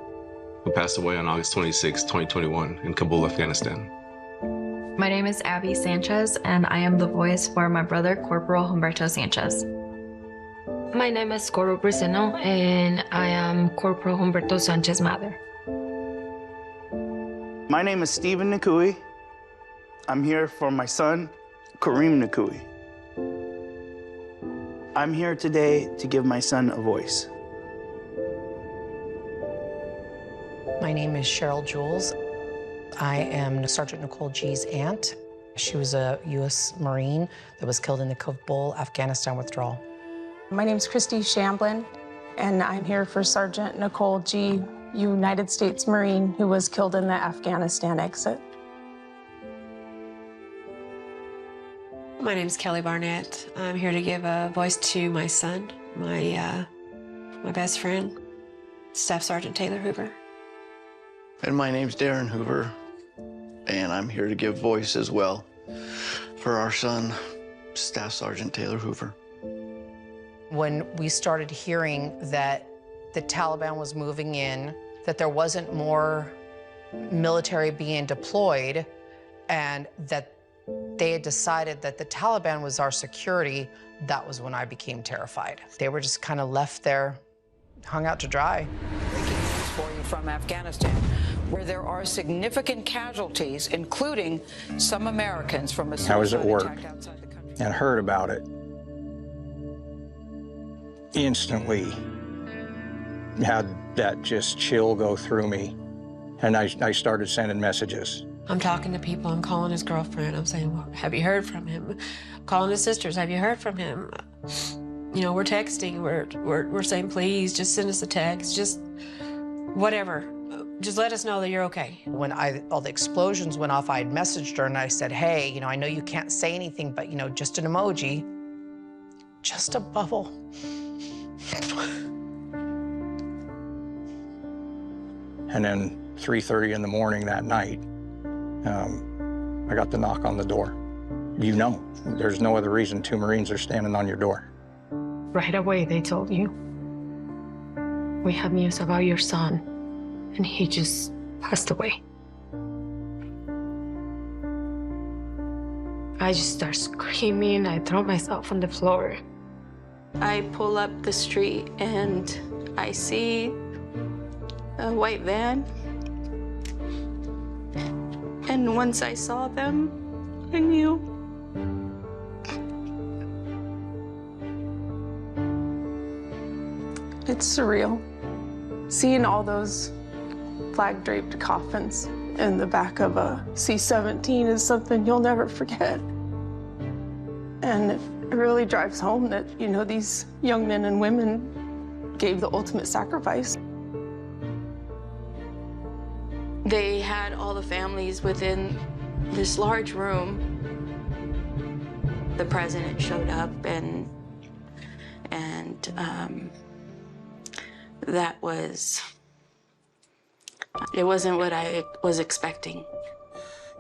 who passed away on August 26, 2021 in Kabul, Afghanistan. My name is Abby Sanchez, and I am the voice for my brother, Corporal Humberto Sanchez. My name is Coro Briceno, and I am Corporal Humberto Sanchez's mother. My name is Stephen Nakui. I'm here for my son, Kareem Nakui. I'm here today to give my son a voice. My name is Cheryl Jules. I am Sergeant Nicole G's aunt. She was a U.S. Marine that was killed in the Kabul, Afghanistan withdrawal. My name is Christy Shamblin, and I'm here for Sergeant Nicole G, United States Marine, who was killed in the Afghanistan exit. My name is Kelly Barnett. I'm here to give a voice to my son, my best friend, Staff Sergeant Taylor Hoover. And my name's Darren Hoover, and I'm here to give voice as well for our son, Staff Sergeant Taylor Hoover. When we started hearing that the Taliban was moving in, that there wasn't more military being deployed, and that they had decided that the Taliban was our security, that was when I became terrified. They were just kind of left there, hung out to dry. For you from Afghanistan, where there are significant casualties, including some Americans from a I was at suicide work attack outside the country. and heard about it. Instantly had that just chill go through me, and I started sending messages. I'm talking to people. I'm calling his girlfriend. I'm saying, well, have you heard from him? I'm calling his sisters. Have you heard from him? You know, we're texting. We're saying, please, just send us a text. Just whatever. Just let us know that you're okay. When all the explosions went off, I had messaged her and I said, hey, you know, I know you can't say anything, but, you know, just an emoji, just a bubble. And then 3:30 in the morning that night, I got the knock on the door. You know, there's no other reason 2 Marines are standing on your door. Right away, they told you, we have news about your son, and he just passed away. I just start screaming. I throw myself on the floor. I pull up the street and I see a white van. And once I saw them, I knew. It's surreal. Seeing all those flag-draped coffins in the back of a C-17 is something you'll never forget. And it really drives home that, you know, these young men and women gave the ultimate sacrifice. They had all the families within this large room. The president showed up, and that was, it wasn't what I was expecting.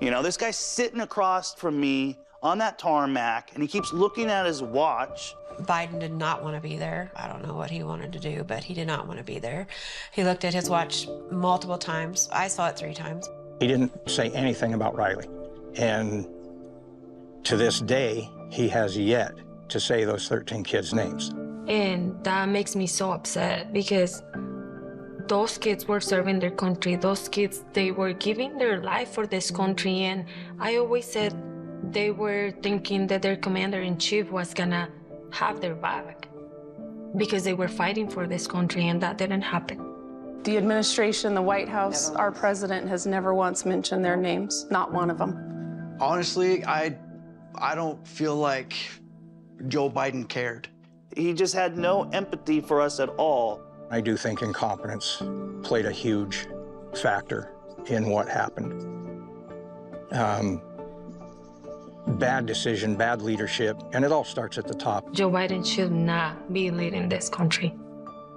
You know, this guy's sitting across from me on that tarmac, and he keeps looking at his watch. Biden did not want to be there. I don't know what he wanted to do, but he did not want to be there. He looked at his watch multiple times. I saw it 3 times. He didn't say anything about Riley. And to this day, he has yet to say those 13 kids' names. And that makes me so upset because those kids were serving their country. Those kids, they were giving their life for this country. And I always said they were thinking that their commander-in-chief was gonna have their back because they were fighting for this country, and that didn't happen. The administration, the White House, our president has never once mentioned their names, not one of them. Honestly, I don't feel like Joe Biden cared. He just had no empathy for us at all. I do think incompetence played a huge factor in what happened. Bad decision, bad leadership, and it all starts at the top. Joe Biden should not be leading this country.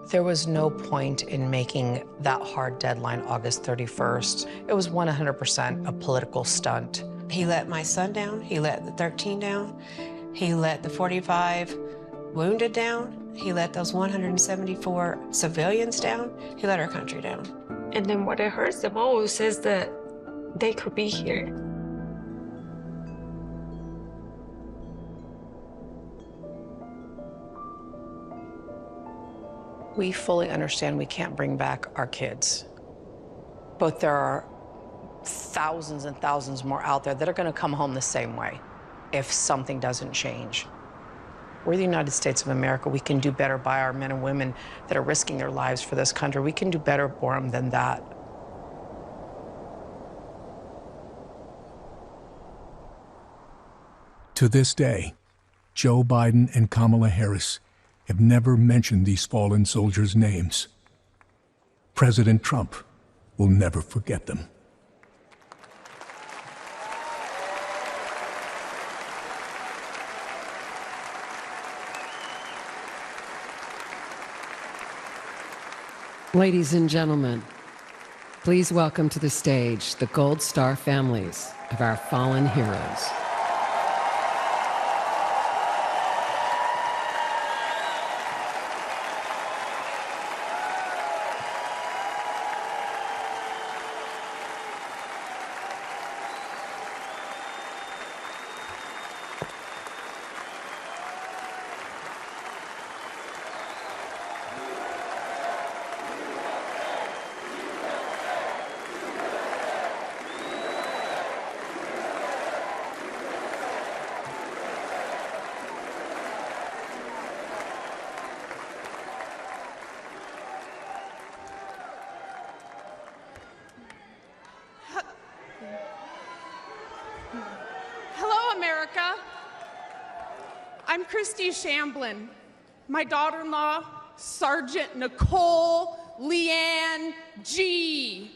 There was no point in making that hard deadline August 31st. It was 100% a political stunt. He let my son down. He let the 13 down. He let the 45 wounded down. He let those 174 civilians down. He let our country down. And then what it hurts the most is that they could be here. We fully understand we can't bring back our kids, but there are thousands and thousands more out there that are going to come home the same way if something doesn't change. We're the United States of America. We can do better by our men and women that are risking their lives for this country. We can do better for them than that. To this day, Joe Biden and Kamala Harris have never mentioned these fallen soldiers' names. President Trump will never forget them. Ladies and gentlemen, please welcome to the stage the Gold Star families of our fallen heroes. Hello, America. I'm Christy Shamblin. My daughter-in-law, Sergeant Nicole Leanne G.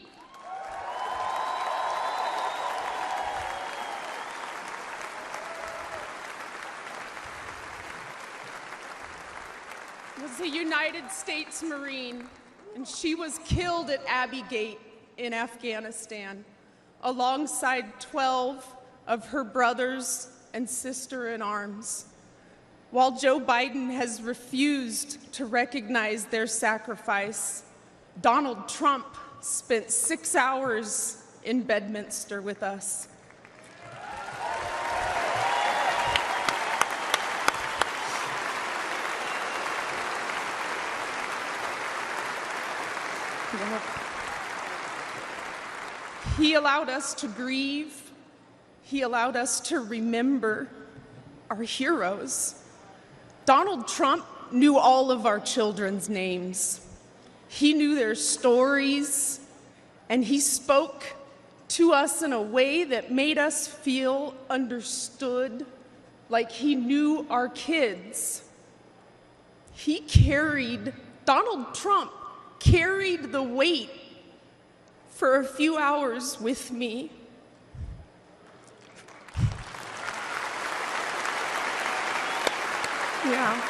Was a United States Marine, and she was killed at Abbey Gate in Afghanistan, alongside 12 of her brothers and sister-in-arms. While Joe Biden has refused to recognize their sacrifice, Donald Trump spent 6 hours in Bedminster with us. He allowed us to grieve. He allowed us to remember our heroes. Donald Trump knew all of our children's names. He knew their stories, and he spoke to us in a way that made us feel understood, like he knew our kids. Donald Trump carried the weight for a few hours with me. Yeah.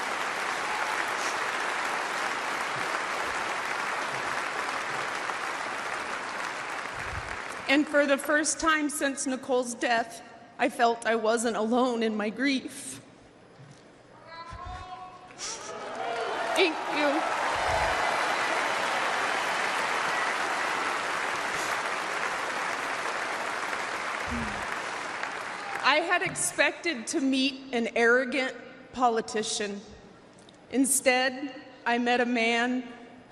And for the first time since Nicole's death, I felt I wasn't alone in my grief. Thank you. I had expected to meet an arrogant politician. Instead, I met a man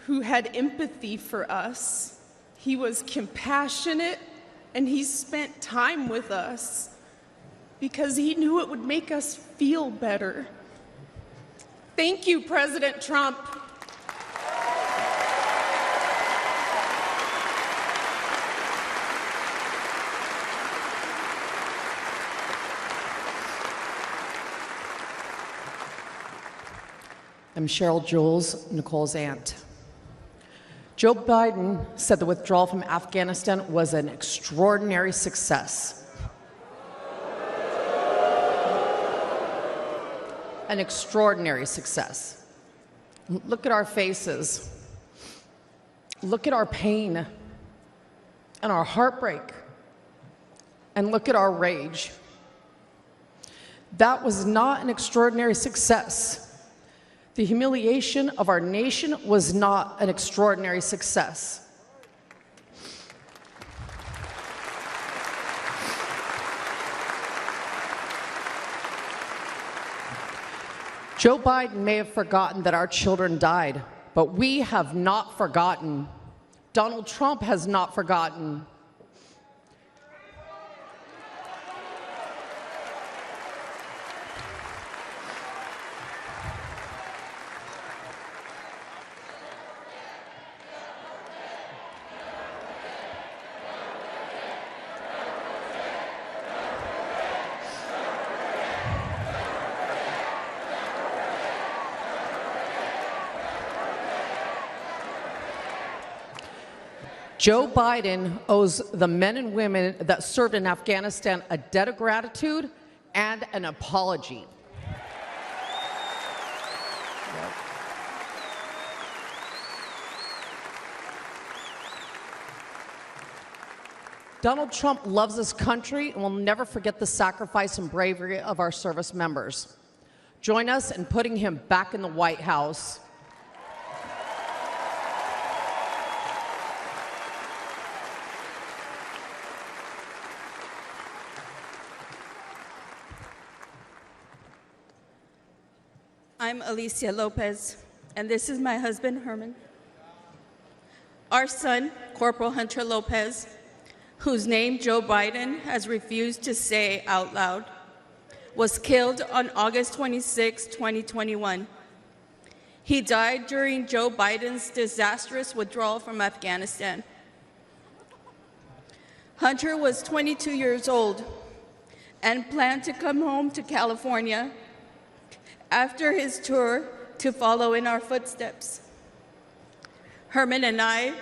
who had empathy for us. He was compassionate, and he spent time with us because he knew it would make us feel better. Thank you, President Trump. I'm Cheryl Jules, Nicole's aunt. Joe Biden said the withdrawal from Afghanistan was an extraordinary success. An extraordinary success. Look at our faces. Look at our pain and our heartbreak. And look at our rage. That was not an extraordinary success. The humiliation of our nation was not an extraordinary success. Joe Biden may have forgotten that our children died, but we have not forgotten. Donald Trump has not forgotten. Joe Biden owes the men and women that served in Afghanistan a debt of gratitude and an apology. Donald Trump loves this country and will never forget the sacrifice and bravery of our service members. Join us in putting him back in the White House. I'm Alicia Lopez, and this is my husband, Herman. Our son, Corporal Hunter Lopez, whose name Joe Biden has refused to say out loud, was killed on August 26, 2021. He died during Joe Biden's disastrous withdrawal from Afghanistan. Hunter was 22 years old and planned to come home to California after his tour to follow in our footsteps. Herman and I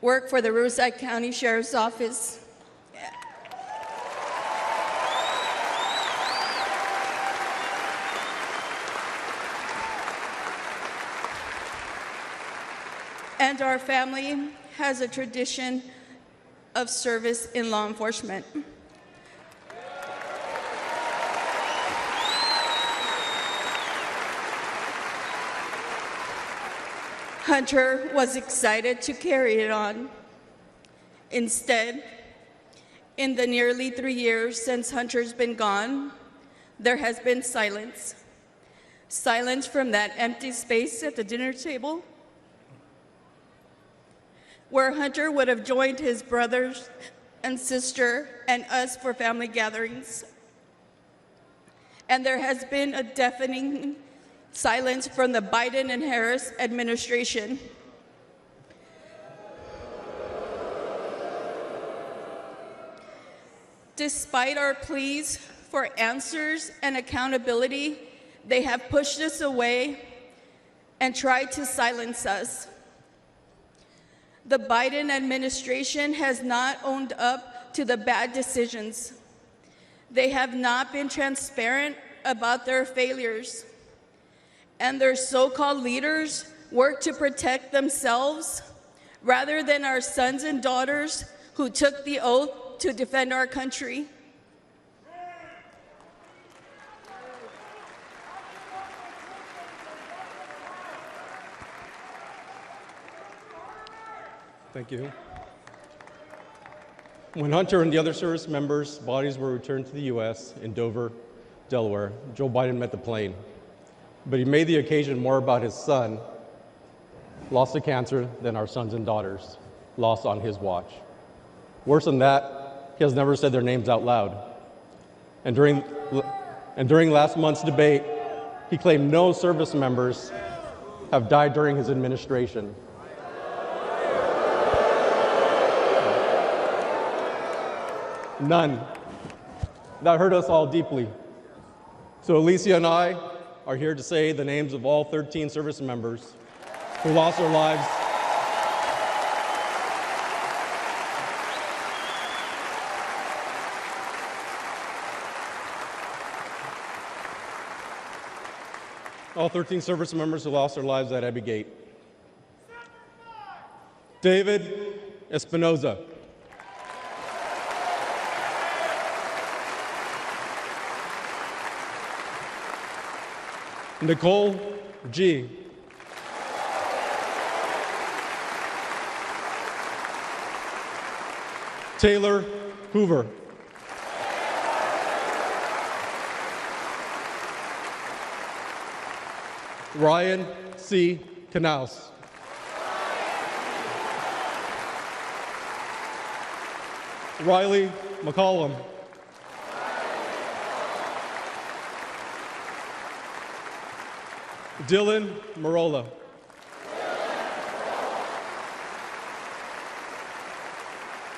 work for the Riverside County Sheriff's Office. And our family has a tradition of service in law enforcement. Hunter was excited to carry it on. Instead, in the nearly 3 years since Hunter's been gone, there has been silence. Silence from that empty space at the dinner table, where Hunter would have joined his brothers and sister and us for family gatherings. And there has been a deafening silence from the Biden and Harris administration. Despite our pleas for answers and accountability, they have pushed us away and tried to silence us. The Biden administration has not owned up to the bad decisions. They have not been transparent about their failures. And their so-called leaders work to protect themselves rather than our sons and daughters who took the oath to defend our country. Thank you. When Hunter and the other service members' bodies were returned to the U.S. in Dover, Delaware, Joe Biden met the plane. But he made the occasion more about his son, lost to cancer, than our sons and daughters, lost on his watch. Worse than that, he has never said their names out loud. And during last month's debate, he claimed no service members have died during his administration. None. That hurt us all deeply. So Alicia and I are here to say the names of all 13 service members who lost their lives at Abbey Gate. David Espinoza. Nicole G. Taylor Hoover. Ryan C. Knaus. Riley McCollum. Dylan Marola.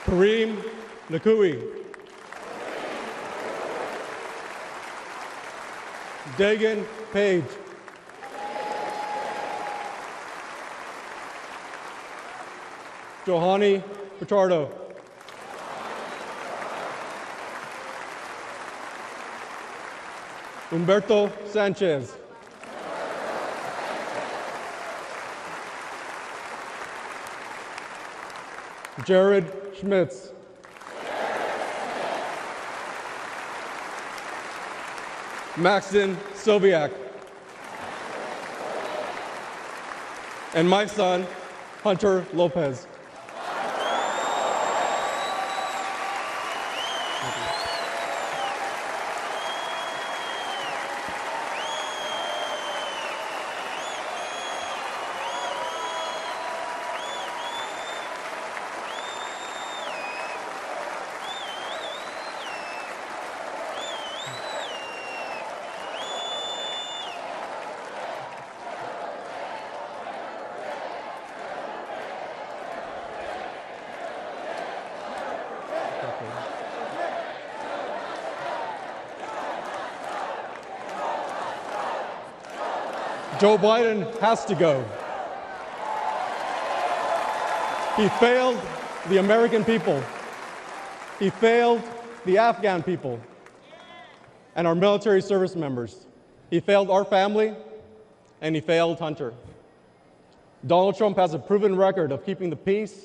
Kareem Nakui. Dagan Page. Johanny Pichardo. Humberto Sanchez. Jared Schmitz. Maxton Sobiak. And my son, Hunter Lopez. Joe Biden has to go. He failed the American people. He failed the Afghan people and our military service members. He failed our family, and he failed Hunter. Donald Trump has a proven record of keeping the peace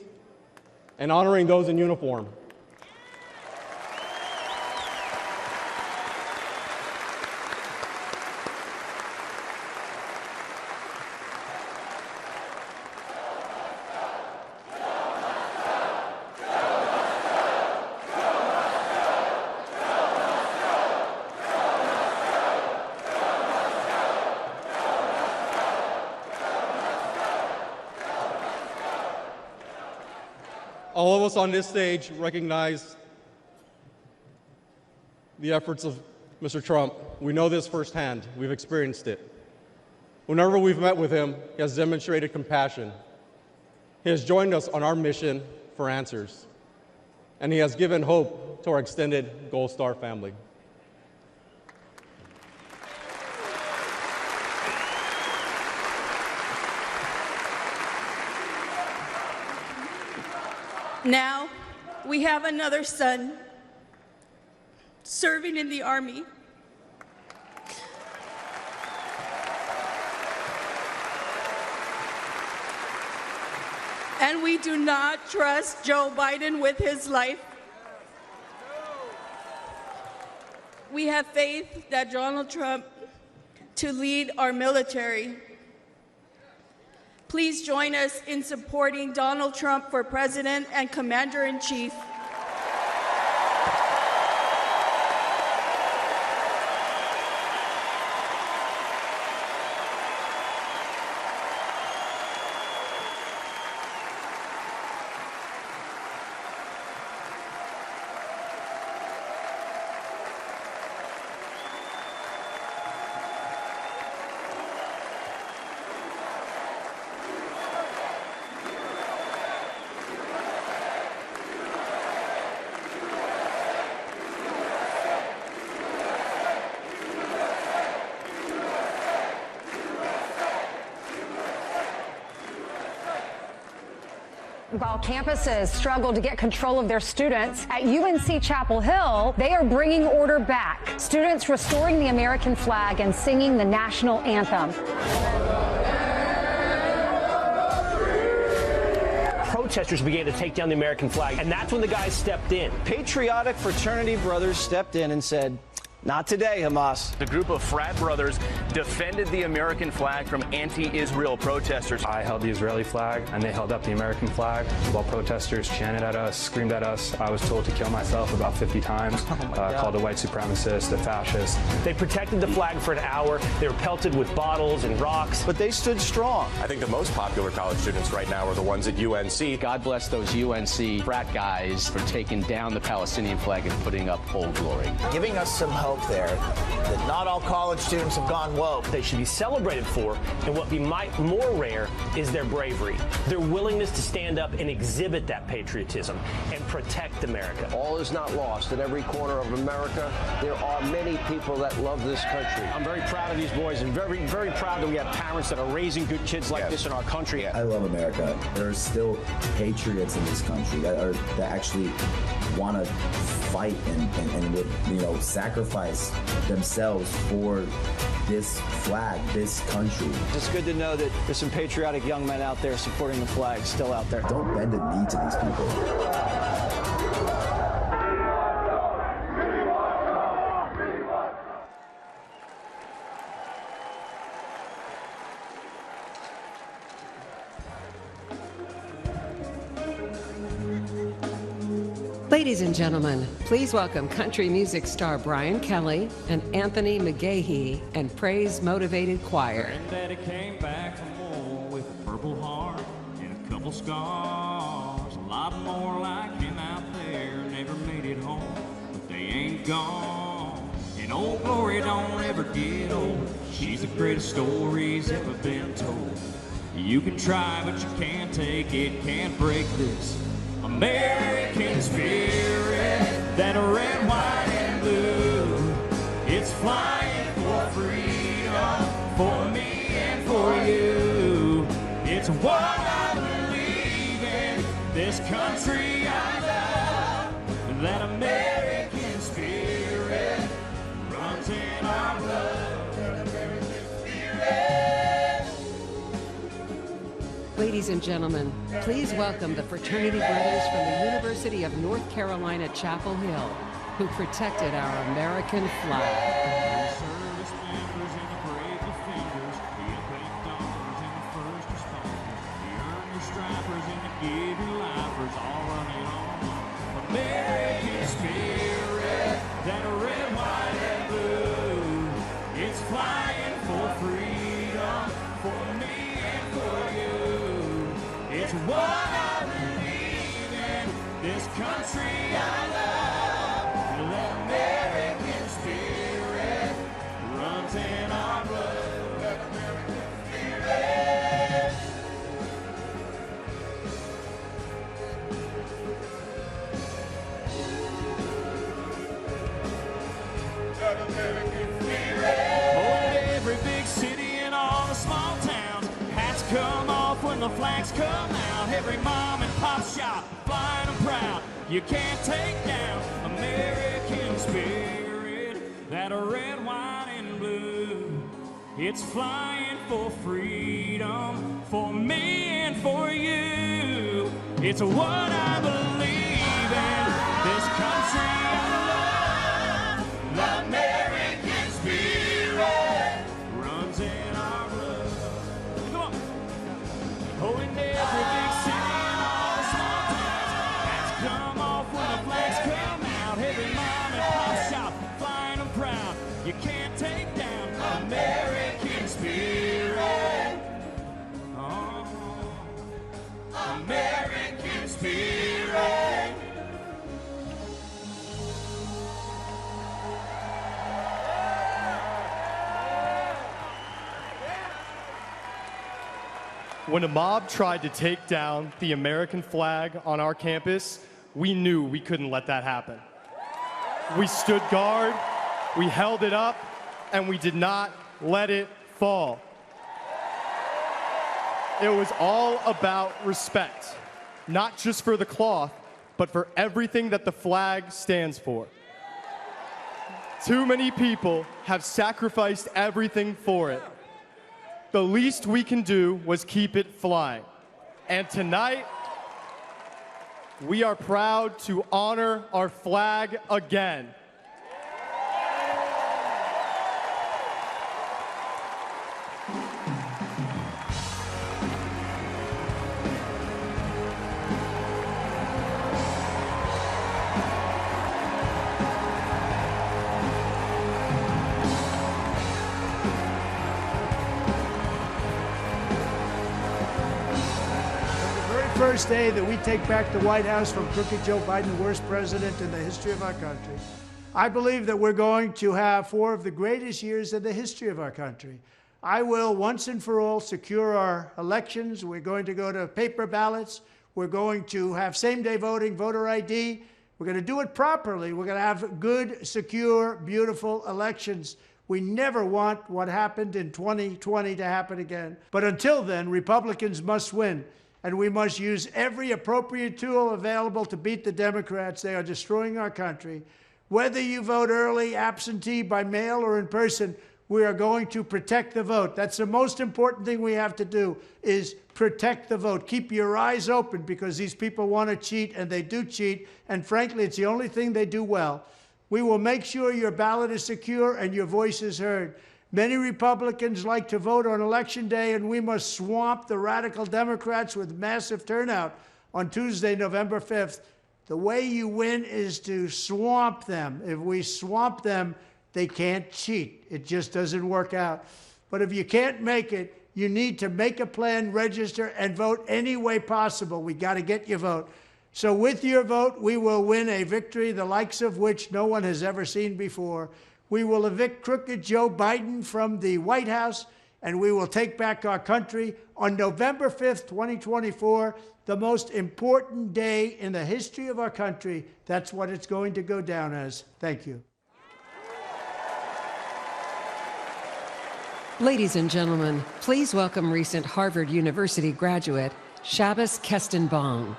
and honoring those in uniform. All of us on this stage recognize the efforts of Mr. Trump. We know this firsthand. We've experienced it. Whenever we've met with him, he has demonstrated compassion. He has joined us on our mission for answers, and he has given hope to our extended Gold Star family. Now, we have another son serving in the Army. And we do not trust Joe Biden with his life. We have faith that Donald Trump to lead our military. Please join us in supporting Donald Trump for President and Commander-in-Chief. While campuses struggle to get control of their students, at UNC Chapel Hill, they are bringing order back. Students restoring the American flag and singing the national anthem. Protesters began to take down the American flag, and that's when the guys stepped in. Patriotic fraternity brothers stepped in and said, "Not today, Hamas." The group of frat brothers defended the American flag from anti-Israel protesters. I held the Israeli flag, and they held up the American flag while protesters chanted at us, screamed at us. I was told to kill myself about 50 times, called a white supremacist, a fascist. They protected the flag for an hour. They were pelted with bottles and rocks. But they stood strong. I think the most popular college students right now are the ones at UNC. God bless those UNC frat guys for taking down the Palestinian flag and putting up Old Glory. Giving us some hope there that not all college students have gone woke. They should be celebrated for, and what be more rare is their bravery, their willingness to stand up and exhibit that patriotism and protect America. All is not lost. In every corner of America, there are many people that love this country. I'm very proud of these boys and very, very proud that we have parents that are raising good kids like this in our country. I love America. There are still patriots in this country that actually want to fight and would, sacrifice themselves for this flag, this country. It's good to know that there's some patriotic young men out there supporting the flag still out there. Don't bend the knee to these people. Ladies and gentlemen, please welcome country music star Brian Kelly and Anthony McGahee and Praise Motivated Choir. Granddaddy came back from war with a purple heart and a couple scars. A lot more like him out there never made it home, but they ain't gone. And Old Glory don't ever get old. She's the greatest story's ever been told. You can try, but you can't take it, can't break this American spirit, that red, white, and blue. It's flying for freedom, for me and for you. It's what I believe in, this country I love. That American spirit runs in our blood. That American spirit. Ladies and gentlemen, please welcome the fraternity brothers from the University of North Carolina, Chapel Hill, who protected our American flag. Service members and the brave defenders, the epic donors and the first responders, the earnest stripers and the giving lifers, all running on American spirit, that red, white, and blue. It's flying for freedom, for me and for you. It's what I believe in, this country I love. That American spirit runs in our blood. That American spirit. That American spirit. Oh, in every big city and all the small towns, hats come off when the flags come out. Every mom and pop shop flying them proud. You can't take down American spirit, that red, white, and blue. It's flying for freedom, for me and for you. It's what I believe in, this country I love. The American spirit runs in our blood. Come on. Oh, in every big city and all the small towns, hats come off when the flags come out. Every mom and pop shop flying them proud. You can't take down American spirit. Oh, American spirit. When a mob tried to take down the American flag on our campus, we knew we couldn't let that happen. We stood guard, we held it up, and we did not let it fall. It was all about respect. not just for the cloth, but for everything that the flag stands for. Too many people have sacrificed everything for it. The least we can do was keep it flying. And tonight, we are proud to honor our flag again. First day that we take back the White House from crooked Joe Biden, the worst president in the history of our country, I believe that we're going to have 4 of the greatest years in the history of our country. I will once and for all secure our elections. We're going to go to paper ballots. We're going to have same-day voting, voter ID. We're going to do it properly. We're going to have good, secure, beautiful elections. We never want what happened in 2020 to happen again. But until then, Republicans must win. And we must use every appropriate tool available to beat the Democrats. They are destroying our country. Whether you vote early, absentee, by mail, or in person, we are going to protect the vote. That's the most important thing we have to do, is protect the vote. Keep your eyes open, because these people want to cheat, and they do cheat. And frankly, it's the only thing they do well. We will make sure your ballot is secure and your voice is heard. Many Republicans like to vote on Election Day, and we must swamp the radical Democrats with massive turnout on Tuesday, November 5th. The way you win is to swamp them. If we swamp them, they can't cheat. It just doesn't work out. But if you can't make it, you need to make a plan, register, and vote any way possible. We got to get your vote. So with your vote, we will win a victory the likes of which no one has ever seen before. We will evict crooked Joe Biden from the White House, and we will take back our country on November 5th, 2024, the most important day in the history of our country. That's what it's going to go down as. Thank you. Ladies and gentlemen, please welcome recent Harvard University graduate, Shabbos Kestenbaum.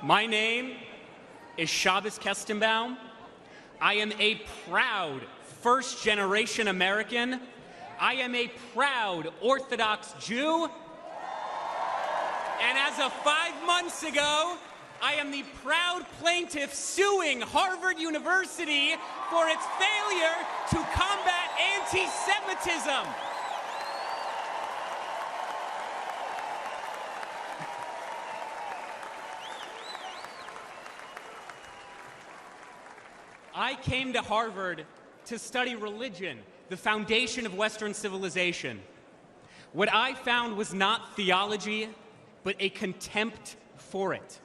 My name is Shabbos Kestenbaum. I am a proud first-generation American. I am a proud Orthodox Jew. And as of 5 months ago, I am the proud plaintiff suing Harvard University for its failure to combat anti-Semitism. I came to Harvard to study religion, the foundation of Western civilization. What I found was not theology, but a contempt for it.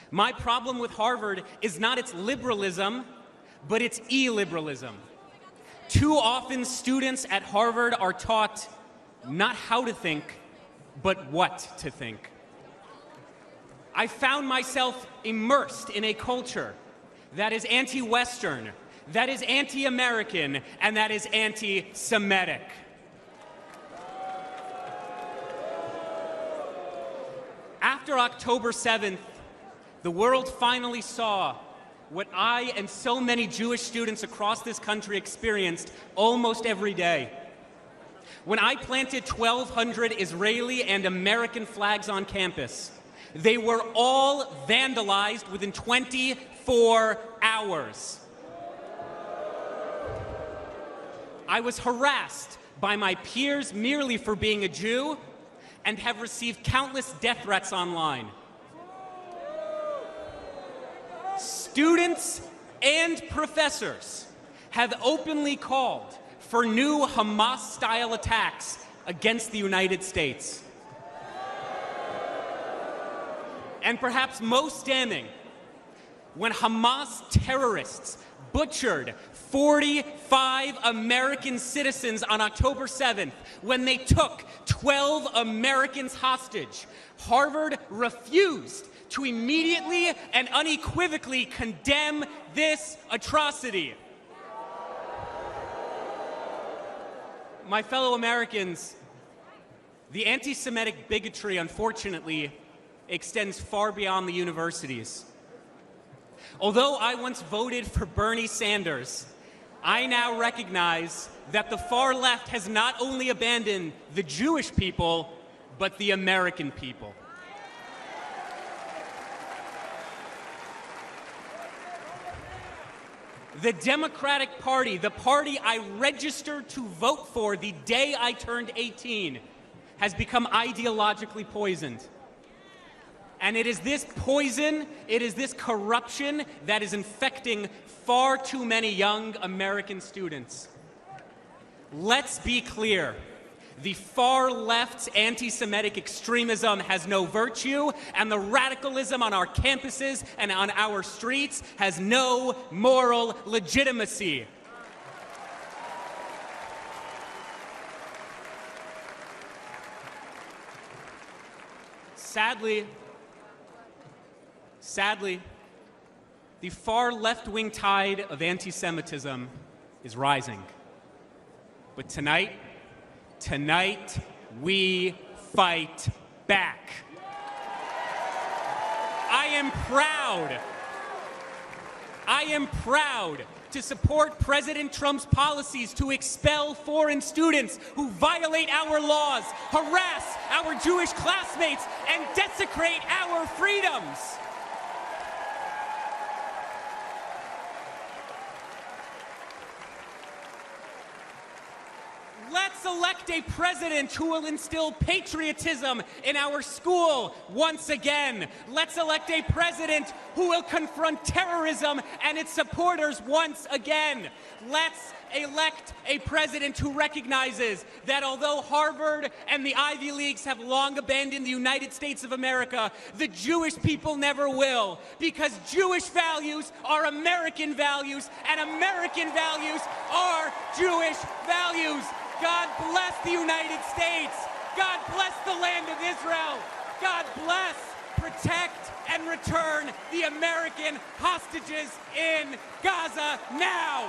My problem with Harvard is not its liberalism, but its illiberalism. Too often, students at Harvard are taught not how to think, but what to think. I found myself immersed in a culture that is anti-Western, that is anti-American, and that is anti-Semitic. After October 7th, the world finally saw what I and so many Jewish students across this country experienced almost every day. When I planted 1,200 Israeli and American flags on campus, they were all vandalized within 24 hours. I was harassed by my peers merely for being a Jew and have received countless death threats online. Students and professors have openly called for new Hamas-style attacks against the United States. And perhaps most damning, when Hamas terrorists butchered 45 American citizens on October 7th, when they took 12 Americans hostage, Harvard refused to immediately and unequivocally condemn this atrocity. my fellow Americans, the anti-Semitic bigotry, unfortunately, extends far beyond the universities. Although I once voted for Bernie Sanders, I now recognize that the far left has not only abandoned the Jewish people, but the American people. The Democratic Party, the party I registered to vote for the day I turned 18, has become ideologically poisoned. And it is this poison, it is this corruption that is infecting far too many young American students. Let's be clear. The far left's anti-Semitic extremism has no virtue, and the radicalism on our campuses and on our streets has no moral legitimacy. Sadly, the far left-wing tide of anti-Semitism is rising. But tonight we fight back. I am proud to support President Trump's policies to expel foreign students who violate our laws, harass our Jewish classmates, and desecrate our freedoms. Let's elect a president who will instill patriotism in our school once again. Let's elect a president who will confront terrorism and its supporters once again. Let's elect a president who recognizes that although Harvard and the Ivy Leagues have long abandoned the United States of America, the Jewish people never will, because Jewish values are American values, and American values are Jewish values. God bless the United States. God bless the land of Israel. God bless, protect, and return the American hostages in Gaza now.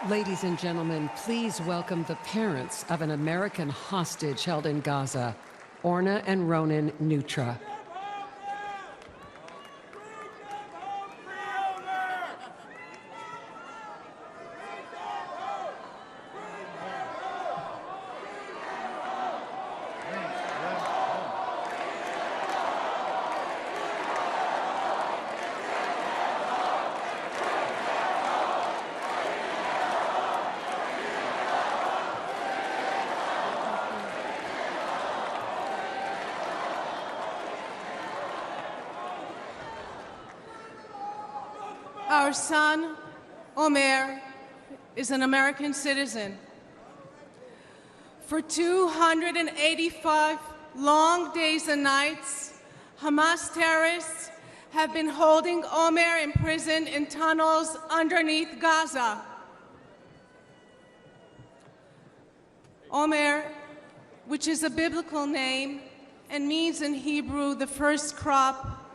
Ladies and gentlemen, please welcome the parents of an American hostage held in Gaza, Orna and Ronan Nutra. Our son, Omer, is an American citizen. For 285 long days and nights, Hamas terrorists have been holding Omer imprisoned in tunnels underneath Gaza. Omer, which is a biblical name and means in Hebrew the first crop,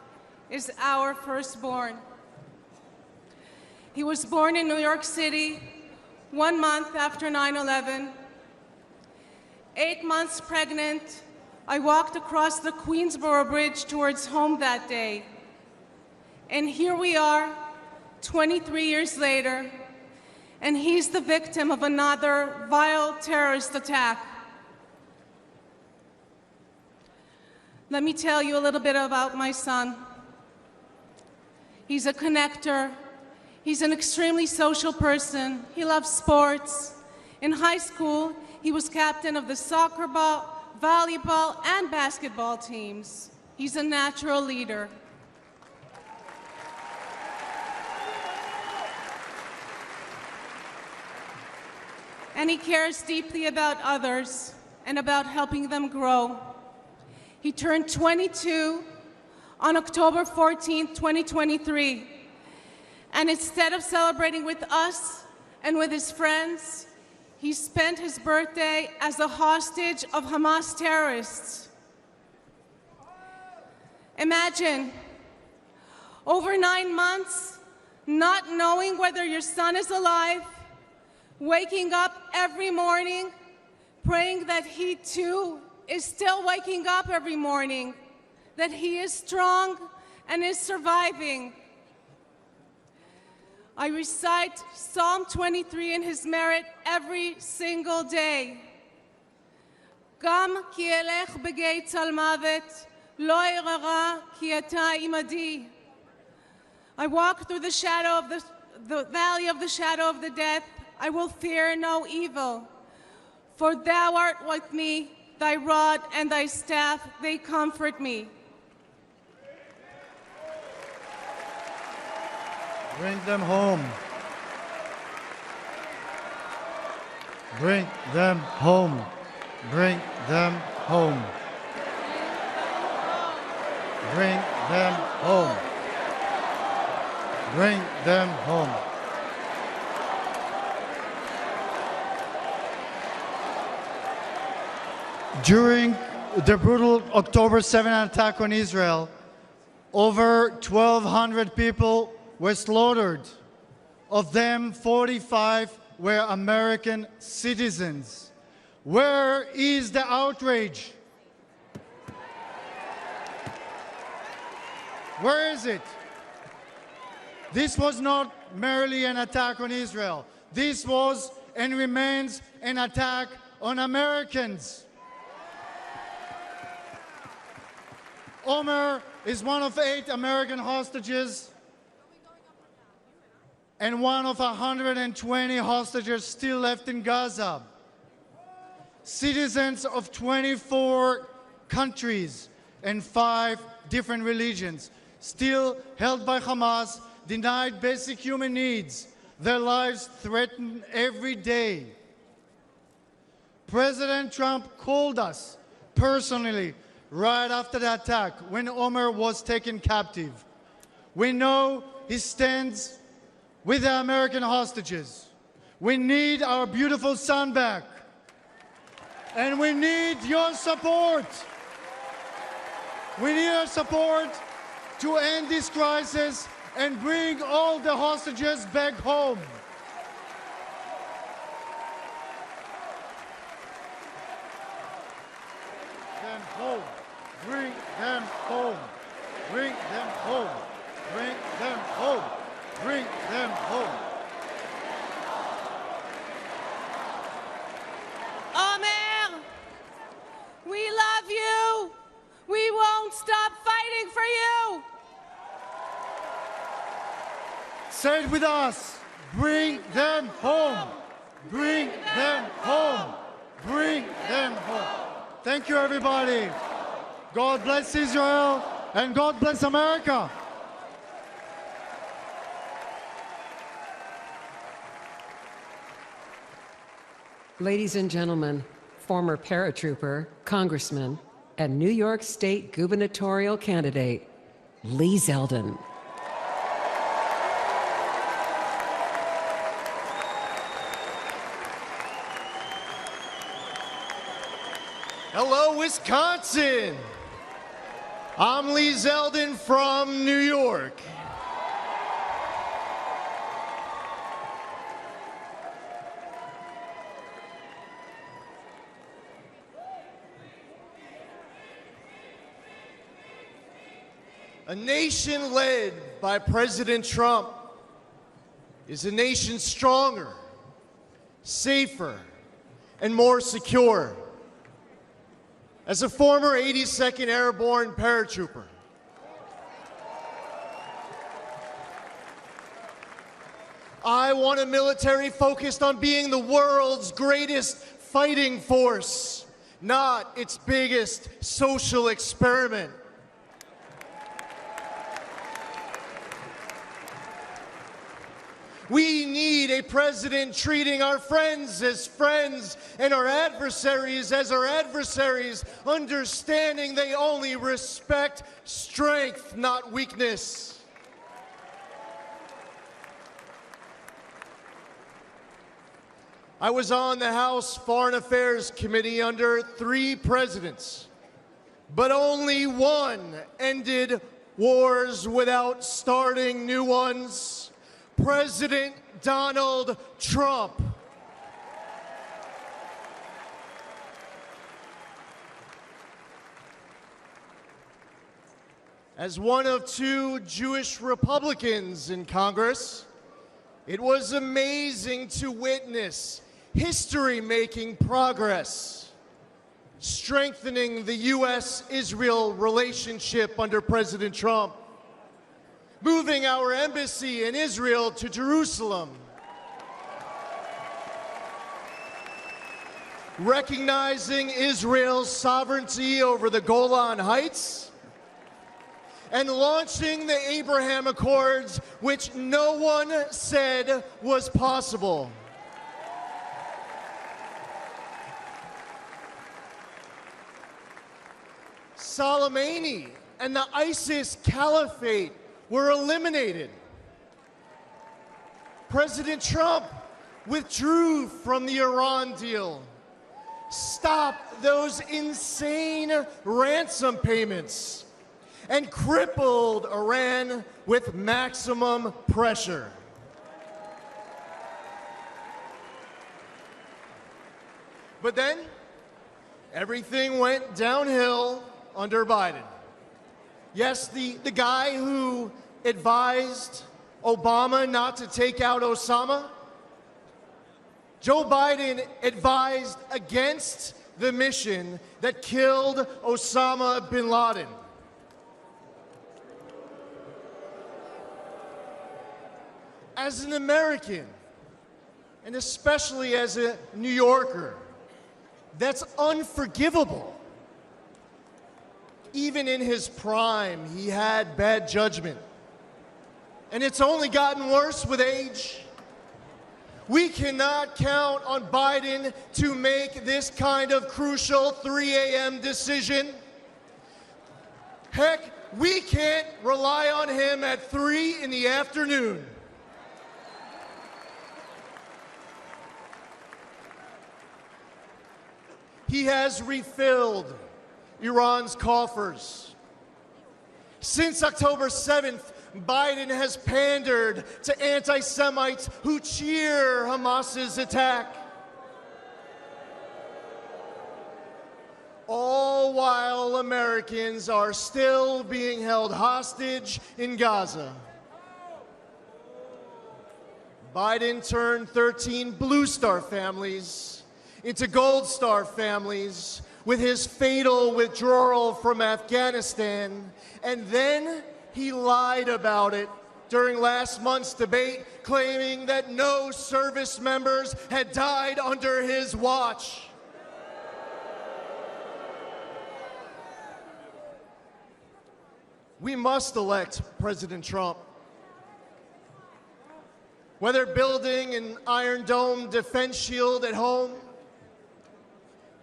is our firstborn. He was born in New York City 1 month after 9/11. 8 months pregnant, I walked across the Queensboro Bridge towards home that day. And here we are, 23 years later, and he's the victim of another vile terrorist attack. Let me tell you a little bit about my son. He's a connector. He's an extremely social person. He loves sports. In high school, he was captain of the soccer ball, volleyball, and basketball teams. He's a natural leader. And he cares deeply about others and about helping them grow. He turned 22 on October 14th, 2023. And instead of celebrating with us and with his friends, he spent his birthday as a hostage of Hamas terrorists. Imagine, over 9 months, not knowing whether your son is alive, waking up every morning, praying that he too is still waking up every morning, that he is strong and is surviving. I recite Psalm 23 in his merit every single day. Gam ki elech begei tzal mavet, lo erara ki ata imadi. I walk through the shadow of the valley of the shadow of the death. I will fear no evil, for thou art with me, thy rod and thy staff, they comfort me. Bring them home. Bring them home. Bring them home. Bring them home. Bring them home. During the brutal October 7 attack on Israel, over 1,200 people were slaughtered. Of them, 45 were American citizens. Where is the outrage? Where is it? This was not merely an attack on Israel. This was and remains an attack on Americans. Omer is one of 8 American hostages and one of 120 hostages still left in Gaza. Citizens of 24 countries and 5 different religions, still held by Hamas, denied basic human needs, their lives threatened every day. President Trump called us personally right after the attack when Omer was taken captive. We know he stands with the American hostages. We need our beautiful son back. And we need your support. We need your support to end this crisis and bring all the hostages back home. Them home. Bring them home. Bring them home. Bring them home. Bring them home. Omer, we love you. We won't stop fighting for you. Say it with us. Bring them home. Bring them home. Bring them home. Thank you, everybody. God bless Israel and God bless America. Ladies and gentlemen, former paratrooper, congressman, and New York State gubernatorial candidate, Lee Zeldin. Hello, Wisconsin. I'm Lee Zeldin from New York. A nation led by President Trump is a nation stronger, safer, and more secure. As a former 82nd Airborne paratrooper, I want a military focused on being the world's greatest fighting force, not its biggest social experiment. We need a president treating our friends as friends and our adversaries as our adversaries, understanding they only respect strength, not weakness. I was on the House Foreign Affairs Committee under 3 presidents, but only one ended wars without starting new ones. President Donald Trump. As one of 2 Jewish Republicans in Congress, it was amazing to witness history-making progress, strengthening the U.S.-Israel relationship under President Trump, moving our embassy in Israel to Jerusalem, recognizing Israel's sovereignty over the Golan Heights, and launching the Abraham Accords, which no one said was possible. Soleimani and the ISIS caliphate were eliminated. President Trump withdrew from the Iran deal, stopped those insane ransom payments, and crippled Iran with maximum pressure. But then, everything went downhill under Biden. Yes, the guy who advised Obama not to take out Osama, Joe Biden advised against the mission that killed Osama bin Laden. As an American, and especially as a New Yorker, that's unforgivable. Even in his prime, he had bad judgment. And it's only gotten worse with age. We cannot count on Biden to make this kind of crucial 3 a.m. decision. Heck, we can't rely on him at 3 in the afternoon. He has refilled Iran's coffers. Since October 7th, Biden has pandered to anti-Semites who cheer Hamas's attack. All while Americans are still being held hostage in Gaza. Biden turned 13 Blue Star families into Gold Star families with his fatal withdrawal from Afghanistan, and then he lied about it during last month's debate, claiming that no service members had died under his watch. We must elect President Trump. Whether building an Iron Dome defense shield at home,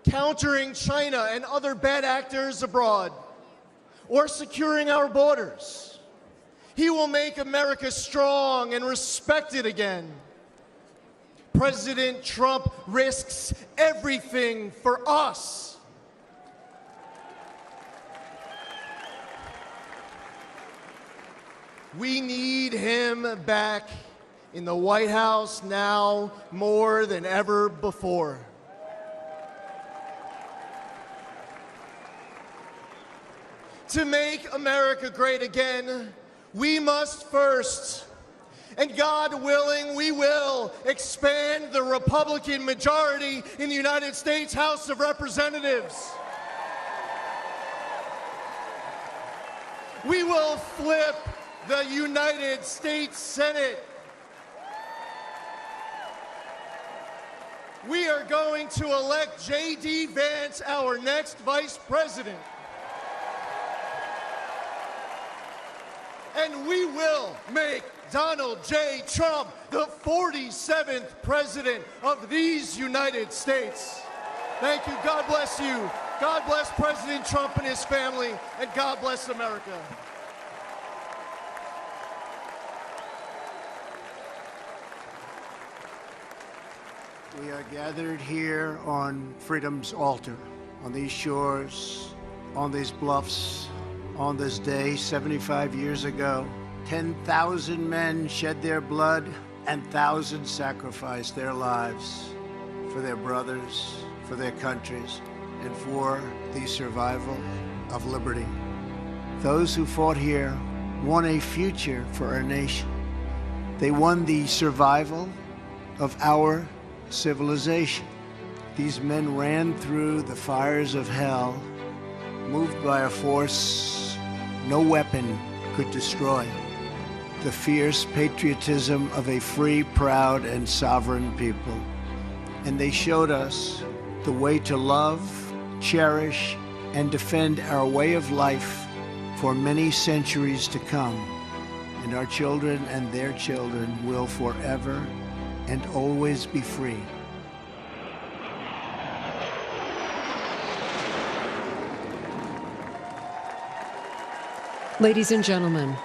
countering China and other bad actors abroad, or securing our borders, he will make America strong and respected again. President Trump risks everything for us. We need him back in the White House now more than ever before. To make America great again, we must first, and God willing, we will expand the Republican majority in the United States House of Representatives. We will flip the United States Senate. We are going to elect J.D. Vance, our next vice president. And we will make Donald J. Trump the 47th president of these United States. Thank you. God bless you. God bless President Trump and his family, and God bless America. We are gathered here on freedom's altar, on these shores, on these bluffs, on this day 75 years ago, 10,000 men shed their blood and thousands sacrificed their lives for their brothers, for their countries, and for the survival of liberty. Those who fought here won a future for our nation. They won the survival of our civilization. These men ran through the fires of hell, moved by a force no weapon could destroy. The fierce patriotism of a free, proud, and sovereign people. And they showed us the way to love, cherish, and defend our way of life for many centuries to come. And our children and their children will forever and always be free. Ladies and gentlemen,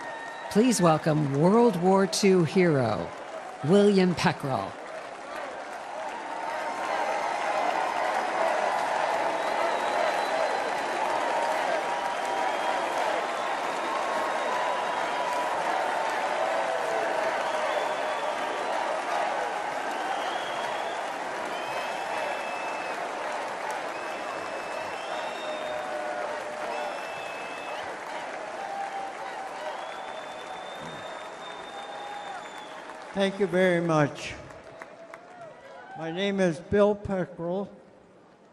please welcome World War II hero, William Peckrell. Thank you very much. My name is Bill Peckrell.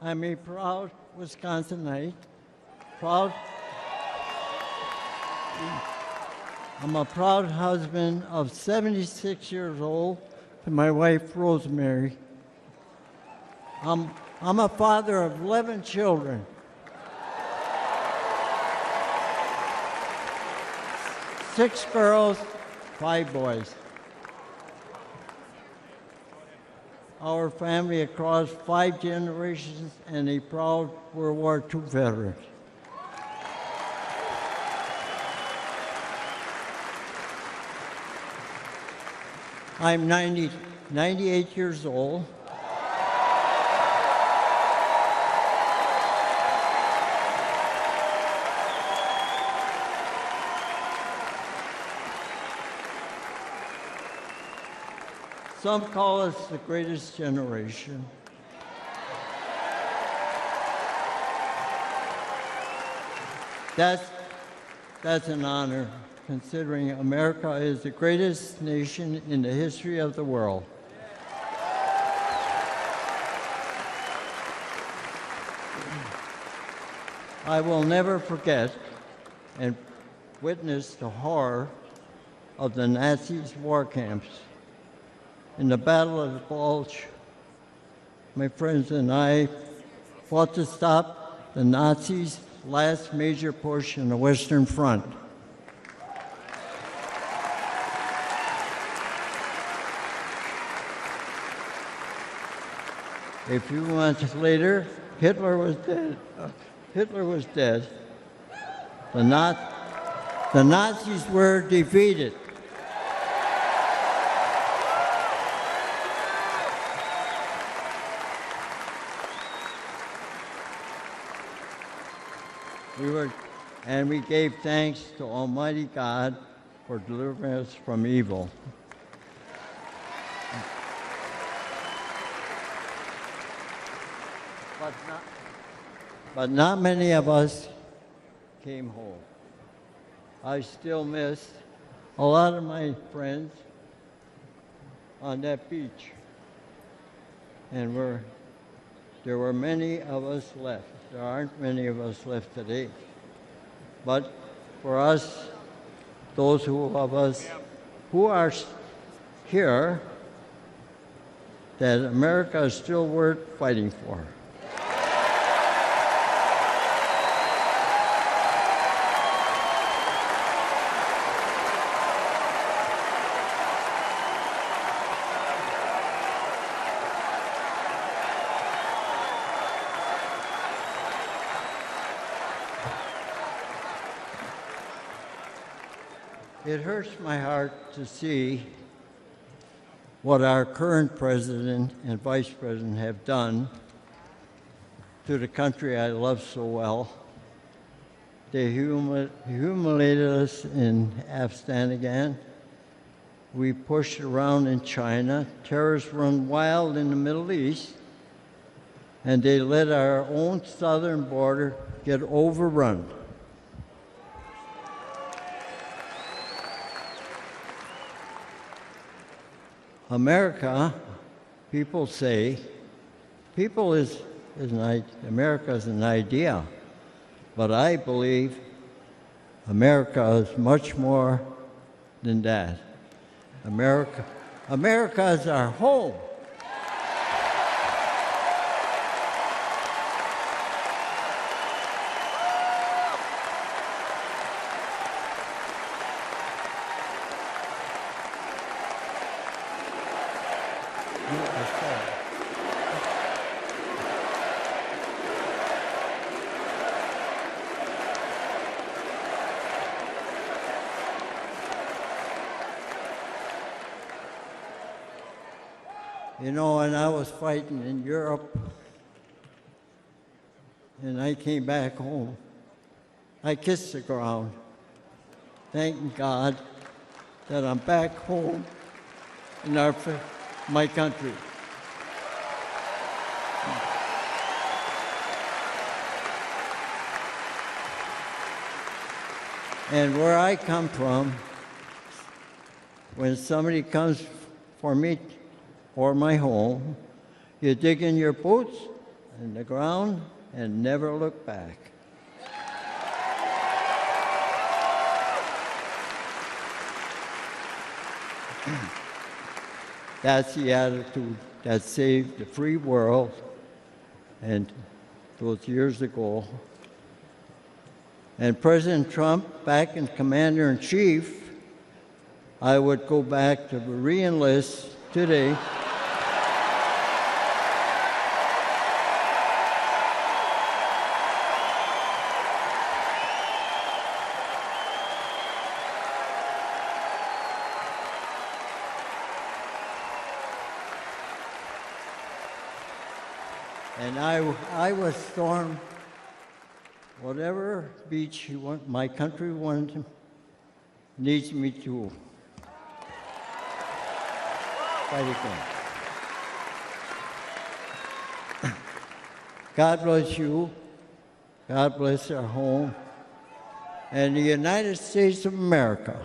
I'm a proud Wisconsinite. I'm a proud husband of 76 years old to my wife, Rosemary. I'm a father of 11 children. 6 girls, 5 boys. Our family across 5 generations and a proud World War II veteran. I'm 98 years old. Some call us the greatest generation. That's an honor, considering America is the greatest nation in the history of the world. I will never forget and witness the horror of the Nazis' war camps. In the Battle of the Bulge, my friends and I fought to stop the Nazis' last major push in the Western Front. A few months later, Hitler was dead. The Nazis were defeated. We gave thanks to Almighty God for delivering us from evil. But not many of us came home. I still miss a lot of my friends on that beach. And there were many of us left. There aren't many of us left today. But for us, those of us who are here, that America is still worth fighting for. It hurts my heart to see what our current president and vice president have done to the country I love so well. They humiliated us in Afghanistan. We pushed around in China. Terrorists run wild in the Middle East. And they let our own southern border get overrun. America, people say, America is an idea, but I believe America is much more than that. America is our home. You know, when I was fighting in Europe and I came back home, I kissed the ground, thanking God that I'm back home in my country. And where I come from, when somebody comes for me or my home, you dig in your boots in the ground and never look back. That's the attitude that saved the free world, and those years ago. And President Trump, back in Commander-in-Chief, I would go back to re-enlist today. And I was stormed whatever beach my country needs me to fight again. God bless you. God bless our home and the United States of America.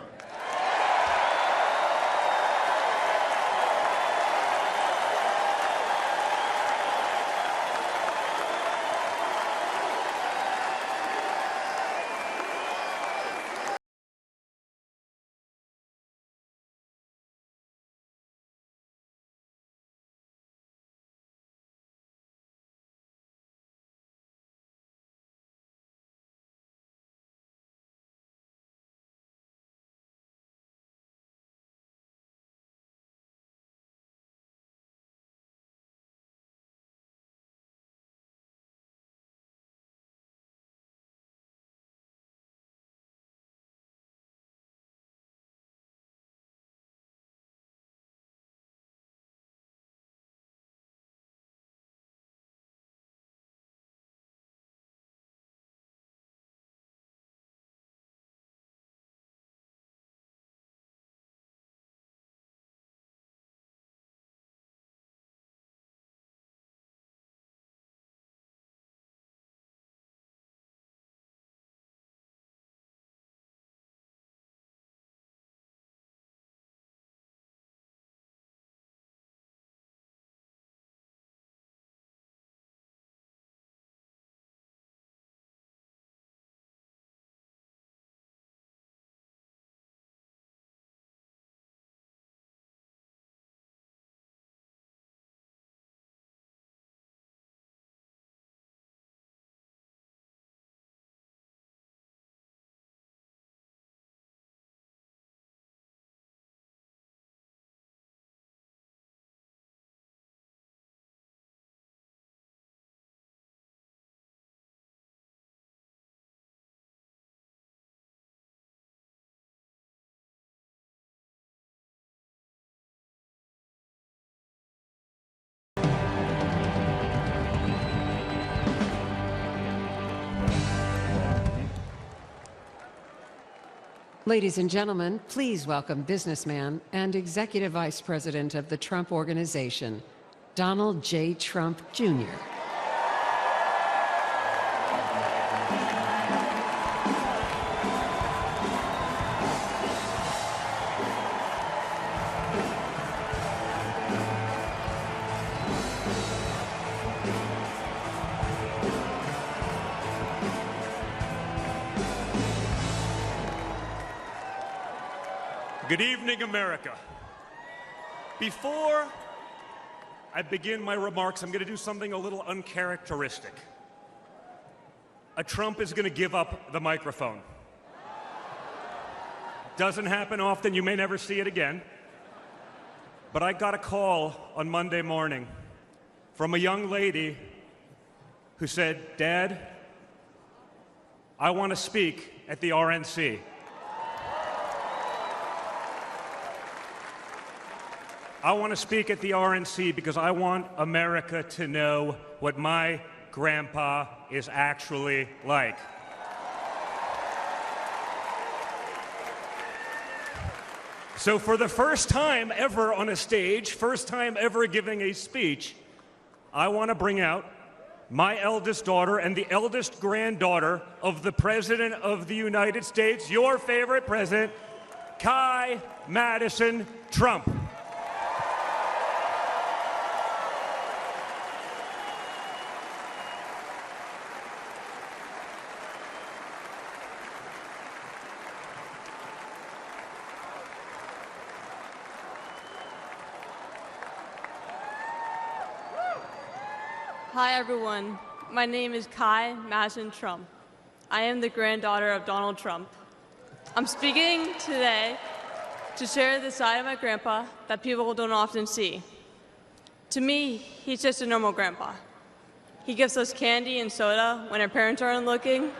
Ladies and gentlemen, please welcome businessman and Executive Vice President of the Trump Organization, Donald J. Trump, Jr. Good evening, America. Before I begin my remarks, I'm going to do something a little uncharacteristic. A Trump is going to give up the microphone. Doesn't happen often. You may never see it again. But I got a call on Monday morning from a young lady who said, "Dad, I want to speak at the RNC." I want to speak at the RNC because I want America to know what my grandpa is actually like. So for the first time ever on a stage, first time ever giving a speech, I want to bring out my eldest daughter and the eldest granddaughter of the President of the United States, your favorite president, Kai Madison Trump. Hi, everyone. My name is Kai Madison Trump. I am the granddaughter of Donald Trump. I'm speaking today to share the side of my grandpa that people don't often see. To me, he's just a normal grandpa. He gives us candy and soda when our parents aren't looking.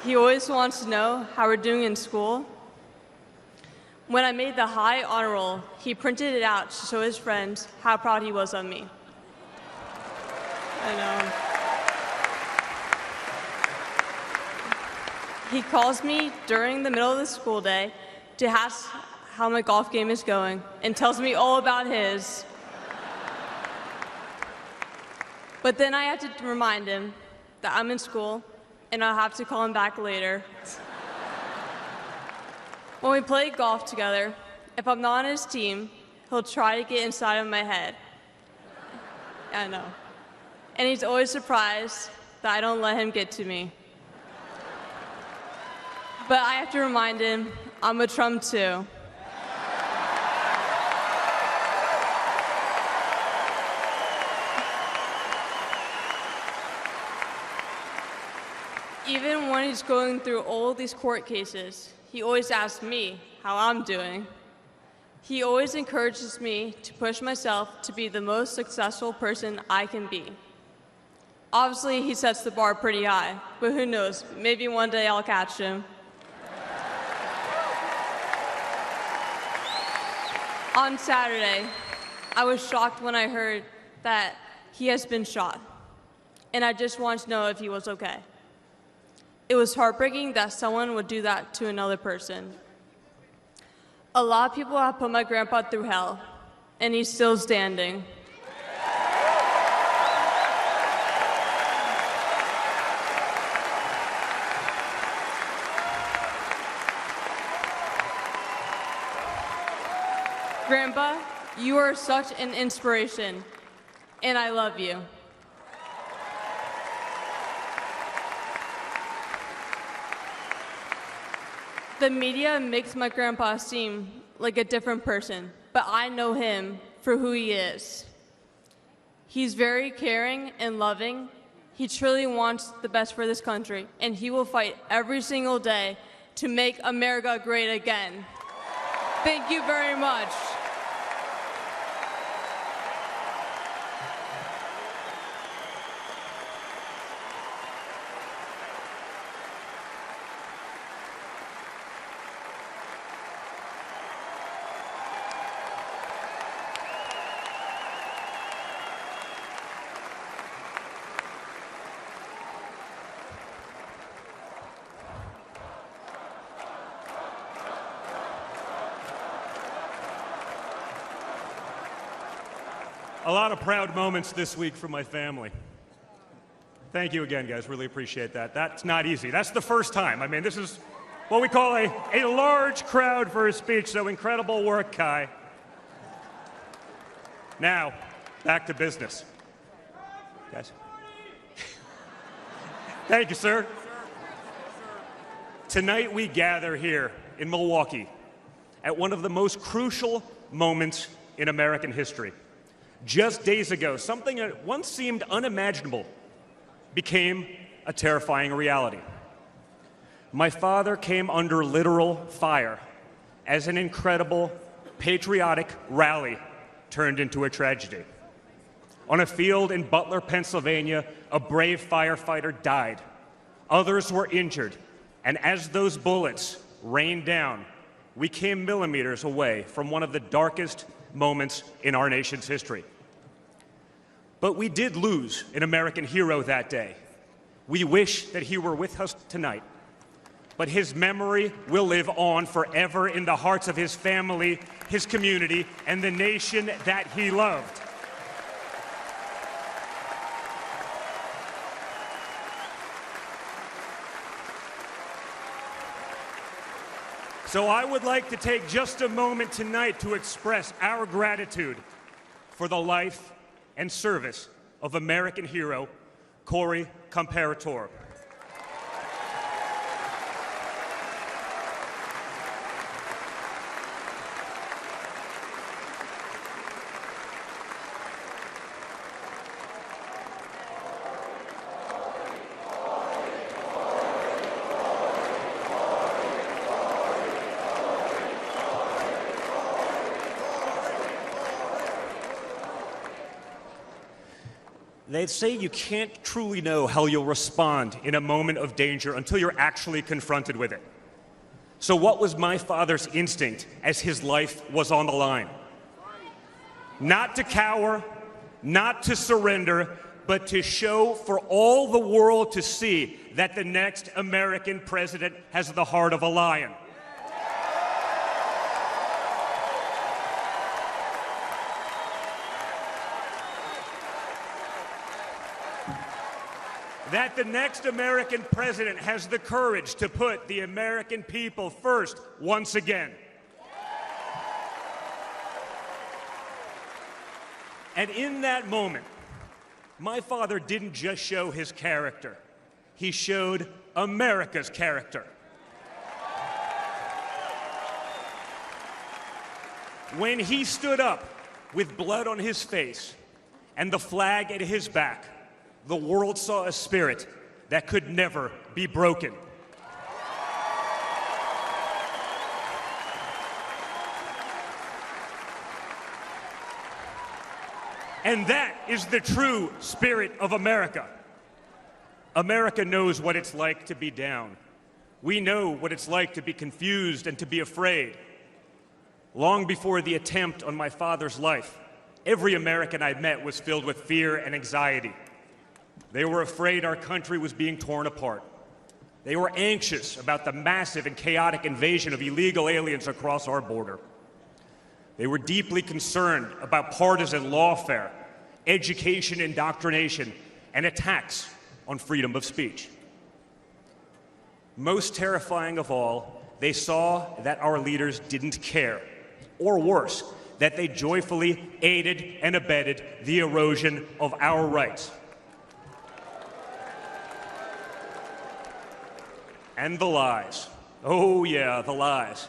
He always wants to know how we're doing in school. When I made the high honor roll, he printed it out to show his friends how proud he was of me. I know. He calls me during the middle of the school day to ask how my golf game is going and tells me all about his. But then I have to remind him that I'm in school and I'll have to call him back later. When we play golf together, if I'm not on his team, he'll try to get inside of my head. I know. And he's always surprised that I don't let him get to me. But I have to remind him, I'm a Trump too. Even when he's going through all these court cases, he always asks me how I'm doing. He always encourages me to push myself to be the most successful person I can be. Obviously, he sets the bar pretty high, but who knows, maybe one day I'll catch him. On Saturday, I was shocked when I heard that he has been shot, and I just wanted to know if he was okay. It was heartbreaking that someone would do that to another person. A lot of people have put my grandpa through hell, and he's still standing. Grandpa, you are such an inspiration, and I love you. The media makes my grandpa seem like a different person, but I know him for who he is. He's very caring and loving. He truly wants the best for this country, and he will fight every single day to make America great again. Thank you very much. A lot of proud moments this week from my family. Thank you again, guys. Really appreciate that. That's not easy. That's the first time. I mean, this is what we call a large crowd for a speech, so incredible work, Kai. Now, back to business. Guys. Thank you, sir. Tonight we gather here in Milwaukee at one of the most crucial moments in American history. Just days ago, something that once seemed unimaginable became a terrifying reality. My father came under literal fire as an incredible patriotic rally turned into a tragedy. On a field in Butler, Pennsylvania, a brave firefighter died. Others were injured, and as those bullets rained down, we came millimeters away from one of the darkest moments in our nation's history. But we did lose an American hero that day. We wish that he were with us tonight, but his memory will live on forever in the hearts of his family, his community, and the nation that he loved. So I would like to take just a moment tonight to express our gratitude for the life and service of American hero Corey Comparator. They say you can't truly know how you'll respond in a moment of danger until you're actually confronted with it. So what was my father's instinct as his life was on the line? Not to cower, not to surrender, but to show for all the world to see that the next American president has the heart of a lion. That the next American president has the courage to put the American people first once again. And in that moment, my father didn't just show his character, he showed America's character. When he stood up with blood on his face and the flag at his back, the world saw a spirit that could never be broken. And that is the true spirit of America. America knows what it's like to be down. We know what it's like to be confused and to be afraid. Long before the attempt on my father's life, every American I met was filled with fear and anxiety. They were afraid our country was being torn apart. They were anxious about the massive and chaotic invasion of illegal aliens across our border. They were deeply concerned about partisan lawfare, education indoctrination, and attacks on freedom of speech. Most terrifying of all, they saw that our leaders didn't care, or worse, that they joyfully aided and abetted the erosion of our rights. And the lies. Oh yeah, the lies.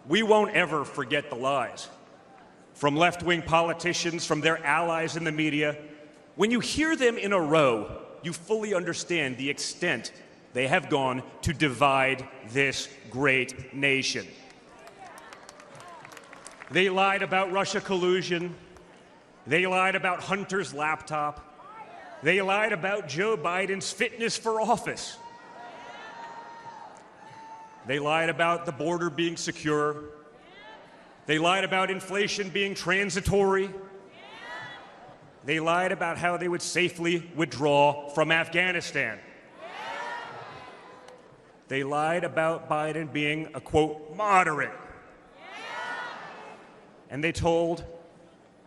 We won't ever forget the lies. From left-wing politicians, from their allies in the media, when you hear them in a row, you fully understand the extent they have gone to divide this great nation. They lied about Russia collusion. They lied about Hunter's laptop. They lied about Joe Biden's fitness for office. They lied about the border being secure. They lied about inflation being transitory. They lied about how they would safely withdraw from Afghanistan. They lied about Biden being a, quote, moderate. And they told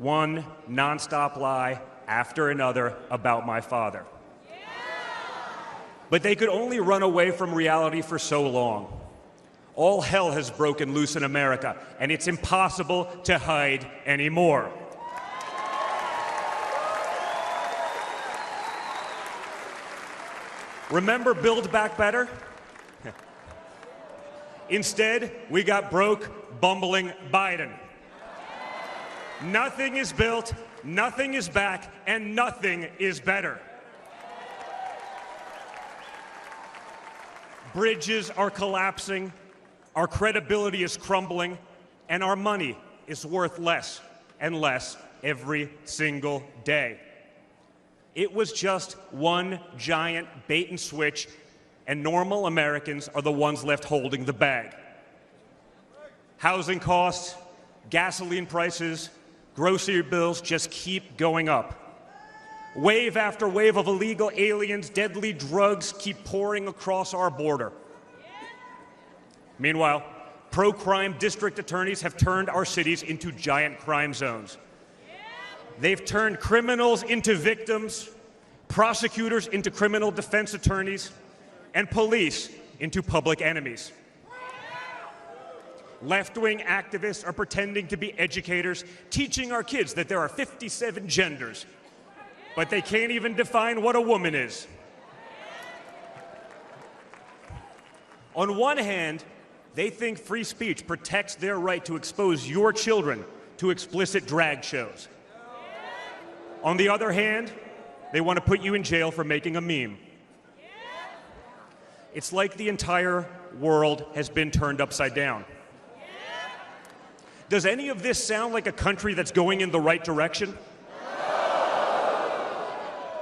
one nonstop lie after another about my father. But they could only run away from reality for so long. All hell has broken loose in America, and it's impossible to hide anymore. Remember Build Back Better? Instead, we got broke, bumbling Biden. Nothing is built, nothing is back, and nothing is better. Bridges are collapsing, our credibility is crumbling, and our money is worth less and less every single day. It was just one giant bait and switch, and normal Americans are the ones left holding the bag. Housing costs, gasoline prices, grocery bills just keep going up. Wave after wave of illegal aliens, deadly drugs keep pouring across our border. Meanwhile, pro-crime district attorneys have turned our cities into giant crime zones. They've turned criminals into victims, prosecutors into criminal defense attorneys, and police into public enemies. Left-wing activists are pretending to be educators, teaching our kids that there are 57 genders, but they can't even define what a woman is. On one hand, they think free speech protects their right to expose your children to explicit drag shows. On the other hand, they want to put you in jail for making a meme. It's like the entire world has been turned upside down. Does any of this sound like a country that's going in the right direction?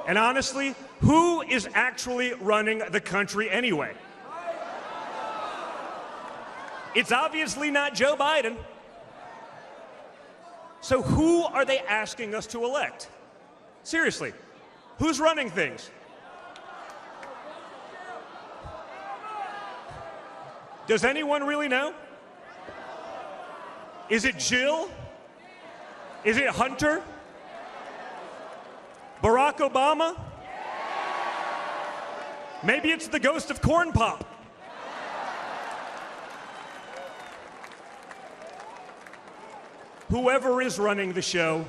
And honestly, who is actually running the country anyway? It's obviously not Joe Biden. So who are they asking us to elect? Seriously, who's running things? Does anyone really know? Is it Jill? Is it Hunter? Barack Obama? Maybe it's the ghost of Corn Pop. Whoever is running the show,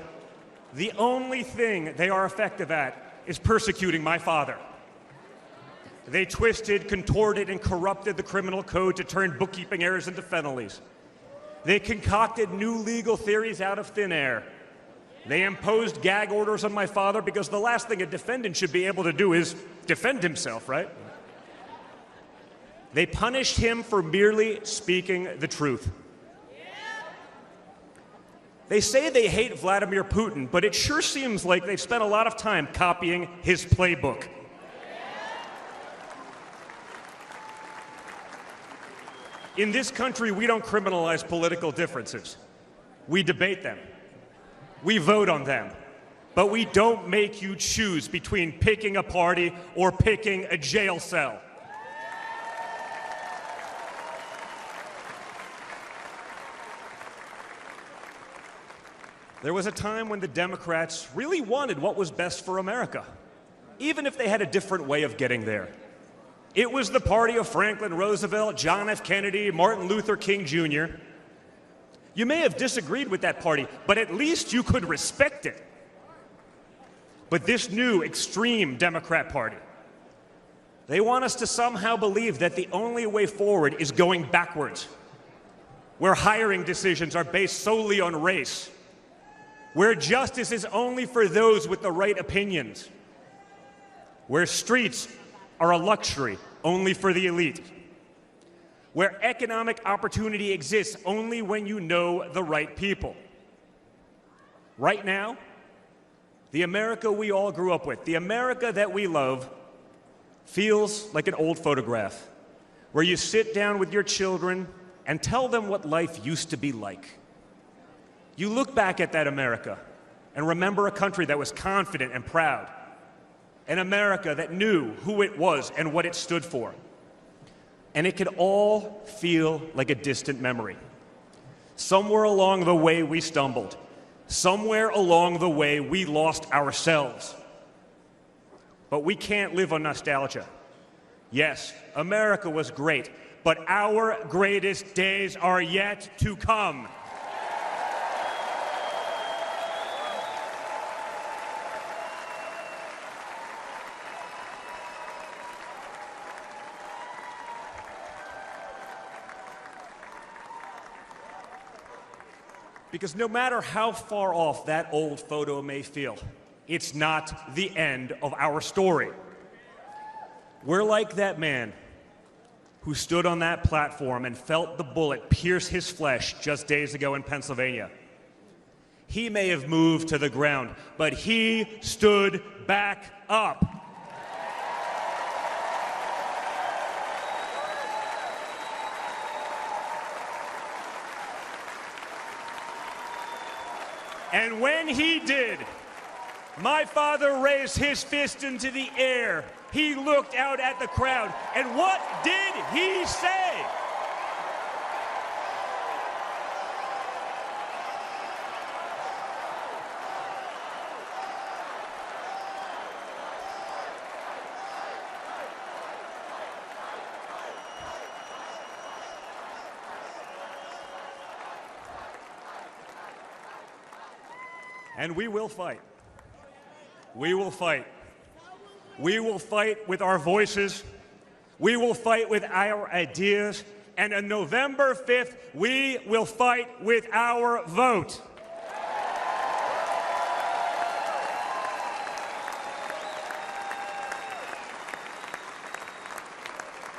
the only thing they are effective at is persecuting my father. They twisted, contorted, and corrupted the criminal code to turn bookkeeping errors into felonies. They concocted new legal theories out of thin air. They imposed gag orders on my father because the last thing a defendant should be able to do is defend himself, right? They punished him for merely speaking the truth. They say they hate Vladimir Putin, but it sure seems like they've spent a lot of time copying his playbook. In this country, we don't criminalize political differences. We debate them. We vote on them. But we don't make you choose between picking a party or picking a jail cell. There was a time when the Democrats really wanted what was best for America, even if they had a different way of getting there. It was the party of Franklin Roosevelt, John F. Kennedy, Martin Luther King Jr. You may have disagreed with that party, but at least you could respect it. But this new extreme Democrat Party, they want us to somehow believe that the only way forward is going backwards, where hiring decisions are based solely on race, where justice is only for those with the right opinions, where streets are a luxury only for the elite, where economic opportunity exists only when you know the right people. Right now, the America we all grew up with, the America that we love, feels like an old photograph where you sit down with your children and tell them what life used to be like. You look back at that America and remember a country that was confident and proud, an America that knew who it was and what it stood for. And it could all feel like a distant memory. Somewhere along the way we stumbled, Somewhere along the way, we lost ourselves. But we can't live on nostalgia. Yes, America was great, but our greatest days are yet to come. Because no matter how far off that old photo may feel, it's not the end of our story. We're like that man who stood on that platform and felt the bullet pierce his flesh just days ago in Pennsylvania. He may have moved to the ground, but he stood back up. And when he did, my father raised his fist into the air. He looked out at the crowd, and what did he say? And we will fight. We will fight. We will fight with our voices. We will fight with our ideas. And on November 5th, we will fight with our vote.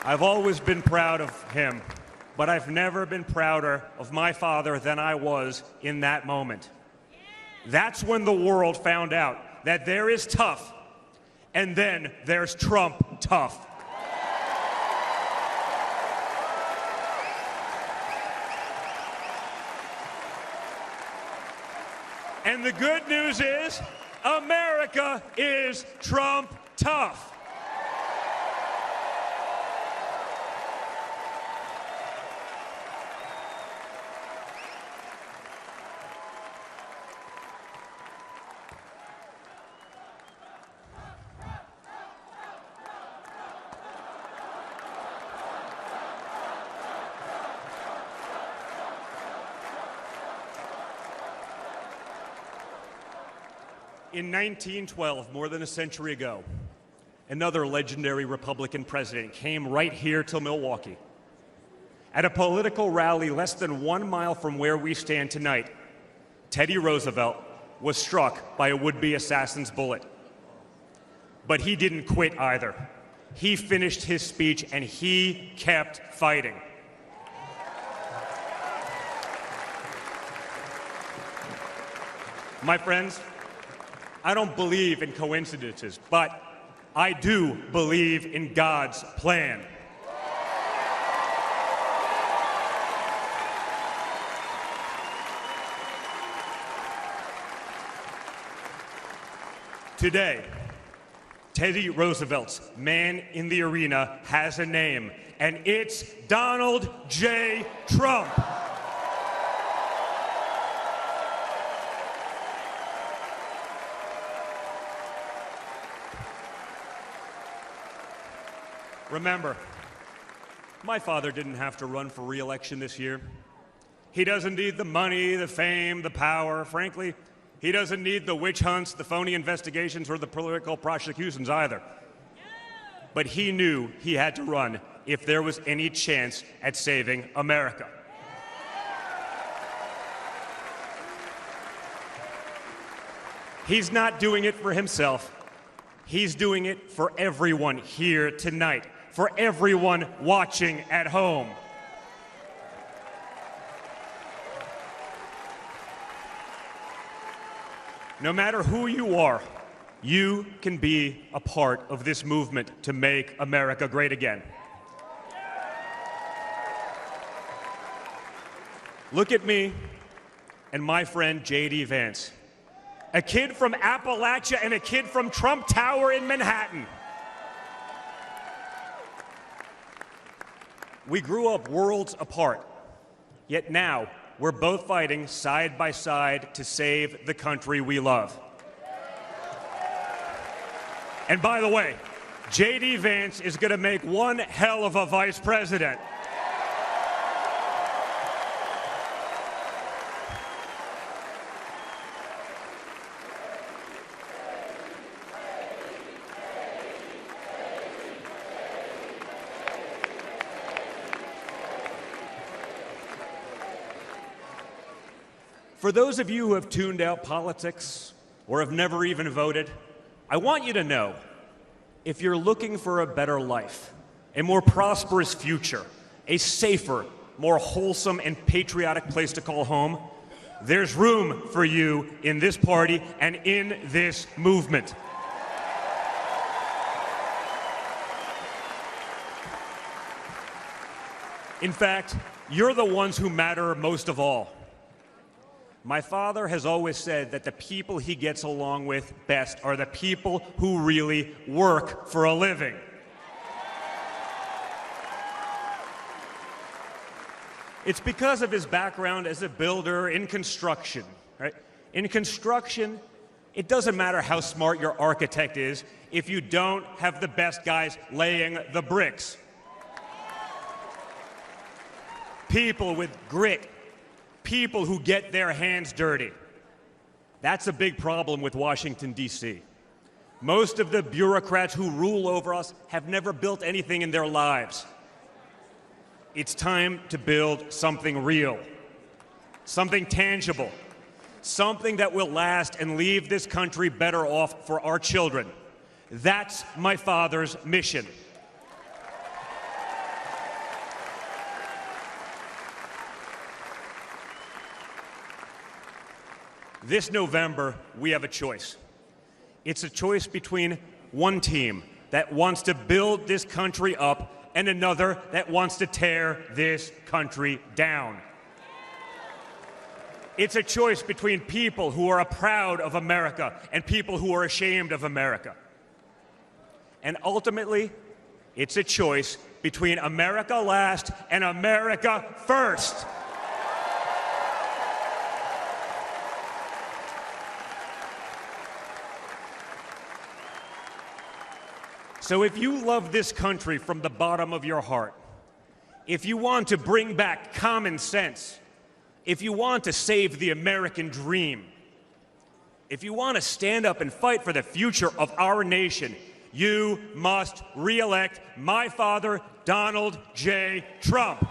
I've always been proud of him, but I've never been prouder of my father than I was in that moment. That's when the world found out that there is tough, and then there's Trump tough. And the good news is, America is Trump tough. In 1912, more than a century ago, another legendary Republican president came right here to Milwaukee. At a political rally less than 1 mile from where we stand tonight, Teddy Roosevelt was struck by a would-be assassin's bullet. But he didn't quit either. He finished his speech and he kept fighting. My friends, I don't believe in coincidences, but I do believe in God's plan. Today, Teddy Roosevelt's man in the arena has a name, and it's Donald J. Trump. Remember, my father didn't have to run for re-election this year. He doesn't need the money, the fame, the power. Frankly, he doesn't need the witch hunts, the phony investigations, or the political prosecutions either. But he knew he had to run if there was any chance at saving America. He's not doing it for himself. He's doing it for everyone here tonight, for everyone watching at home. No matter who you are, you can be a part of this movement to make America great again. Look at me and my friend J.D. Vance, a kid from Appalachia and a kid from Trump Tower in Manhattan. We grew up worlds apart, yet now we're both fighting side by side to save the country we love. And by the way, J.D. Vance is going to make one hell of a vice president. For those of you who have tuned out politics or have never even voted, I want you to know, if you're looking for a better life, a more prosperous future, a safer, more wholesome and patriotic place to call home, there's room for you in this party and in this movement. In fact, you're the ones who matter most of all. My father has always said that the people he gets along with best are the people who really work for a living. It's because of his background as a builder in construction, right? In construction, it doesn't matter how smart your architect is if you don't have the best guys laying the bricks. People with grit, people who get their hands dirty. That's a big problem with Washington, D.C. Most of the bureaucrats who rule over us have never built anything in their lives. It's time to build something real, something tangible, something that will last and leave this country better off for our children. That's my father's mission. This November, we have a choice. It's a choice between one team that wants to build this country up and another that wants to tear this country down. It's a choice between people who are proud of America and people who are ashamed of America. And ultimately, it's a choice between America last and America first. So if you love this country from the bottom of your heart, if you want to bring back common sense, if you want to save the American dream, if you want to stand up and fight for the future of our nation, you must re-elect my father, Donald J. Trump.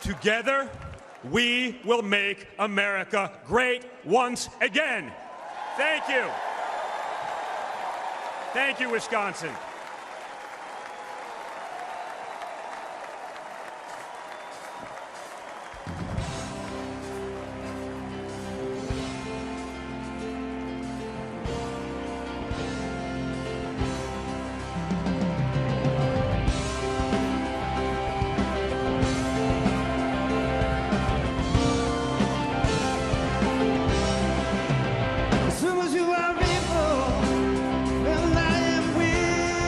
Together, we will make America great once again. Thank you. Thank you, Wisconsin. As soon as you are able, well, I am with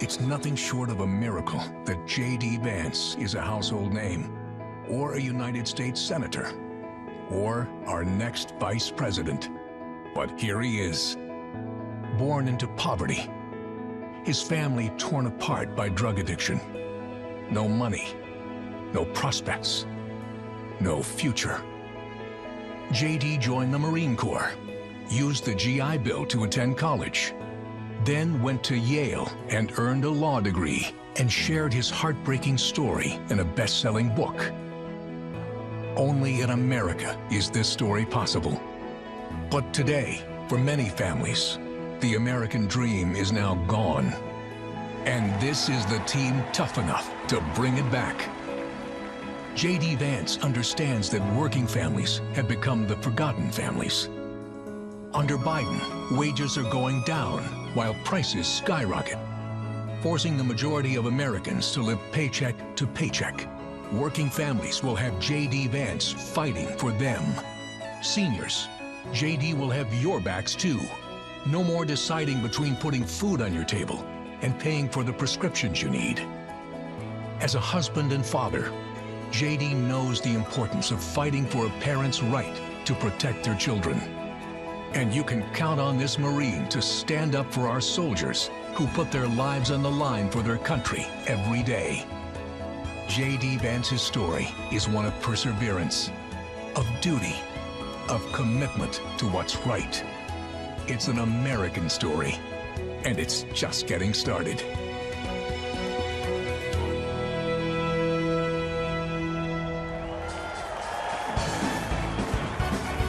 It's nothing short of a miracle that J.D. Vance is a household name, or a United States Senator, or our next Vice President. But here he is, born into poverty, his family torn apart by drug addiction. No money, no prospects, no future. J.D. joined the Marine Corps, used the GI Bill to attend college, then went to Yale and earned a law degree and shared his heartbreaking story in a best-selling book. Only in America is this story possible. But today, for many families, the American dream is now gone. And this is the team tough enough to bring it back. J.D. Vance understands that working families have become the forgotten families. Under Biden, wages are going down while prices skyrocket, forcing the majority of Americans to live paycheck to paycheck. Working families will have J.D. Vance fighting for them. Seniors, J.D. will have your backs too. No more deciding between putting food on your table and paying for the prescriptions you need. As a husband and father, J.D. knows the importance of fighting for a parent's right to protect their children. And you can count on this Marine to stand up for our soldiers who put their lives on the line for their country every day. J.D. Vance's story is one of perseverance, of duty, of commitment to what's right. It's an American story, and it's just getting started.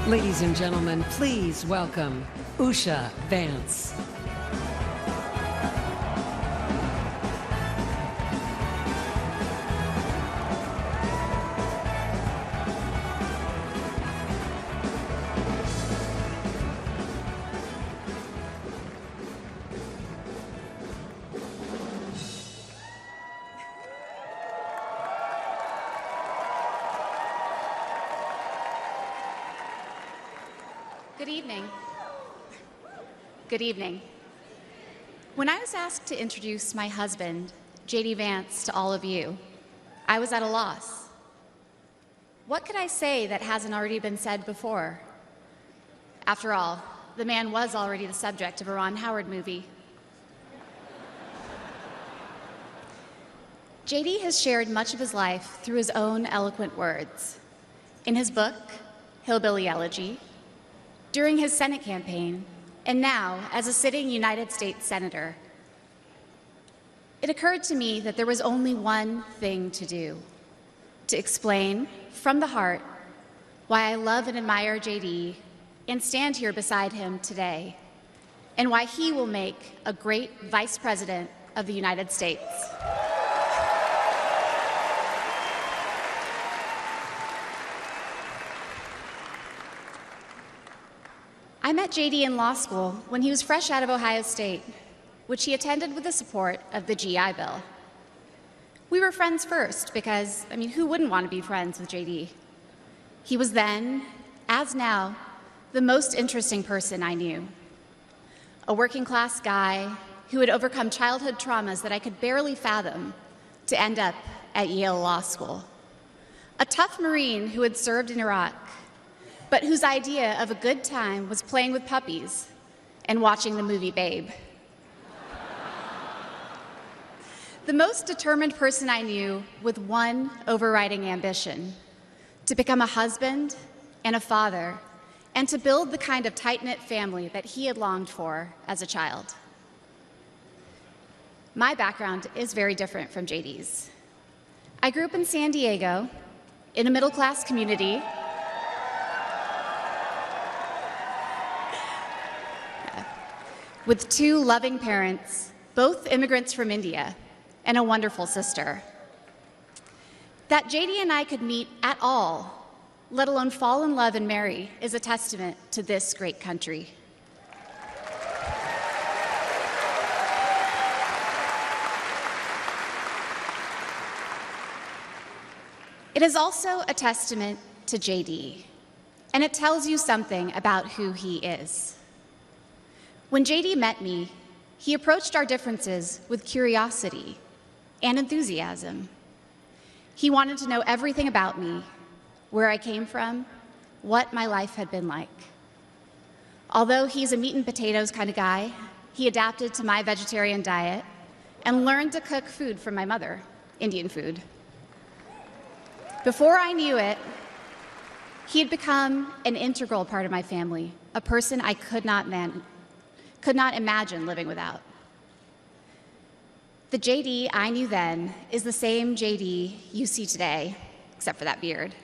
Ladies and gentlemen, please welcome Usha Vance. Good evening. Good evening. When I was asked to introduce my husband, J.D. Vance, to all of you, I was at a loss. What could I say that hasn't already been said before? After all, the man was already the subject of a Ron Howard movie. J.D. has shared much of his life through his own eloquent words. In his book, Hillbilly Elegy, during his Senate campaign, and now as a sitting United States Senator. It occurred to me that there was only one thing to do: to explain from the heart why I love and admire J.D. and stand here beside him today, and why he will make a great Vice President of the United States. I met J.D. in law school when he was fresh out of Ohio State, which he attended with the support of the GI Bill. We were friends first because, who wouldn't want to be friends with J.D.? He was then, as now, the most interesting person I knew. A working-class guy who had overcome childhood traumas that I could barely fathom to end up at Yale Law School. A tough Marine who had served in Iraq, but whose idea of a good time was playing with puppies and watching the movie Babe. The most determined person I knew with one overriding ambition: to become a husband and a father, and to build the kind of tight-knit family that he had longed for as a child. My background is very different from JD's. I grew up in San Diego, in a middle-class community with two loving parents, both immigrants from India, and a wonderful sister. That JD and I could meet at all, let alone fall in love and marry, is a testament to this great country. It is also a testament to JD, and it tells you something about who he is. When JD met me, He approached our differences with curiosity and enthusiasm. He wanted to know everything about me, where I came from, what my life had been like. Although he's a meat and potatoes kind of guy, he adapted to my vegetarian diet and learned to cook food from my mother, Indian food. Before I knew it, he had become an integral part of my family, a person I could not imagine living without. The JD I knew then is the same JD you see today, except for that beard.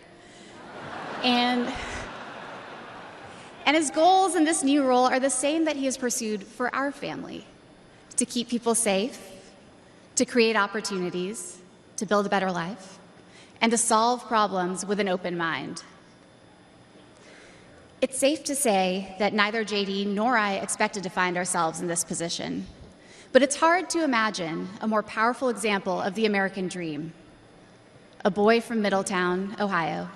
And his goals in this new role are the same that he has pursued for our family: to keep people safe, to create opportunities, to build a better life, and to solve problems with an open mind. It's safe to say that neither JD nor I expected to find ourselves in this position, but it's hard to imagine a more powerful example of the American dream. A boy from Middletown, Ohio.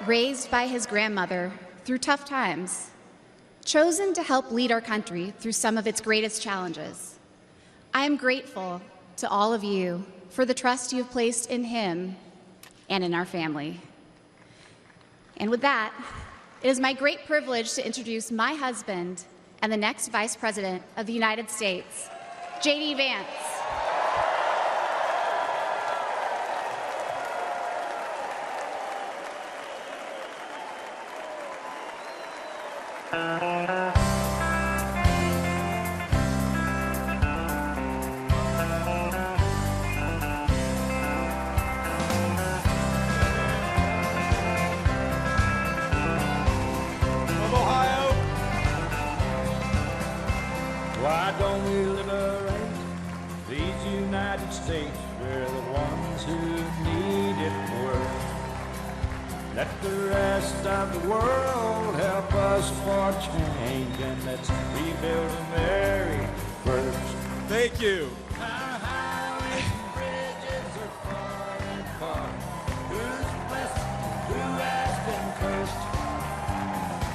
Raised by his grandmother through tough times, chosen to help lead our country through some of its greatest challenges. I am grateful to all of you for the trust you have placed in him and in our family. And with that, it is my great privilege to introduce my husband and the next Vice President of the United States, J.D. Vance. Why don't we liberate these United States? We're the ones who need it most. Let the rest of the world help us for change, and let's rebuild America first. Thank you. Our highways and bridges are falling apart. Who's blessed? Who has been cursed?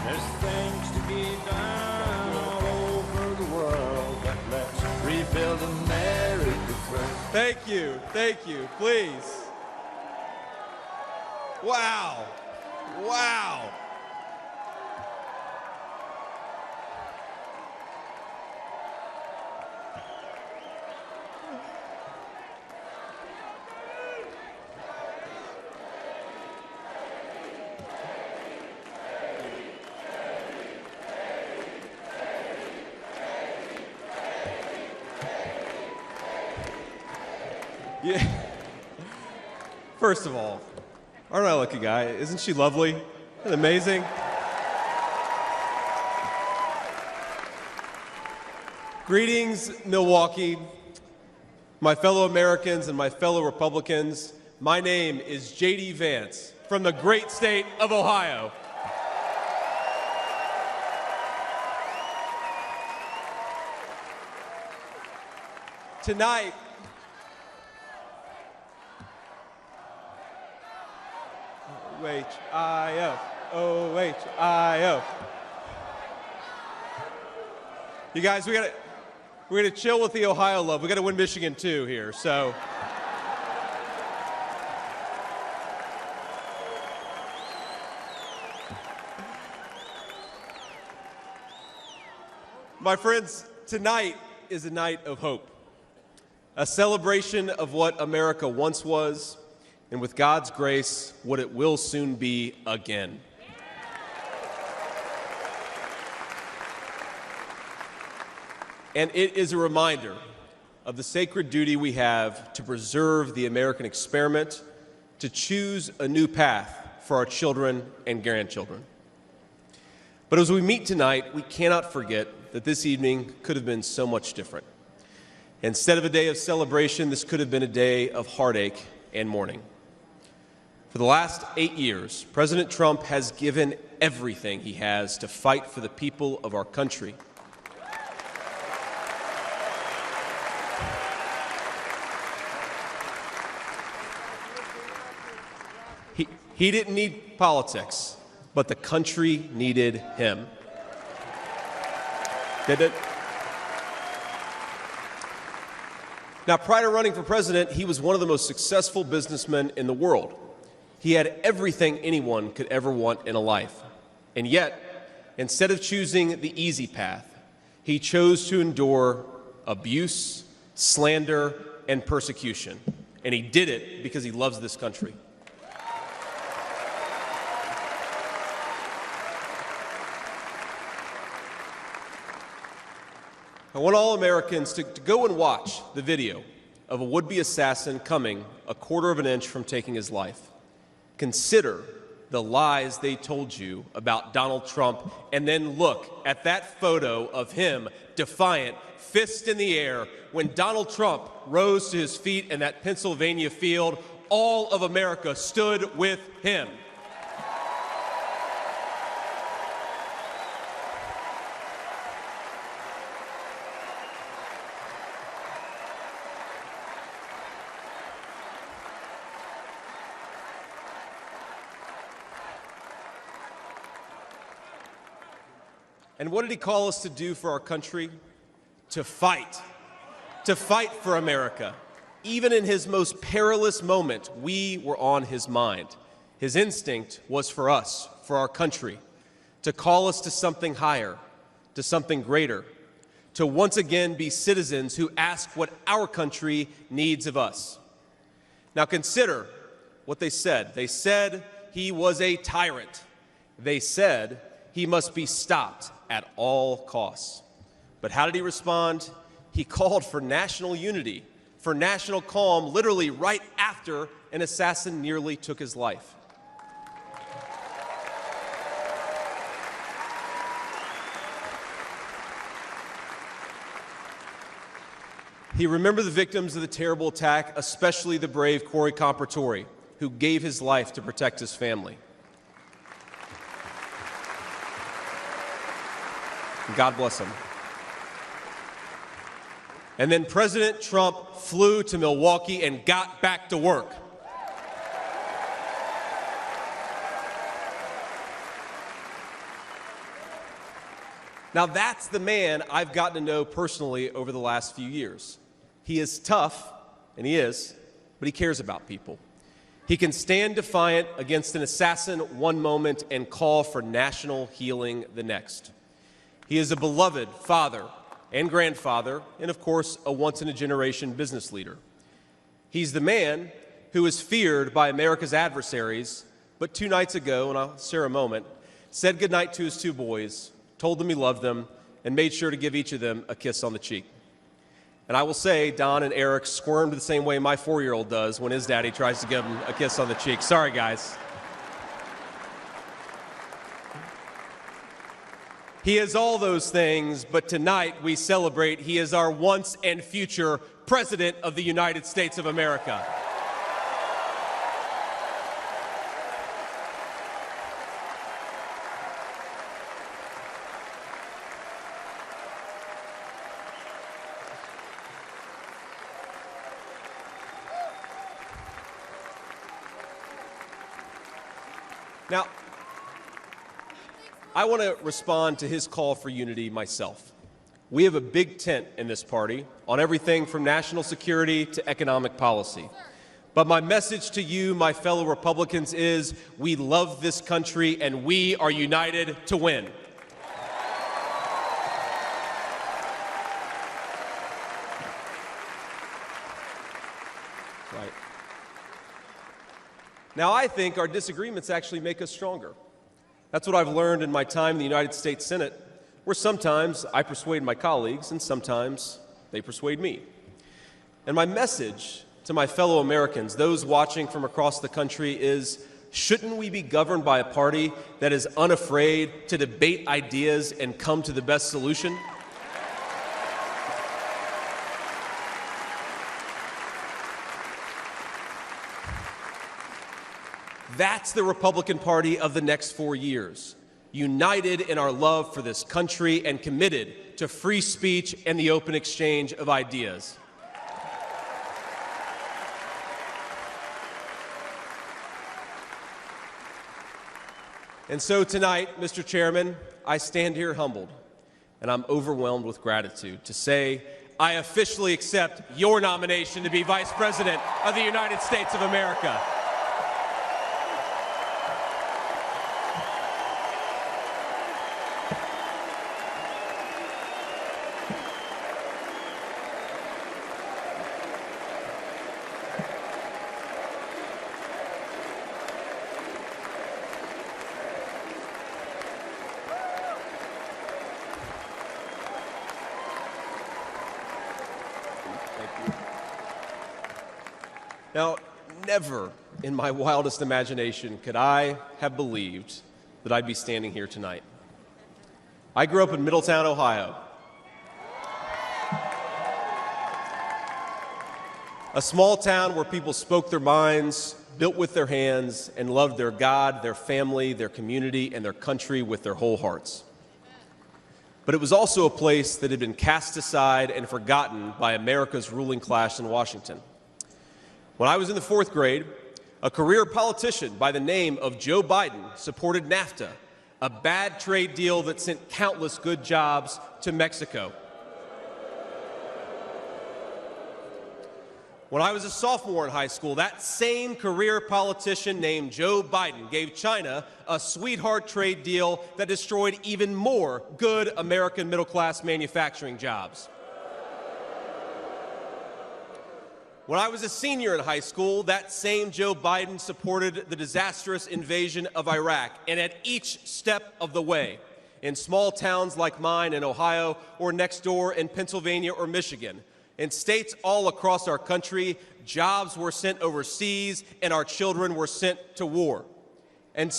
There's things to be done all over the world, but let's rebuild America first. Thank you. Thank you. Please. Wow. Wow. Yeah. First of all, aren't I a lucky guy? Isn't she lovely? Isn't it amazing? Greetings, Milwaukee, my fellow Americans and my fellow Republicans. My name is J.D. Vance from the great state of Ohio. Tonight, O-H-I-O, O-H-I-O. You guys, we're gonna chill with the Ohio love. We gotta win Michigan too here, so. My friends, tonight is a night of hope, a celebration of what America once was, and with God's grace, what it will soon be again. And it is a reminder of the sacred duty we have to preserve the American experiment, to choose a new path for our children and grandchildren. But as we meet tonight, we cannot forget that this evening could have been so much different. Instead of a day of celebration, this could have been a day of heartache and mourning. For the last 8 years, President Trump has given everything he has to fight for the people of our country. He didn't need politics, but the country needed him. Did it? Now, prior to running for president, he was one of the most successful businessmen in the world. He had everything anyone could ever want in a life. And yet, instead of choosing the easy path, he chose to endure abuse, slander, and persecution. And he did it because he loves this country. I want all Americans to go and watch the video of a would-be assassin coming a quarter of an inch from taking his life. Consider the lies they told you about Donald Trump, and then look at that photo of him, defiant, fist in the air, when Donald Trump rose to his feet in that Pennsylvania field. All of America stood with him. And what did he call us to do for our country? To fight for America. Even in his most perilous moment, we were on his mind. His instinct was for us, for our country, to call us to something higher, to something greater, to once again be citizens who ask what our country needs of us. Now consider what they said. They said he was a tyrant. They said he must be stopped at all costs. But how did he respond? He called for national unity, for national calm, literally right after an assassin nearly took his life. He remembered the victims of the terrible attack, especially the brave Corey Compertori, who gave his life to protect his family. God bless him. And then President Trump flew to Milwaukee and got back to work. Now that's the man I've gotten to know personally over the last few years. He is tough, and he is, but he cares about people. He can stand defiant against an assassin one moment and call for national healing the next. He is a beloved father and grandfather, and of course, a once-in-a-generation business leader. He's the man who is feared by America's adversaries, but 2 nights ago, and I'll share a moment, said goodnight to his 2 boys, told them he loved them, and made sure to give each of them a kiss on the cheek. And I will say, Don and Eric squirmed the same way my 4-year-old does when his daddy tries to give him a kiss on the cheek. Sorry, guys. He is all those things, but tonight we celebrate he is our once and future President of the United States of America. Now, I want to respond to his call for unity myself. We have a big tent in this party on everything from national security to economic policy. But my message to you, my fellow Republicans, is we love this country and we are united to win. Right. Now, I think our disagreements actually make us stronger. That's what I've learned in my time in the United States Senate, where sometimes I persuade my colleagues and sometimes they persuade me. And my message to my fellow Americans, those watching from across the country, is shouldn't we be governed by a party that is unafraid to debate ideas and come to the best solution? That's the Republican Party of the next 4 years, united in our love for this country and committed to free speech and the open exchange of ideas. And so tonight, Mr. Chairman, I stand here humbled, and I'm overwhelmed with gratitude to say I officially accept your nomination to be Vice President of the United States of America. Now, never in my wildest imagination could I have believed that I'd be standing here tonight. I grew up in Middletown, Ohio, a small town where people spoke their minds, built with their hands, and loved their God, their family, their community, and their country with their whole hearts. But it was also a place that had been cast aside and forgotten by America's ruling class in Washington. When I was in the 4th grade, a career politician by the name of Joe Biden supported NAFTA, a bad trade deal that sent countless good jobs to Mexico. When I was a sophomore in high school, that same career politician named Joe Biden gave China a sweetheart trade deal that destroyed even more good American middle-class manufacturing jobs. When I was a senior in high school, that same Joe Biden supported the disastrous invasion of Iraq, and at each step of the way, in small towns like mine in Ohio or next door in Pennsylvania or Michigan, in states all across our country, jobs were sent overseas and our children were sent to war. And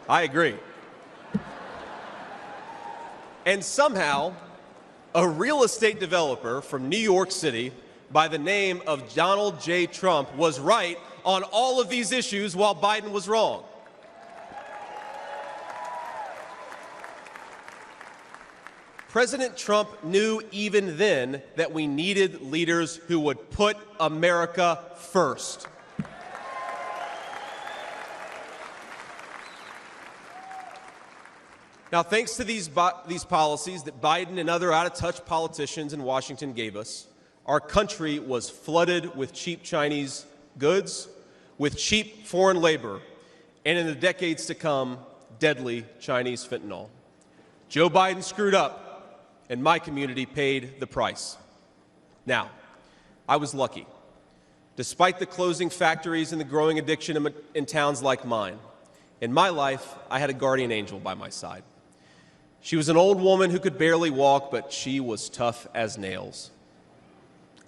I agree. And somehow, a real estate developer from New York City by the name of Donald J. Trump was right on all of these issues while Biden was wrong. President Trump knew even then that we needed leaders who would put America first. Now, thanks to these policies that Biden and other out-of-touch politicians in Washington gave us, our country was flooded with cheap Chinese goods, with cheap foreign labor, and in the decades to come, deadly Chinese fentanyl. Joe Biden screwed up, and my community paid the price. Now, I was lucky. Despite the closing factories and the growing addiction in towns like mine, in my life, I had a guardian angel by my side. She was an old woman who could barely walk, but she was tough as nails.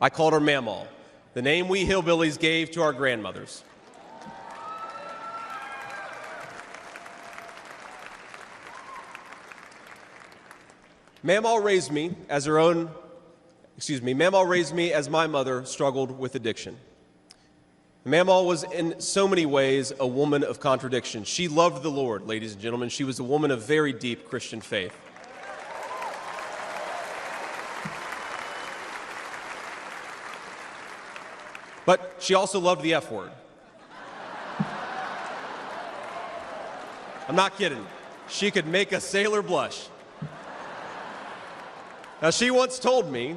I called her Mamaw, the name we hillbillies gave to our grandmothers. Mamaw raised me as my mother struggled with addiction. Mamaw was in so many ways a woman of contradiction. She loved the Lord, ladies and gentlemen. She was a woman of very deep Christian faith. But she also loved the F word. I'm not kidding. She could make a sailor blush. Now, she once told me,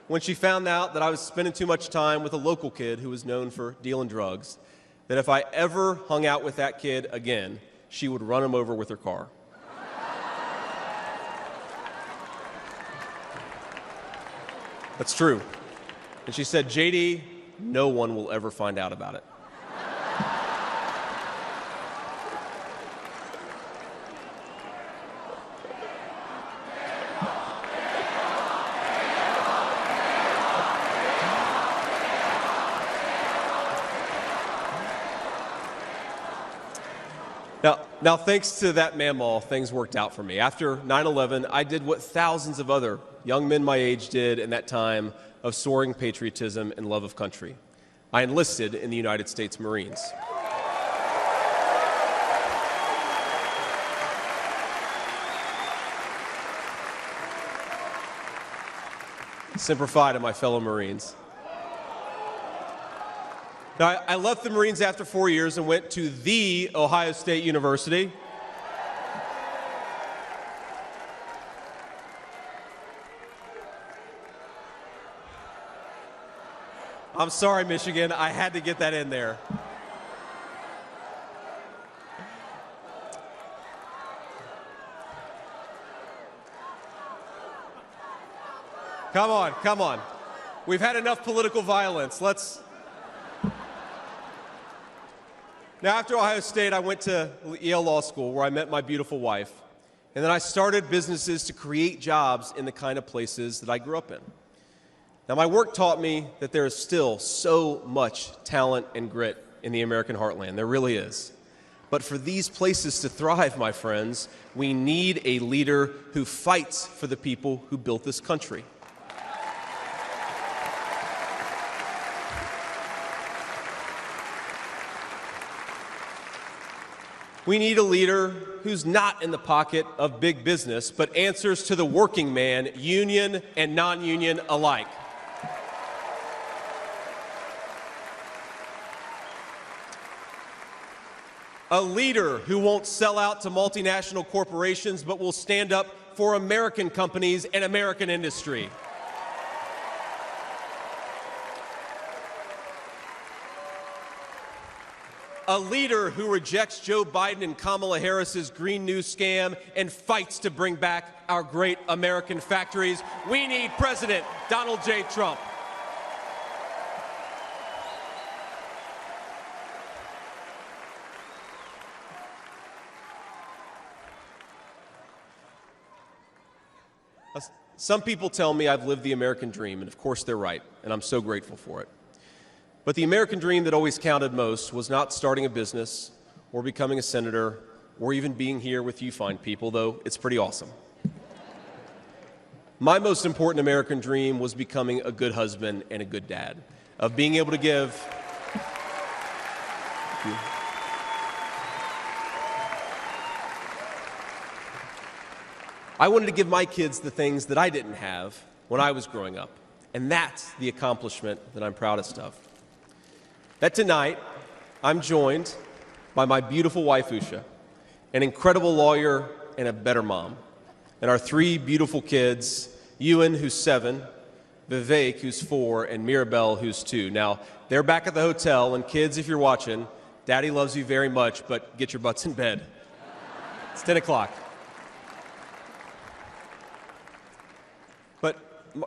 when she found out that I was spending too much time with a local kid who was known for dealing drugs, that if I ever hung out with that kid again, she would run him over with her car. That's true. And she said, JD, no one will ever find out about it. Now, thanks to that mammal, things worked out for me. After 9/11, I did what thousands of other young men my age did in that time of soaring patriotism and love of country. I enlisted in the United States Marines. Semper Fi to my fellow Marines. Now, I left the Marines after 4 years and went to the Ohio State University. I'm sorry, Michigan. I had to get that in there. Come on, come on. We've had enough political violence. Now, after Ohio State, I went to Yale Law School, where I met my beautiful wife. And then I started businesses to create jobs in the kind of places that I grew up in. Now, my work taught me that there is still so much talent and grit in the American heartland. There really is. But for these places to thrive, my friends, we need a leader who fights for the people who built this country. We need a leader who's not in the pocket of big business, but answers to the working man, union and non-union alike. A leader who won't sell out to multinational corporations, but will stand up for American companies and American industry. A leader who rejects Joe Biden and Kamala Harris's Green New scam and fights to bring back our great American factories. We need President Donald J. Trump. Some people tell me I've lived the American dream, and of course they're right, and I'm so grateful for it. But the American dream that always counted most was not starting a business or becoming a senator or even being here with you fine people, though it's pretty awesome. My most important American dream was becoming a good husband and a good dad, of being able to give. Thank you. I wanted to give my kids the things that I didn't have when I was growing up, and that's the accomplishment that I'm proudest of. That tonight, I'm joined by my beautiful wife, Usha, an incredible lawyer and a better mom, and our three beautiful kids, Ewan, who's 7, Vivek, who's 4, and Mirabelle, who's 2. Now, they're back at the hotel, and kids, if you're watching, Daddy loves you very much, but get your butts in bed. It's 10 o'clock. But,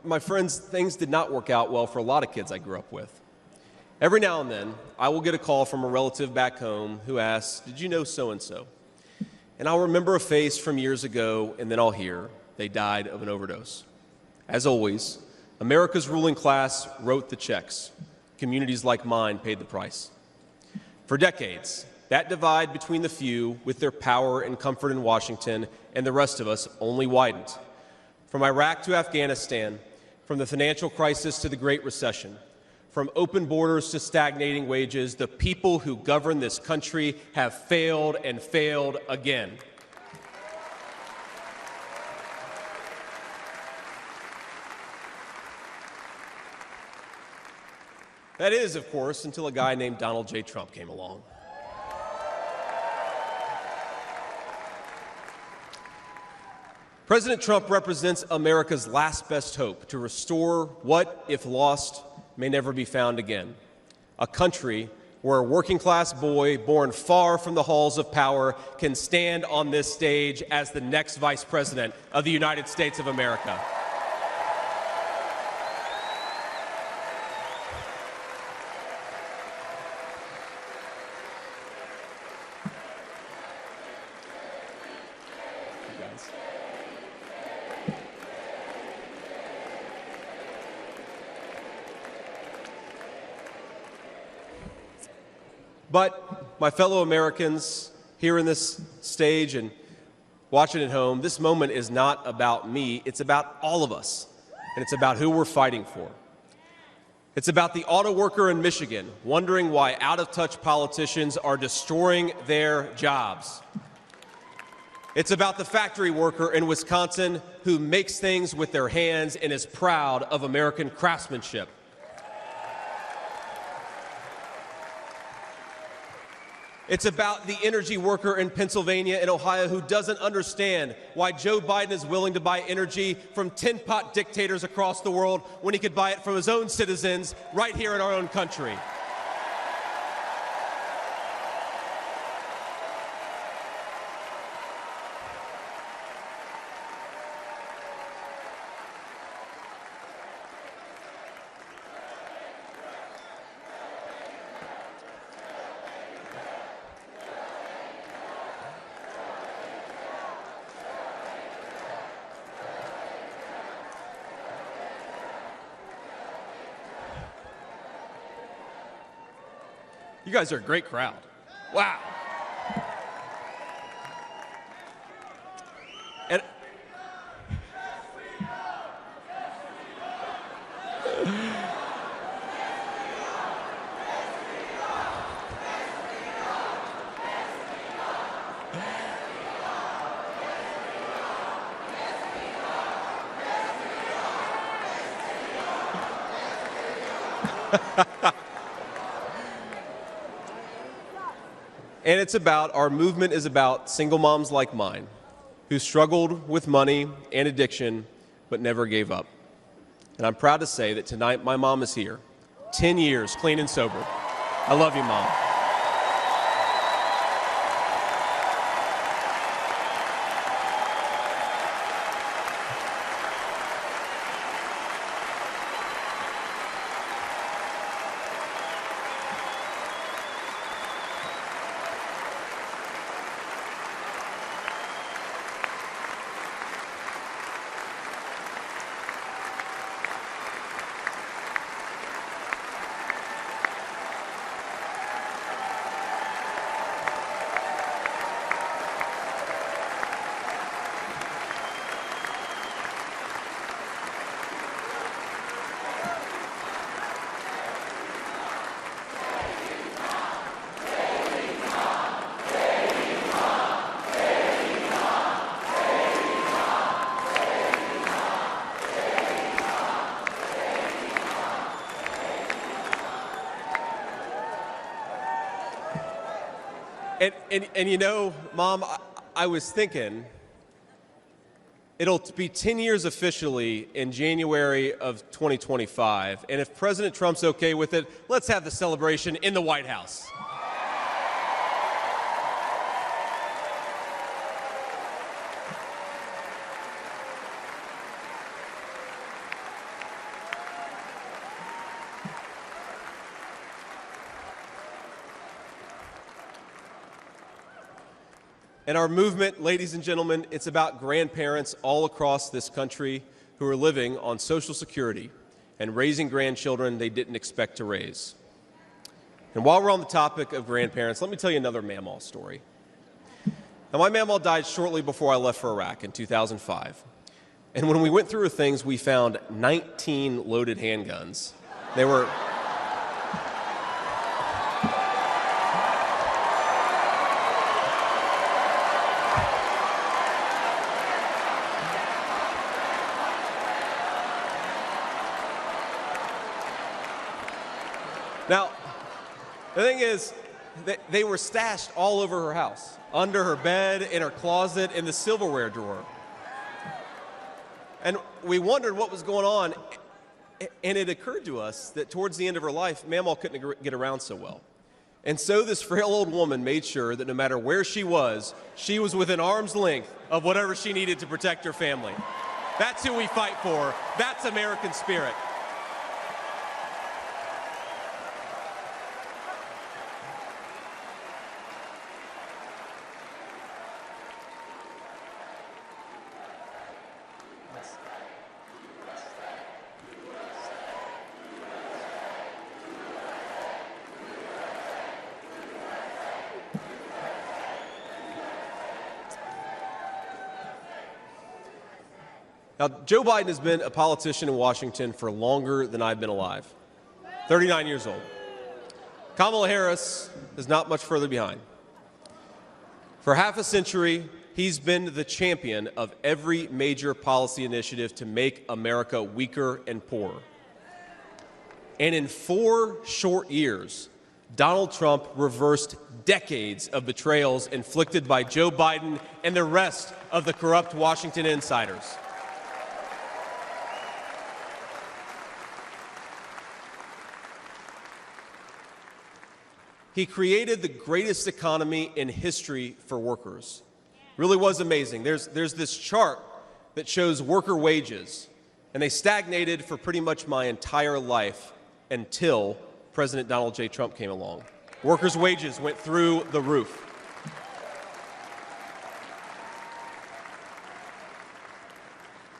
my friends, things did not work out well for a lot of kids I grew up with. Every now and then, I will get a call from a relative back home who asks, "Did you know so-and-so?" And I'll remember a face from years ago, and then I'll hear, "They died of an overdose." As always, America's ruling class wrote the checks. Communities like mine paid the price. For decades, that divide between the few with their power and comfort in Washington and the rest of us only widened. From Iraq to Afghanistan, from the financial crisis to the Great Recession, from open borders to stagnating wages, the people who govern this country have failed and failed again. That is, of course, until a guy named Donald J. Trump came along. President Trump represents America's last best hope to restore what, if lost, may never be found again. A country where a working-class boy born far from the halls of power can stand on this stage as the next Vice President of the United States of America. But, my fellow Americans, here in this stage and watching at home, this moment is not about me. It's about all of us, and it's about who we're fighting for. It's about the auto worker in Michigan wondering why out-of-touch politicians are destroying their jobs. It's about the factory worker in Wisconsin who makes things with their hands and is proud of American craftsmanship. It's about the energy worker in Pennsylvania and Ohio who doesn't understand why Joe Biden is willing to buy energy from tin-pot dictators across the world when he could buy it from his own citizens right here in our own country. You guys are a great crowd. Wow. And And it's about, our movement is about single moms like mine who struggled with money and addiction but never gave up. And I'm proud to say that tonight my mom is here, 10 years clean and sober. I love you, Mom. And you know, Mom, I was thinking, it'll be 10 years officially in January of 2025, and if President Trump's okay with it, let's have the celebration in the White House. And our movement, ladies and gentlemen, it's about grandparents all across this country who are living on Social Security and raising grandchildren they didn't expect to raise. And while we're on the topic of grandparents, let me tell you another Mamaw story. Now, my Mamaw died shortly before I left for Iraq in 2005. And when we went through her things, we found 19 loaded handguns. They were... Now, the thing is, they were stashed all over her house, under her bed, in her closet, in the silverware drawer. And we wondered what was going on, and it occurred to us that towards the end of her life, Mamaw couldn't get around so well. And so this frail old woman made sure that no matter where she was within arm's length of whatever she needed to protect her family. That's who we fight for. That's American spirit. Now, Joe Biden has been a politician in Washington for longer than I've been alive, 39 years old. Kamala Harris is not much further behind. For half a century, he's been the champion of every major policy initiative to make America weaker and poorer. And in 4 short years, Donald Trump reversed decades of betrayals inflicted by Joe Biden and the rest of the corrupt Washington insiders. He created the greatest economy in history for workers. Really was amazing. There's this chart that shows worker wages, and they stagnated for pretty much my entire life until President Donald J. Trump came along. Workers' wages went through the roof.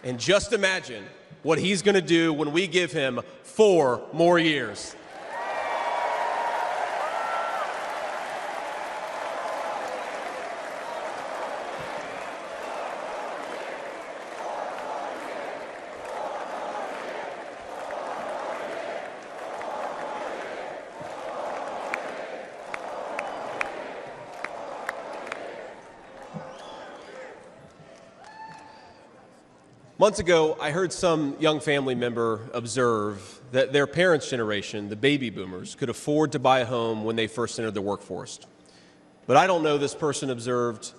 And just imagine what he's going to do when we give him 4 more years. Months ago, I heard some young family member observe that their parents' generation, the baby boomers, could afford to buy a home when they first entered the workforce. But I don't know, this person observed,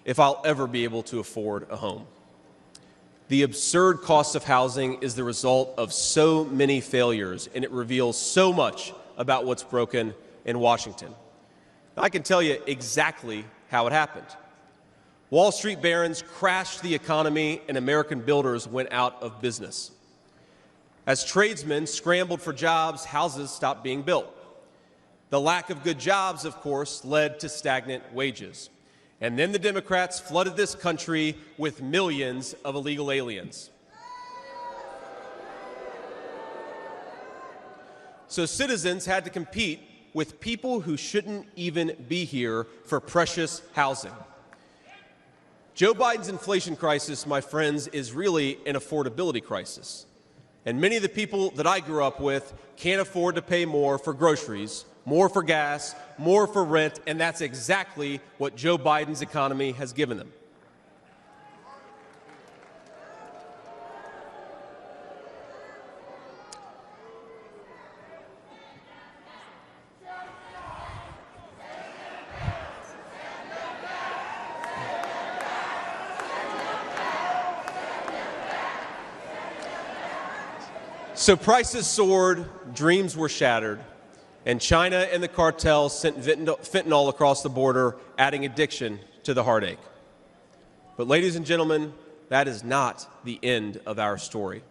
if I'll ever be able to afford a home. The absurd cost of housing is the result of so many failures, and it reveals so much about what's broken in Washington. I can tell you exactly how it happened. Wall Street barons crashed the economy and American builders went out of business. As tradesmen scrambled for jobs, houses stopped being built. The lack of good jobs, of course, led to stagnant wages. And then the Democrats flooded this country with millions of illegal aliens. So citizens had to compete with people who shouldn't even be here for precious housing. Joe Biden's inflation crisis, my friends, is really an affordability crisis. And many of the people that I grew up with can't afford to pay more for groceries, more for gas, more for rent, and that's exactly what Joe Biden's economy has given them. So prices soared, dreams were shattered, and China and the cartels sent fentanyl across the border, adding addiction to the heartache. But ladies and gentlemen, that is not the end of our story.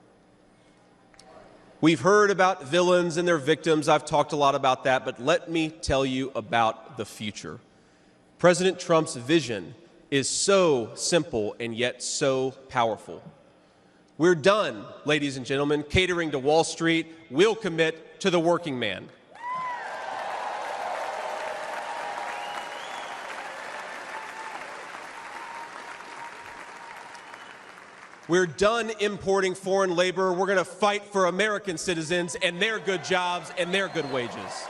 We've heard about villains and their victims. I've talked a lot about that, but let me tell you about the future. President Trump's vision is so simple and yet so powerful. We're done, ladies and gentlemen, catering to Wall Street. We'll commit to the working man. We're done importing foreign labor. We're going to fight for American citizens and their good jobs and their good wages.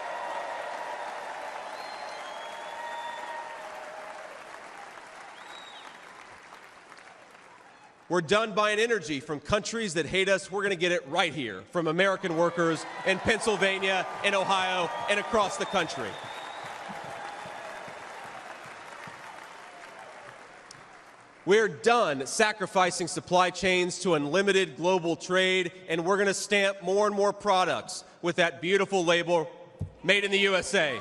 We're done buying energy from countries that hate us. We're going to get it right here from American workers in Pennsylvania, in Ohio, and across the country. We're done sacrificing supply chains to unlimited global trade, and we're going to stamp more and more products with that beautiful label, Made in the USA.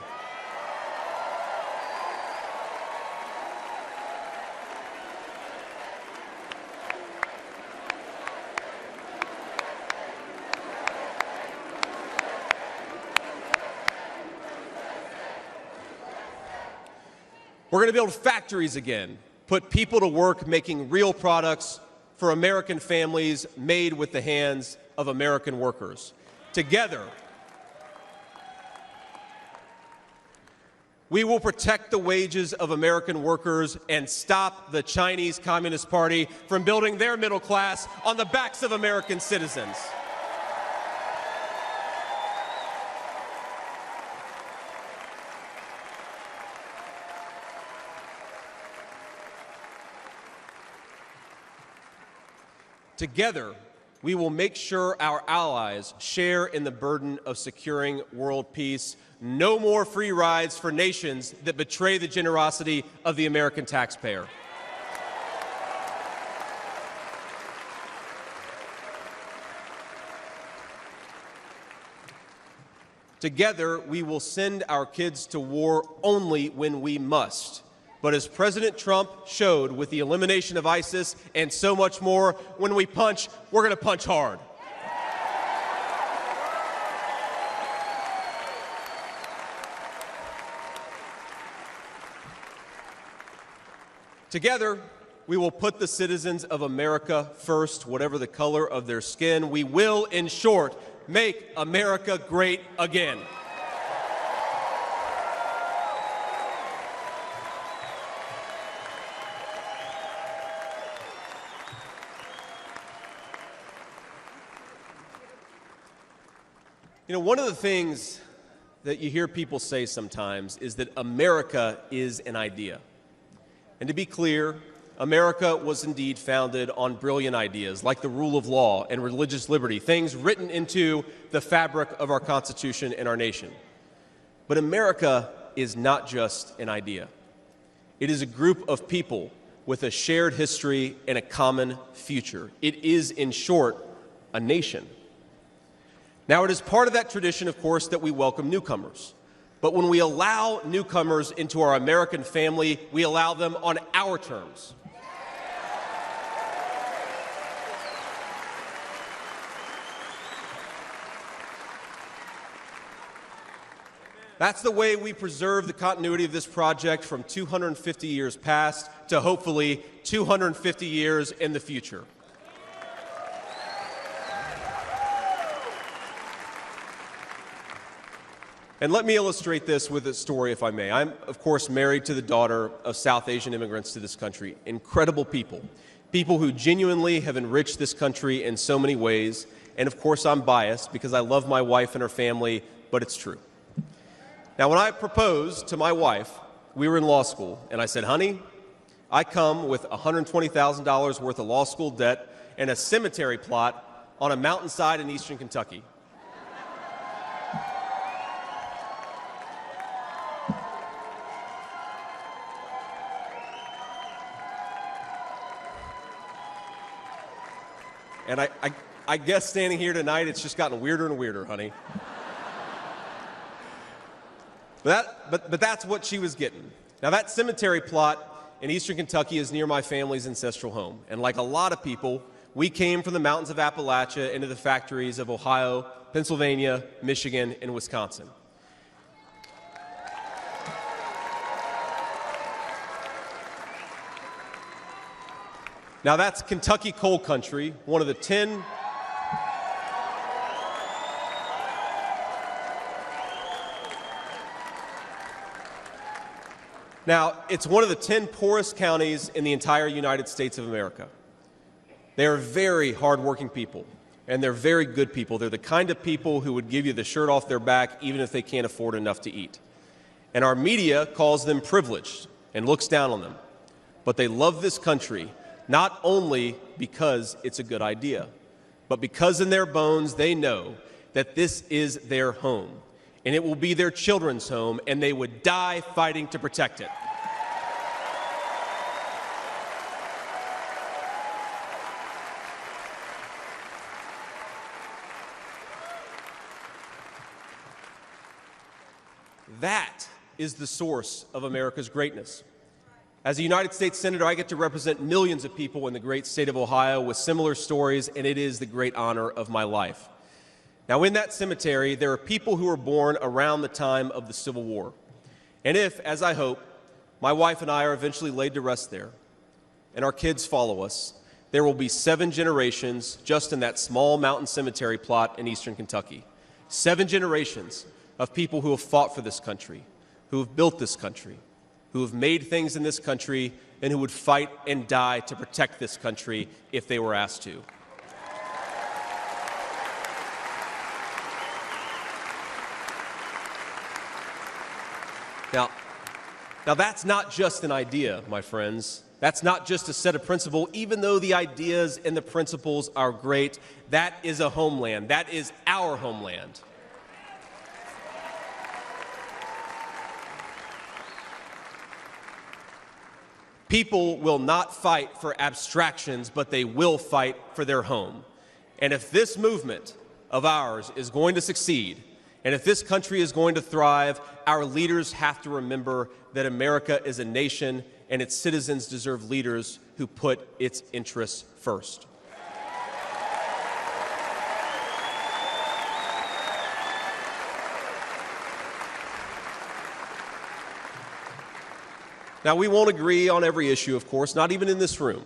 We're going to build factories again, put people to work making real products for American families made with the hands of American workers. Together, We will protect the wages of American workers and stop the Chinese Communist Party from building their middle class on the backs of American citizens. Together, we will make sure our allies share in the burden of securing world peace. No more free rides for nations that betray the generosity of the American taxpayer. Together, we will send our kids to war only when we must. But as President Trump showed with the elimination of ISIS and so much more, when we punch, we're going to punch hard. Together, we will put the citizens of America first, whatever the color of their skin. We will, in short, make America great again. You know, one of the things that you hear people say sometimes is that America is an idea. And to be clear, America was indeed founded on brilliant ideas like the rule of law and religious liberty, things written into the fabric of our Constitution and our nation. But America is not just an idea. It is a group of people with a shared history and a common future. It is, in short, a nation. Now, it is part of that tradition, of course, that we welcome newcomers. But when we allow newcomers into our American family, we allow them on our terms. That's the way we preserve the continuity of this project from 250 years past to hopefully 250 years in the future. And let me illustrate this with a story, if I may. I'm, of course, married to the daughter of South Asian immigrants to this country. Incredible people. People who genuinely have enriched this country in so many ways. And, of course, I'm biased because I love my wife and her family, but it's true. Now, when I proposed to my wife, we were in law school, and I said, honey, I come with $120,000 worth of law school debt and a cemetery plot on a mountainside in eastern Kentucky. And I guess standing here tonight, it's just gotten weirder and weirder, honey. But that's what she was getting. Now, that cemetery plot in eastern Kentucky is near my family's ancestral home. And like a lot of people, we came from the mountains of Appalachia into the factories of Ohio, Pennsylvania, Michigan, and Wisconsin. Now, that's Kentucky coal country, one of the 10 Now, it's one of the 10 poorest counties in the entire United States of America. They are very hardworking people, and they're very good people. They're the kind of people who would give you the shirt off their back even if they can't afford enough to eat. And our media calls them privileged and looks down on them. But they love this country, not only because it's a good idea, but because in their bones they know that this is their home. And it will be their children's home, and they would die fighting to protect it. That is the source of America's greatness. As a United States Senator, I get to represent millions of people in the great state of Ohio with similar stories, and it is the great honor of my life. Now, in that cemetery, there are people who were born around the time of the Civil War. And if, as I hope, my wife and I are eventually laid to rest there, and our kids follow us, there will be 7 generations just in that small mountain cemetery plot in eastern Kentucky. 7 generations of people who have fought for this country, who have built this country, who have made things in this country, and who would fight and die to protect this country if they were asked to. Now that's not just an idea, my friends. That's not just a set of principles. Even though the ideas and the principles are great, that is a homeland. That is our homeland. People will not fight for abstractions, but they will fight for their home. And if this movement of ours is going to succeed, and if this country is going to thrive, our leaders have to remember that America is a nation and its citizens deserve leaders who put its interests first. Now, we won't agree on every issue, of course, not even in this room.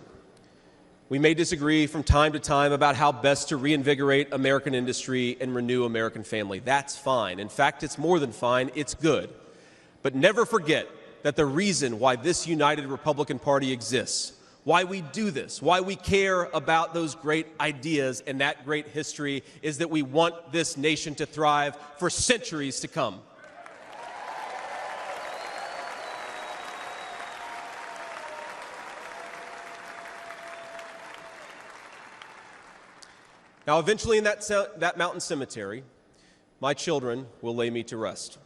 We may disagree from time to time about how best to reinvigorate American industry and renew American family. That's fine. In fact, it's more than fine. It's good. But never forget that the reason why this united Republican Party exists, why we do this, why we care about those great ideas and that great history, is that we want this nation to thrive for centuries to come. Now, eventually in that mountain cemetery, my children will lay me to rest.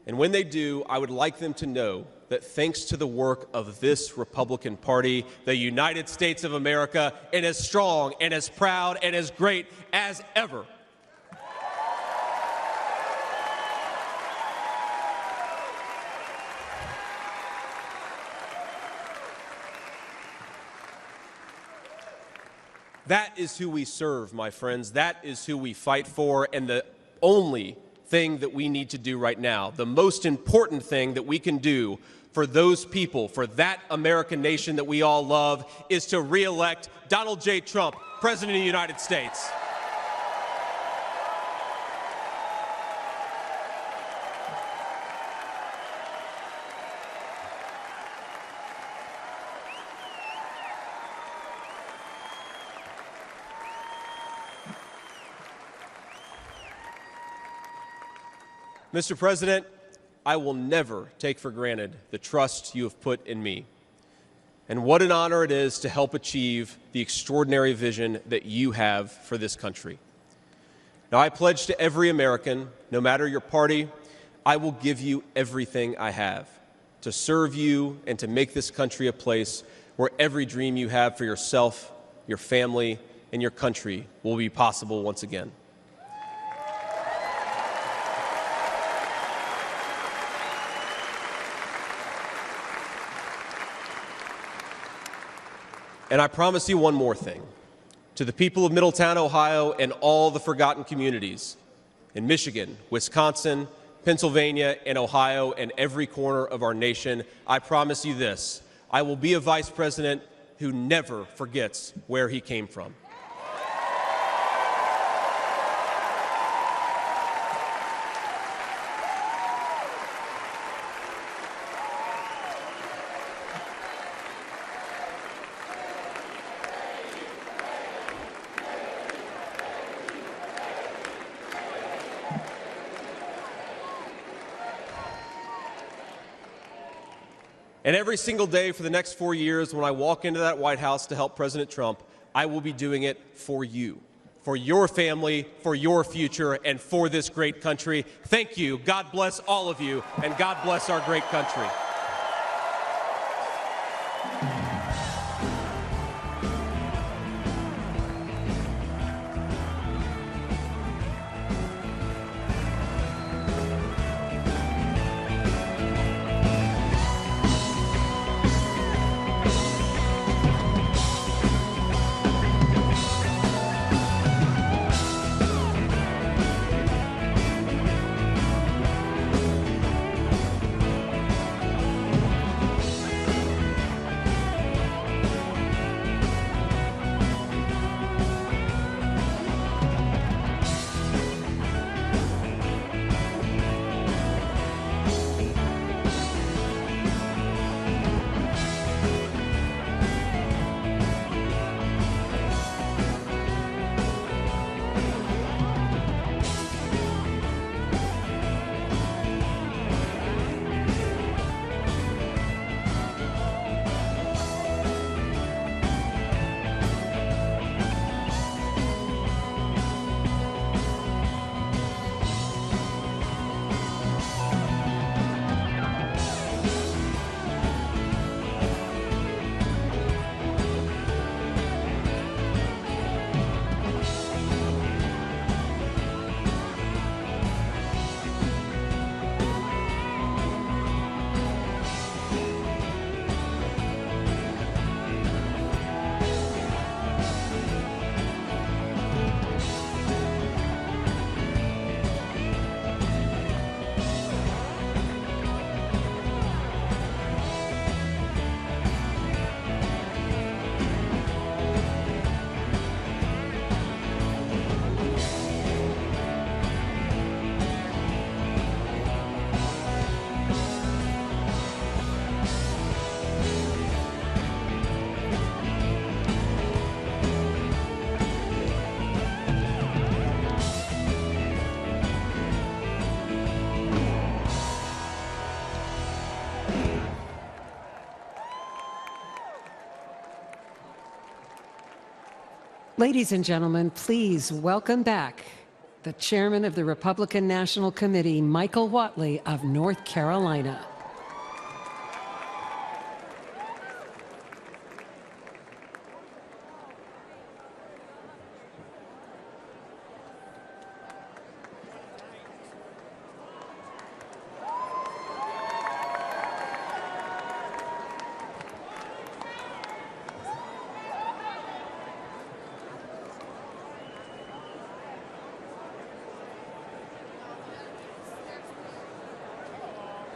And when they do, I would like them to know that thanks to the work of this Republican Party, the United States of America is as strong and as proud and as great as ever. That is who we serve, my friends. That is who we fight for. And the only thing that we need to do right now, the most important thing that we can do for those people, for that American nation that we all love, is to re-elect Donald J. Trump, President of the United States. Mr. President, I will never take for granted the trust you have put in me. And what an honor it is to help achieve the extraordinary vision that you have for this country. Now, I pledge to every American, no matter your party, I will give you everything I have to serve you and to make this country a place where every dream you have for yourself, your family, and your country will be possible once again. And I promise you one more thing. To the people of Middletown, Ohio, and all the forgotten communities in Michigan, Wisconsin, Pennsylvania, and Ohio, and every corner of our nation, I promise you this: I will be a vice president who never forgets where he came from. And every single day for the next 4 years, when I walk into that White House to help President Trump, I will be doing it for you, for your family, for your future, and for this great country. Thank you. God bless all of you, and God bless our great country. Ladies and gentlemen, please welcome back the chairman of the Republican National Committee, Michael Whatley of North Carolina.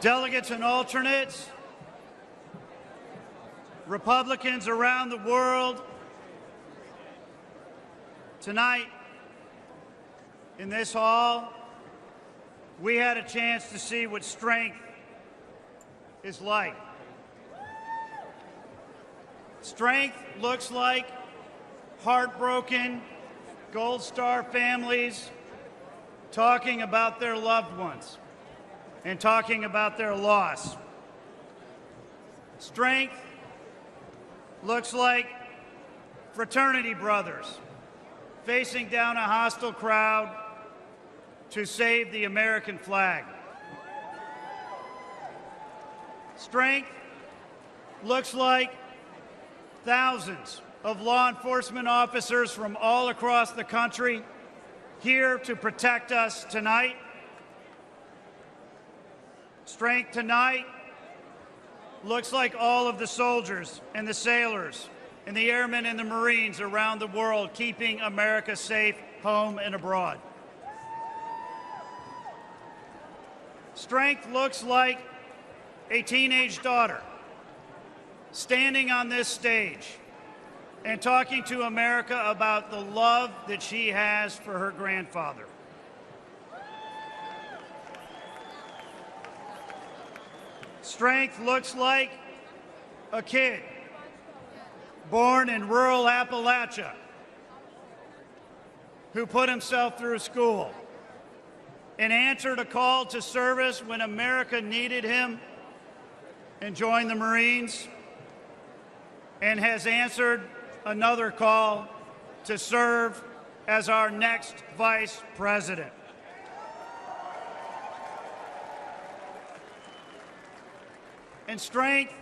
Delegates and alternates, Republicans around the world, tonight in this hall, we had a chance to see what strength is like. Strength looks like heartbroken Gold Star families talking about their loved ones and talking about their loss. Strength looks like fraternity brothers facing down a hostile crowd to save the American flag. Strength looks like thousands of law enforcement officers from all across the country here to protect us tonight. Strength tonight looks like all of the soldiers and the sailors and the airmen and the Marines around the world keeping America safe home and abroad. Strength looks like a teenage daughter standing on this stage and talking to America about the love that she has for her grandfather. Strength looks like a kid born in rural Appalachia who put himself through school and answered a call to service when America needed him and joined the Marines, and has answered another call to serve as our next vice president. And strength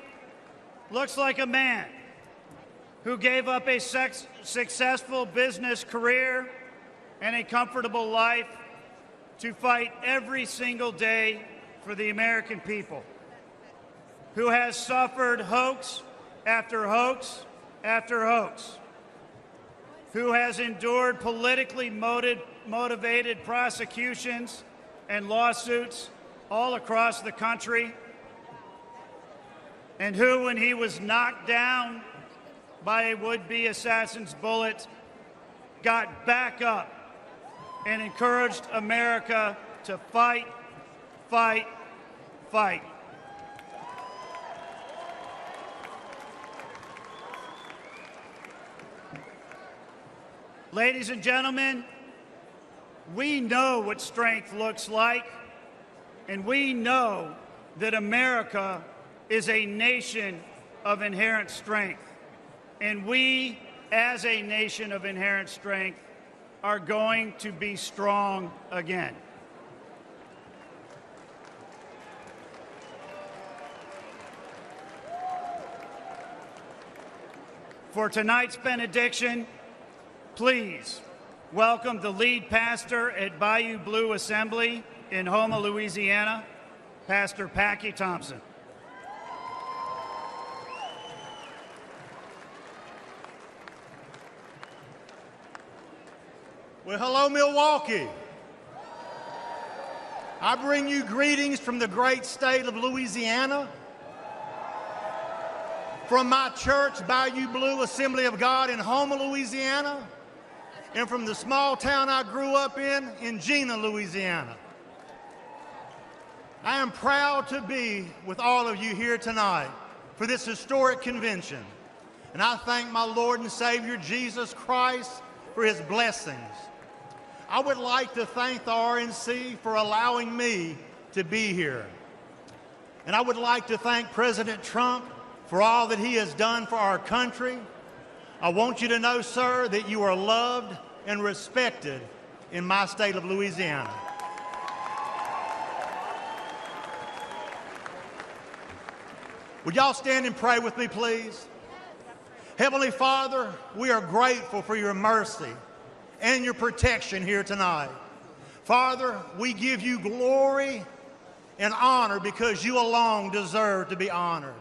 looks like a man who gave up a successful business career and a comfortable life to fight every single day for the American people, who has suffered hoax after hoax after hoax, who has endured politically motivated prosecutions and lawsuits all across the country, and who, when he was knocked down by a would-be assassin's bullet, got back up and encouraged America to fight, fight, fight. Ladies and gentlemen, we know what strength looks like, and we know that America is a nation of inherent strength. And we, as a nation of inherent strength, are going to be strong again. For tonight's benediction, please welcome the lead pastor at Bayou Blue Assembly in Houma, Louisiana, Pastor Packy Thompson. Well, hello, Milwaukee. I bring you greetings from the great state of Louisiana, from my church, Bayou Blue Assembly of God in Houma, Louisiana, and from the small town I grew up in Gina, Louisiana. I am proud to be with all of you here tonight for this historic convention, and I thank my Lord and Savior Jesus Christ for his blessings. I would like to thank the RNC for allowing me to be here. And I would like to thank President Trump for all that he has done for our country. I want you to know, sir, that you are loved and respected in my state of Louisiana. Would y'all stand and pray with me, please? Heavenly Father, we are grateful for your mercy and your protection here tonight. Father, we give you glory and honor because you alone deserve to be honored.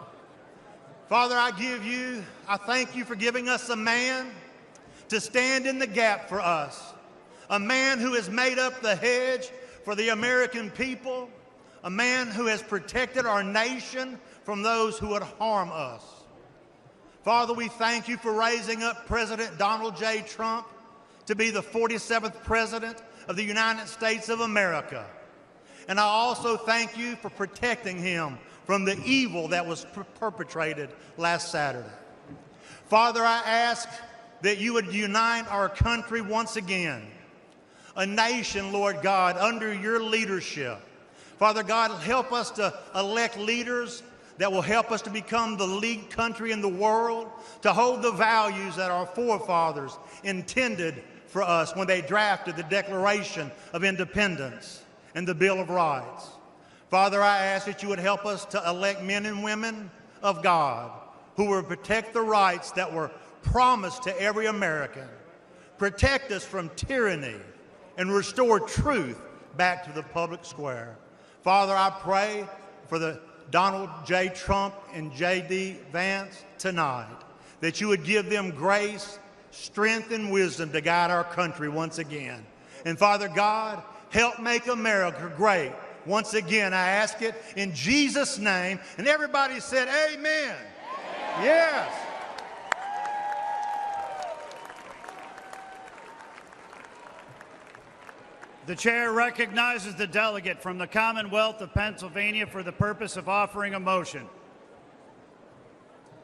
Father, I thank you for giving us a man to stand in the gap for us, a man who has made up the hedge for the American people, a man who has protected our nation from those who would harm us. Father, we thank you for raising up President Donald J. Trump to be the 47th President of the United States of America. And I also thank you for protecting him from the evil that was perpetrated last Saturday. Father, I ask that you would unite our country once again, a nation, Lord God, under your leadership. Father God, help us to elect leaders that will help us to become the lead country in the world, to hold the values that our forefathers intended for us when they drafted the Declaration of Independence and the Bill of Rights. Father, I ask that you would help us to elect men and women of God who will protect the rights that were promised to every American, protect us from tyranny, and restore truth back to the public square. Father, I pray for the Donald J. Trump and J.D. Vance tonight, that you would give them grace, strength, and wisdom to guide our country once again. And Father God, help make America great. Once again, I ask it in Jesus' name. And everybody said, amen. Amen. Yes. The chair recognizes the delegate from the Commonwealth of Pennsylvania for the purpose of offering a motion.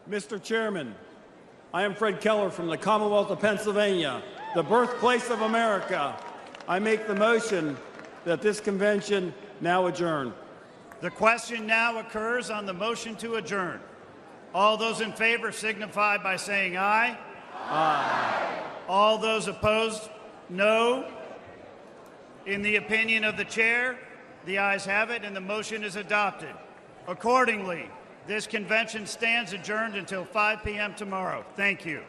Mr. Chairman, I am Fred Keller from the Commonwealth of Pennsylvania, the birthplace of America. I make the motion that this convention now adjourn. The question now occurs on the motion to adjourn. All those in favor signify by saying aye. Aye. All those opposed, no. In the opinion of the chair, the ayes have it and the motion is adopted. Accordingly, this convention stands adjourned until 5 p.m. tomorrow. Thank you.